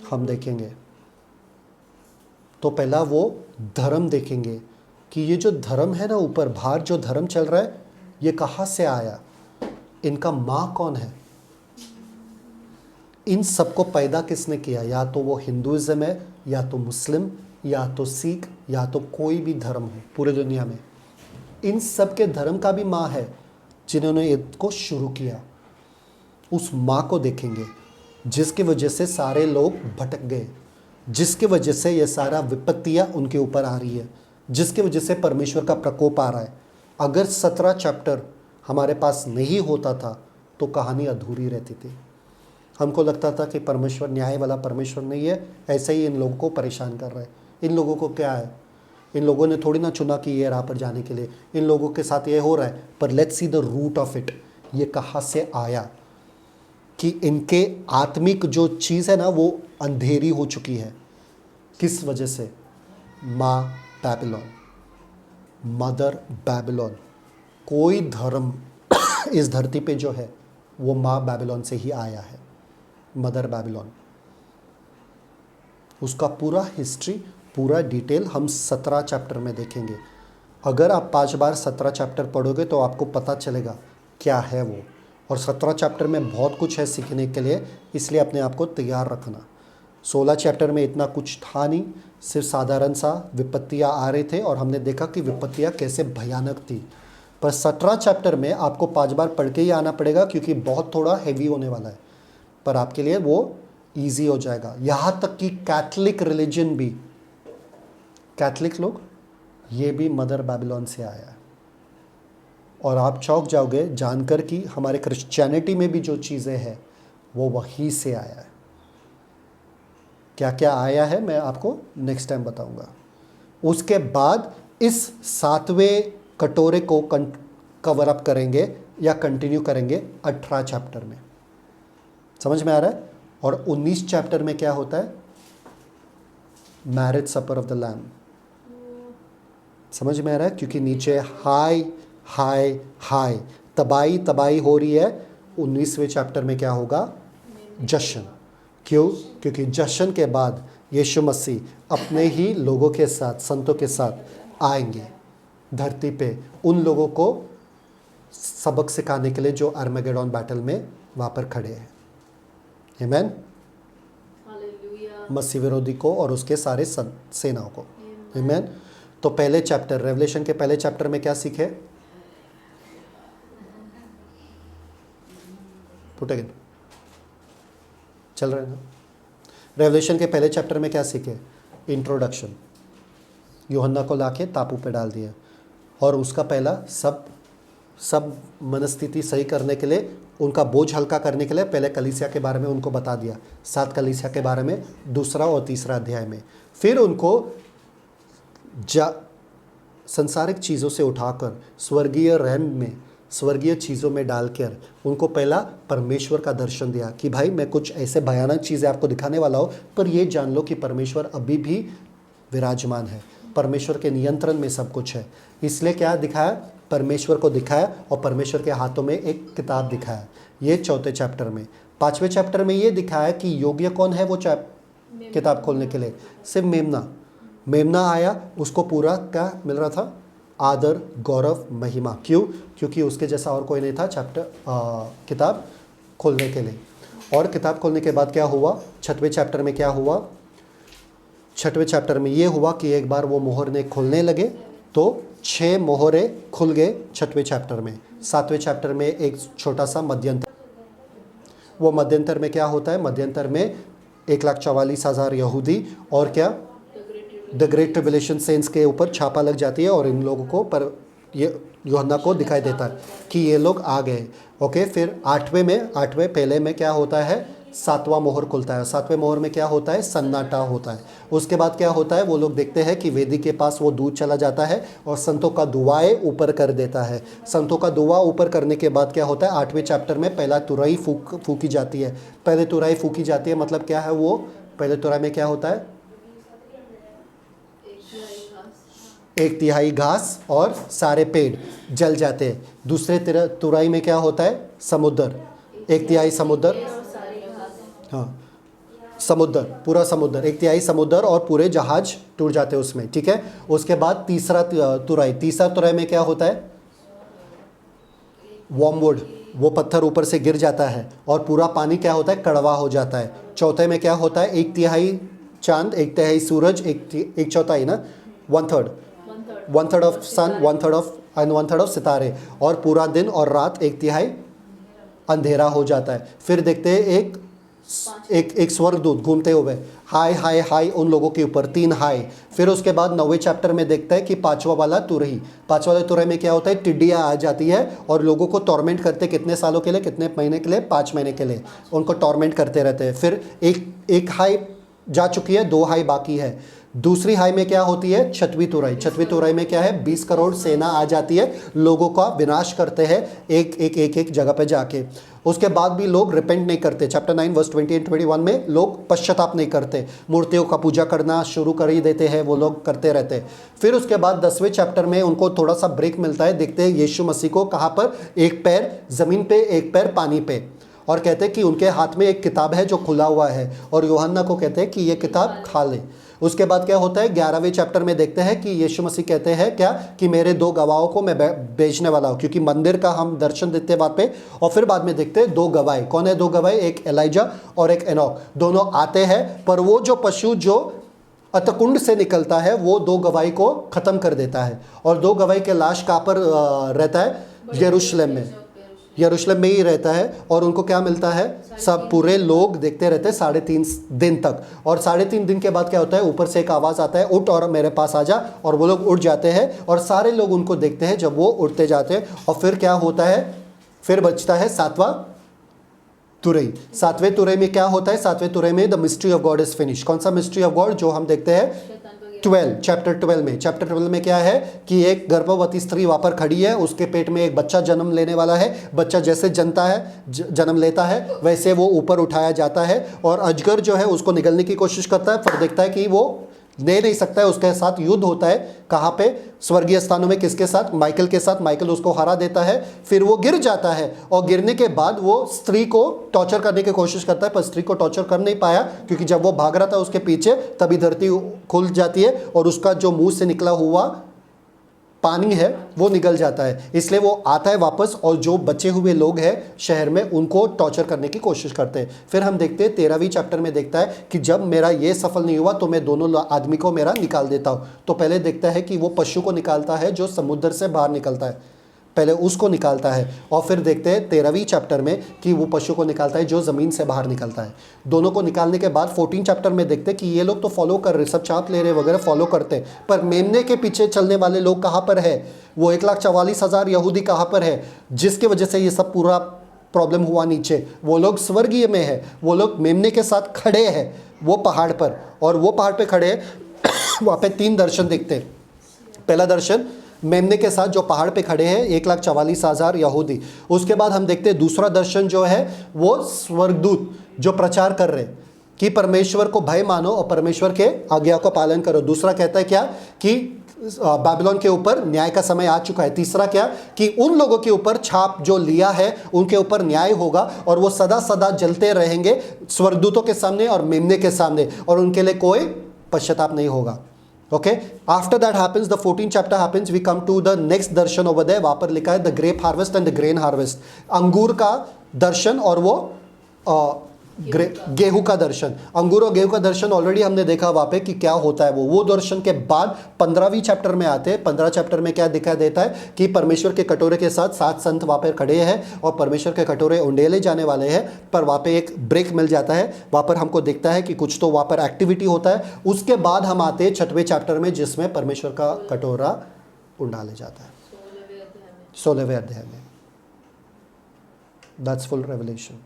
हम देखेंगे। तो पहला वो धर्म देखेंगे कि ये जो धर्म है ना, ऊपर बाहर जो धर्म चल रहा है, ये कहाँ से आया, इनका माँ कौन है, इन सबको पैदा किसने किया? या तो वो हिंदुइज्म है, या तो मुस्लिम, या तो सिख, या तो कोई भी धर्म हो पूरे दुनिया में। इन सब के धर्म का भी माँ है जिन्होंने इसको शुरू किया। उस माँ को देखेंगे जिसकी वजह से सारे लोग भटक गए, जिसकी वजह से ये सारा विपत्तियाँ उनके ऊपर आ रही है, जिसकी वजह से परमेश्वर का प्रकोप आ रहा है। अगर 17 चैप्टर हमारे पास नहीं होता था तो कहानी अधूरी रहती थी। हमको लगता था कि परमेश्वर न्याय वाला परमेश्वर नहीं है, ऐसे ही इन लोगों को परेशान कर रहा है। इन लोगों को क्या है, इन लोगों ने थोड़ी ना चुना कि ये राह पर जाने के लिए, इन लोगों के साथ ये हो रहा है। पर let's see the root of it, ये कहाँ से आया कि इनके आत्मिक जो चीज़ है ना, वो अंधेरी हो चुकी है। किस वजह से? माँ बैबिलोन, मदर बैबिलोन। कोई धर्म इस धरती पे जो है वो माँ बैबिलोन से ही आया है, मदर बैबिलोन। उसका पूरा हिस्ट्री, पूरा डिटेल हम 17 चैप्टर में देखेंगे। अगर आप 5 बार 17 चैप्टर पढ़ोगे तो आपको पता चलेगा क्या है वो। और 17 चैप्टर में बहुत कुछ है सीखने के लिए, इसलिए अपने आप को तैयार रखना। 16 चैप्टर में इतना कुछ था नहीं, सिर्फ साधारण सा विपत्तियाँ आ रहे थे और हमने देखा कि विपत्तियाँ कैसे भयानक थी। पर 17 चैप्टर में आपको 5 बार पढ़ के ही आना पड़ेगा, क्योंकि बहुत थोड़ा हैवी होने वाला है, पर आपके लिए वो ईजी हो जाएगा। यहाँ तक कि कैथलिक रिलीजन भी, कैथलिक लोग, ये भी मदर बैबिलोन से आया है। और आप चौंक जाओगे जानकर कि हमारे क्रिश्चियनिटी में भी जो चीज़ें हैं वो वहीं से आया है। क्या क्या आया है मैं आपको नेक्स्ट टाइम बताऊंगा। उसके बाद इस 7वें कटोरे को कवर अप करेंगे या कंटिन्यू करेंगे 18 चैप्टर में। समझ में आ रहा है? और 19 चैप्टर में क्या होता है? Marriage supper of the lamb. समझ में आ रहा है? क्योंकि नीचे हाई हाई हाई तबाही तबाही हो रही है। 19वें चैप्टर में क्या होगा? जश्न। क्यों? क्योंकि जश्न के बाद यीशु मसीह अपने ही लोगों के साथ, संतों के साथ आएंगे धरती पे, उन लोगों को सबक सिखाने के लिए जो आर्मेगेडोन बैटल में वहाँ पर खड़े हैं। आमीन। मसीह विरोधी को और उसके सारे सेनाओं को। आमीन। तो पहले चैप्टर, रेवलेशन के पहले चैप्टर में क्या सीखे? पुट अगेन, चल रहे हैं ना? रेवलेशन के पहले चैप्टर में क्या सीखे? इंट्रोडक्शन। यूहन्ना को लाके टापू पे डाल दिया और उसका पहला सब मनस्थिति सही करने के लिए, उनका बोझ हल्का करने के लिए पहले कलीसिया के बारे में उनको बता दिया, 7 कलीसिया के बारे में 2 और 3 अध्याय में। फिर उनको संसारिक चीज़ों से उठाकर स्वर्गीय रैम में, स्वर्गीय चीज़ों में डालकर उनको पहला परमेश्वर का दर्शन दिया कि भाई मैं कुछ ऐसे भयानक चीज़ें आपको दिखाने वाला हूँ, पर ये जान लो कि परमेश्वर अभी भी विराजमान है, परमेश्वर के नियंत्रण में सब कुछ है। इसलिए क्या दिखाया? परमेश्वर को दिखाया और परमेश्वर के हाथों में एक किताब दिखाया। ये 4थे चैप्टर में। 5वें चैप्टर में ये दिखाया कि योग्य कौन है वो किताब खोलने के लिए? सिर्फ मेमना आया, उसको पूरा क्या मिल रहा था? आदर, गौरव, महिमा। क्यों? क्योंकि उसके जैसा और कोई नहीं था किताब खोलने के लिए। और किताब खोलने के बाद क्या हुआ, 6वें चैप्टर में क्या हुआ, 6वें चैप्टर में ये हुआ कि एक बार वो मोहर ने खोलने लगे तो 6 मोहरे खुल गए 6वें चैप्टर में। 7वें चैप्टर में एक छोटा सा मध्यंतर, वो मध्यंतर में क्या होता है, मध्यंतर में 1,44,000 यहूदी और क्या द ग्रेट ट्रिबुलेशन सेंस के ऊपर छापा लग जाती है और इन लोगों को पर ये यूहन्ना को दिखाई देता है कि ये लोग आ गए। ओके, फिर 8वें पहले में क्या होता है, 7वां मोहर खुलता है। 7वें मोहर में क्या होता है, सन्नाटा होता है। उसके बाद क्या होता है, वो लोग देखते हैं कि वेदी के पास वो दूध चला जाता है और संतों का दुआएं ऊपर कर देता है। संतों का दुआ ऊपर करने के बाद क्या होता है, 8वें चैप्टर में पहला तुरई फूकी जाती है। पहले तुरई फूकी जाती है मतलब क्या है, वो पहले तुरई में क्या होता है, 1/3 घास और सारे पेड़ जल जाते हैं। दूसरे तुरई में क्या होता है, समुद्र, 1/3 समुद्र, हाँ समुद्र, पूरा समुद्र, 1/3 समुद्र और पूरे जहाज टूट जाते हैं उसमें, ठीक है। उसके बाद तीसरा तुरई में क्या होता है, वॉर्मवुड, वो पत्थर ऊपर से गिर जाता है और पूरा पानी क्या होता है, कड़वा हो जाता है। चौथे में क्या होता है, 1/3 चांद, 1/3 सूरज, 1/4 ना, 1/3 ऑफ सन, 1/3 ऑफ सितारे और पूरा दिन और रात 1/3 अंधेरा हो जाता है। फिर देखते हैं एक स्वर्गदूत घूमते हुए, हाय हाय हाय उन लोगों के ऊपर, 3 हाय। फिर उसके बाद 9वें चैप्टर में देखता है कि 5वां वाला तुरही में क्या होता है, टिड्डियाँ आ जाती है और लोगों को टॉर्मेंट करते, कितने सालों के लिए, कितने महीने के लिए, 5 महीने के लिए उनको टॉर्मेंट करते रहते हैं। फिर एक हाई जा चुकी है, 2 हाई बाकी है। दूसरी हाई में क्या होती है, 6वीं तुरही में क्या है, 20 करोड़ सेना आ जाती है, लोगों का विनाश करते हैं एक जगह पे जाके। उसके बाद भी लोग रिपेंट नहीं करते। चैप्टर 9 वर्स 20 और 21 में लोग पश्चाताप नहीं करते, मूर्तियों का पूजा करना शुरू कर ही देते हैं, वो लोग करते रहते हैं। फिर उसके बाद 10वें चैप्टर में उनको थोड़ा सा ब्रेक मिलता है, देखते हैं यीशु मसीह को कहाँ पर, एक पैर ज़मीन पे, एक पैर पानी पे, और कहते हैं कि उनके हाथ में एक किताब है जो खुला हुआ है और यूहन्ना को कहते हैं कि ये किताब खा ले। उसके बाद क्या होता है, 11वें चैप्टर में देखते हैं कि यीशु मसीह कहते हैं क्या, कि मेरे 2 गवाहों को मैं बेचने वाला हूँ, क्योंकि मंदिर का हम दर्शन देते हैं वहाँ पे। और फिर बाद में देखते हैं 2 गवाह, कौन है 2 गवाह, एक एलाइजा और एक एनोक, दोनों आते हैं, पर वो जो पशु जो अतकुंड से निकलता है वो 2 गवाही को ख़त्म कर देता है। और 2 गवाही के लाश कहाँ पर रहता है, यरूशलेम में ही रहता है। और उनको क्या मिलता है, सब पूरे लोग देखते रहते हैं 3.5 दिन तक। और 3.5 दिन के बाद क्या होता है, ऊपर से एक आवाज़ आता है, उठ और मेरे पास आ जा, और वो लोग उठ जाते हैं और सारे लोग उनको देखते हैं जब वो उठते जाते हैं। और फिर क्या होता है, फिर बचता है 7वां तुरही। 7वें तुरही में क्या होता है, 7वें तुरही में the mystery of God is finish. कौन सा मिस्ट्री ऑफ गॉड, जो हम देखते हैं चैप्टर 12 में क्या है कि एक गर्भवती स्त्री वहाँ पर खड़ी है, उसके पेट में एक बच्चा जन्म लेने वाला है। बच्चा जैसे जन्म लेता है वैसे वो ऊपर उठाया जाता है और अजगर जो है उसको निगलने की कोशिश करता है, पर देखता है कि वो ले नहीं सकता है, उसके साथ युद्ध होता है। कहाँ पे, स्वर्गीय स्थानों में, किसके साथ, माइकल के साथ। माइकल उसको हरा देता है, फिर वो गिर जाता है और गिरने के बाद वो स्त्री को टॉर्चर करने की कोशिश करता है, पर स्त्री को टॉर्चर कर नहीं पाया, क्योंकि जब वो भाग रहा था उसके पीछे तभी धरती खुल जाती है और उसका जो मुंह से निकला हुआ पानी है वो निकल जाता है। इसलिए वो आता है वापस और जो बचे हुए लोग हैं शहर में उनको टॉर्चर करने की कोशिश करते हैं। फिर हम देखते हैं 13वीं चैप्टर में देखता है कि जब मेरा ये सफल नहीं हुआ तो मैं दोनों आदमी को मेरा निकाल देता हूँ। तो पहले देखता है कि वो पशु को निकालता है जो समुद्र से बाहर निकलता है, पहले उसको निकालता है। और फिर देखते हैं 13वीं चैप्टर में कि वो पशु को निकालता है जो ज़मीन से बाहर निकलता है। दोनों को निकालने के बाद 14 चैप्टर में देखते हैं कि ये लोग तो फॉलो कर रहे, सब चाप ले रहे वगैरह फॉलो करते हैं, पर मेमने के पीछे चलने वाले लोग कहाँ पर है, वो 1,44,000 यहूदी कहाँ पर है, जिसकी वजह से ये सब पूरा प्रॉब्लम हुआ नीचे। वो लोग स्वर्गीय में है, वो लोग मेमने के साथ खड़े हैं वो पहाड़ पर, और वो पहाड़ पर खड़े हैं वहाँ पे 3 दर्शन देखते हैं। पहला दर्शन मेमने के साथ जो पहाड़ पे खड़े हैं 1,44,000 यहूदी। उसके बाद हम देखते हैं दूसरा दर्शन जो है वो स्वर्गदूत जो प्रचार कर रहे कि परमेश्वर को भय मानो और परमेश्वर के आज्ञा को पालन करो। दूसरा कहता है क्या कि बाबिलोन के ऊपर न्याय का समय आ चुका है। तीसरा क्या कि उन लोगों के ऊपर छाप जो लिया है उनके ऊपर न्याय होगा और वो सदा सदा जलते रहेंगे स्वर्गदूतों के सामने और मेमने के सामने, और उनके लिए कोई पश्चाताप नहीं होगा। Okay, after that happens, the 14th chapter happens, we come to the next Darshan over there। वहाँ पर लिखा है the grape harvest and the grain harvest, अंगूर का दर्शन और वो गेहूं का दर्शन, अंगूर और गेहूं का दर्शन ऑलरेडी हमने देखा वहाँ पे कि क्या होता है। वो दर्शन के बाद 15वीं चैप्टर में आते हैं। 15 चैप्टर में क्या दिखा देता है कि परमेश्वर के कटोरे के साथ 7 संत वहाँ पे खड़े हैं और परमेश्वर के कटोरे उंडेले जाने वाले हैं। पर वहाँ पे एक ब्रेक मिल जाता है, वहाँ पर हमको दिखता है कि कुछ तो वहाँ पर एक्टिविटी होता है। उसके बाद हम आते हैं 6वें चैप्टर में, जिसमें परमेश्वर का कटोरा उंडाले जाता है 16वें अध्याय में। That's full revelation.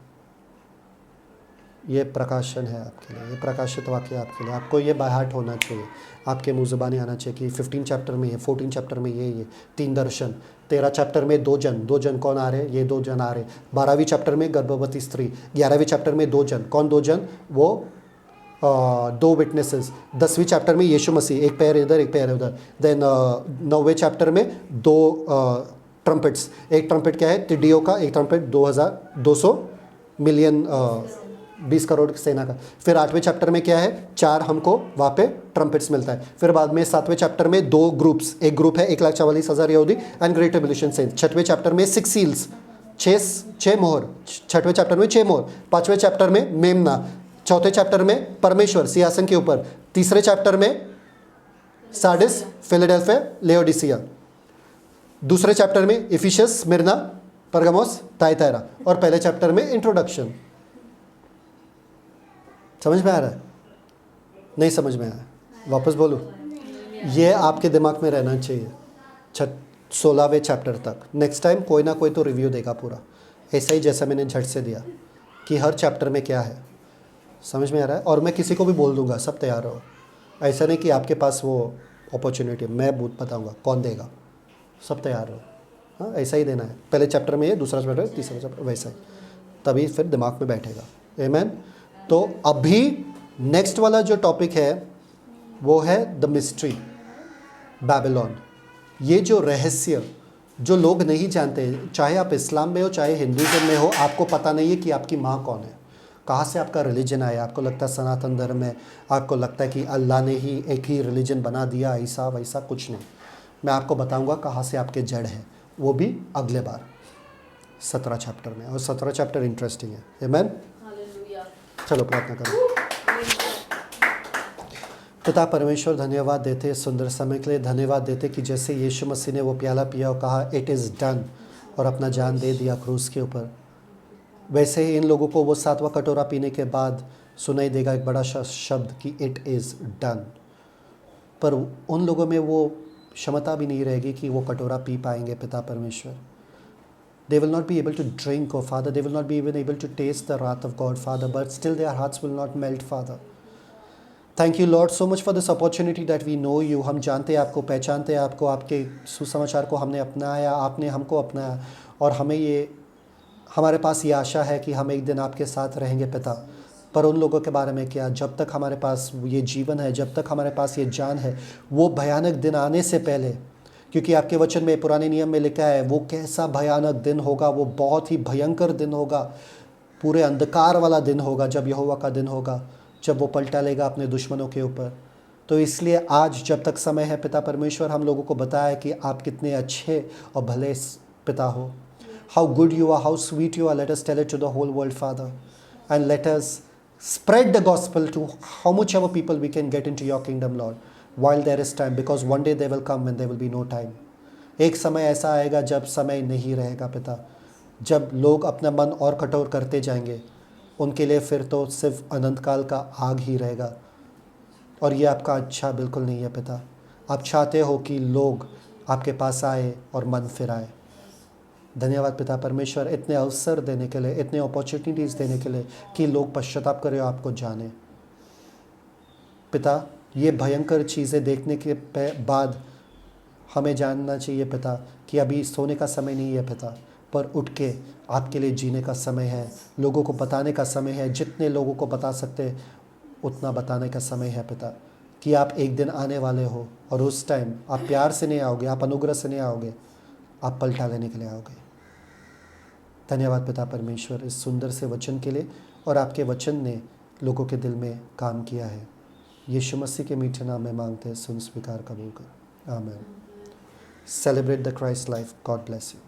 ये प्रकाशन है आपके लिए, ये प्रकाशित वाक्य आपके लिए। आपको ये बाय हार्ट होना चाहिए, आपके मुँह ज़ुबानी आना चाहिए कि 15 चैप्टर में ये, 14 चैप्टर में ये 3 दर्शन, 13 चैप्टर में 2 जन कौन आ रहे हैं? ये 2 जन आ रहे। 12वीं चैप्टर में गर्भवती स्त्री, 11वीं चैप्टर में 2 जन, कौन 2 जन? वो 2 विटनेसेस। 10वीं चैप्टर में यीशु मसीह, एक पैर इधर एक पैर उधर। देन 9वें चैप्टर में 2 ट्रम्पेट्स। एक ट्रम्पेट क्या है? तिड्डियों का, एक ट्रम्पेट 200 मिलियन 20 करोड़ सेना का। फिर 8वें चैप्टर में क्या है? 4 हमको वहाँ पे ट्रम्पेट्स मिलता है। फिर बाद में 7वें चैप्टर में 2 ग्रुप्स, एक ग्रुप है 1,44,000 यहूदी and great tribulation cents. 6वें chapter में 6 सील्स, 6 मोहर। 6वें चैप्टर में 6 मोहर। 5वें चैप्टर में मेमना। 4थे चैप्टर में परमेश्वर सिंहासन के ऊपर। 3रे चैप्टर में सार्डिस, फिलाडेल्फिया, लेओडिसिया। 2रे चैप्टर में इफिसस, स्मिर्ना, परगमोस, थाइतैरा। और पहले चैप्टर में इंट्रोडक्शन। समझ में आ रहा है? नहीं समझ में आया? वापस बोलूँ? ये आपके दिमाग में रहना चाहिए 16वें चैप्टर तक। नेक्स्ट टाइम कोई ना कोई तो रिव्यू देगा पूरा, ऐसा ही जैसा मैंने झट से दिया कि हर चैप्टर में क्या है। समझ में आ रहा है? और मैं किसी को भी बोल दूंगा, सब तैयार रहो। ऐसा नहीं कि आपके पास वो अपॉर्चुनिटी, मैं बताऊंगा कौन देगा, सब तैयार रहो। हाँ, ऐसा ही देना है। पहले चैप्टर में ये, दूसरा चैप्टर, तीसरा चैप्टर, वैसा ही, तभी फिर दिमाग में बैठेगा। आमीन। तो अभी नेक्स्ट वाला जो टॉपिक है वो है द मिस्ट्री बैबिलोन। ये जो रहस्य जो लोग नहीं जानते, चाहे आप इस्लाम में हो चाहे हिंदुइज्म में हो, आपको पता नहीं है कि आपकी माँ कौन है, कहाँ से आपका रिलीजन आया। आपको लगता है सनातन धर्म है, आपको लगता है कि अल्लाह ने ही एक ही रिलीजन बना दिया, ऐसा वैसा कुछ नहीं। मैं आपको बताऊंगा कहाँ से आपके जड़ है, वो भी अगले बार 17 चैप्टर में। और 17 चैप्टर इंटरेस्टिंग है। आमीन। चलो प्रार्थना करो। पिता परमेश्वर, धन्यवाद देते सुंदर समय के लिए। धन्यवाद देते कि जैसे यीशु मसीह ने वो प्याला पिया और कहा इट इज़ डन, और अपना जान दे दिया क्रूस के ऊपर, वैसे ही इन लोगों को वो 7वां कटोरा पीने के बाद सुनाई देगा एक बड़ा शब्द कि इट इज़ डन। पर उन लोगों में वो क्षमता भी नहीं रहेगी कि वो कटोरा पी पाएंगे। पिता परमेश्वर, they will not be able to drink, oh Father. They will not be even able to taste the wrath of God, Father. But still their hearts will not melt, Father. Thank you, Lord, so much for this opportunity that we know you. हम जानते हैं आपको, पहचानते हैं आपको, आपके सुसमाचार को हमने अपनाया, आपने हमको अपनाया, और हमें ये, हमारे पास ये आशा है कि हम एक दिन आपके साथ रहेंगे पिता। पर उन लोगों के बारे में क्या, जब तक हमारे पास ये जीवन है, जब तक हमारे पास ये जान है, वो भयानक दिन आने से पहले, क्योंकि आपके वचन में पुराने नियम में लिखा है वो कैसा भयानक दिन होगा, वो बहुत ही भयंकर दिन होगा, पूरे अंधकार वाला दिन होगा, जब यहोवा का दिन होगा, जब वो पलटा लेगा अपने दुश्मनों के ऊपर। तो इसलिए आज जब तक समय है पिता परमेश्वर, हम लोगों को बताया कि आप कितने अच्छे और भले पिता हो। How good you are, how sweet you are. Let us tell it to the whole world father, and let us spread the gospel to how much ever people we can get into your kingdom, Lord, while there is time, because one day they will come when there will be no time. एक समय ऐसा आएगा जब समय नहीं रहेगा पिता, जब लोग अपना मन और कठोर करते जाएंगे, उनके लिए फिर तो सिर्फ अनंत काल का आग ही रहेगा। और ये आपका अच्छा बिल्कुल नहीं है पिता। आप चाहते हो कि लोग आपके पास आए और मन फिराए। धन्यवाद पिता परमेश्वर, इतने अवसर देने के लिए, इतने अपॉर्चुनिटीज़ देने के लिए कि लोग पश्चाताप करें और आपको जाने। पिता, ये भयंकर चीज़ें देखने के बाद हमें जानना चाहिए पिता कि अभी सोने का समय नहीं है पिता, पर उठ के आपके लिए जीने का समय है, लोगों को बताने का समय है। जितने लोगों को बता सकते उतना बताने का समय है पिता, कि आप एक दिन आने वाले हो, और उस टाइम आप प्यार से नहीं आओगे, आप अनुग्रह से नहीं आओगे, आप पलटा लेने के लिए आओगे। धन्यवाद पिता परमेश्वर इस सुंदर से वचन के लिए, और आपके वचन ने लोगों के दिल में काम किया है। यीशु मसीह के मीठे नाम में मांगते हैं, सुन, स्वीकार, कबूल कर। आमीन। Celebrate the Christ life. God bless you.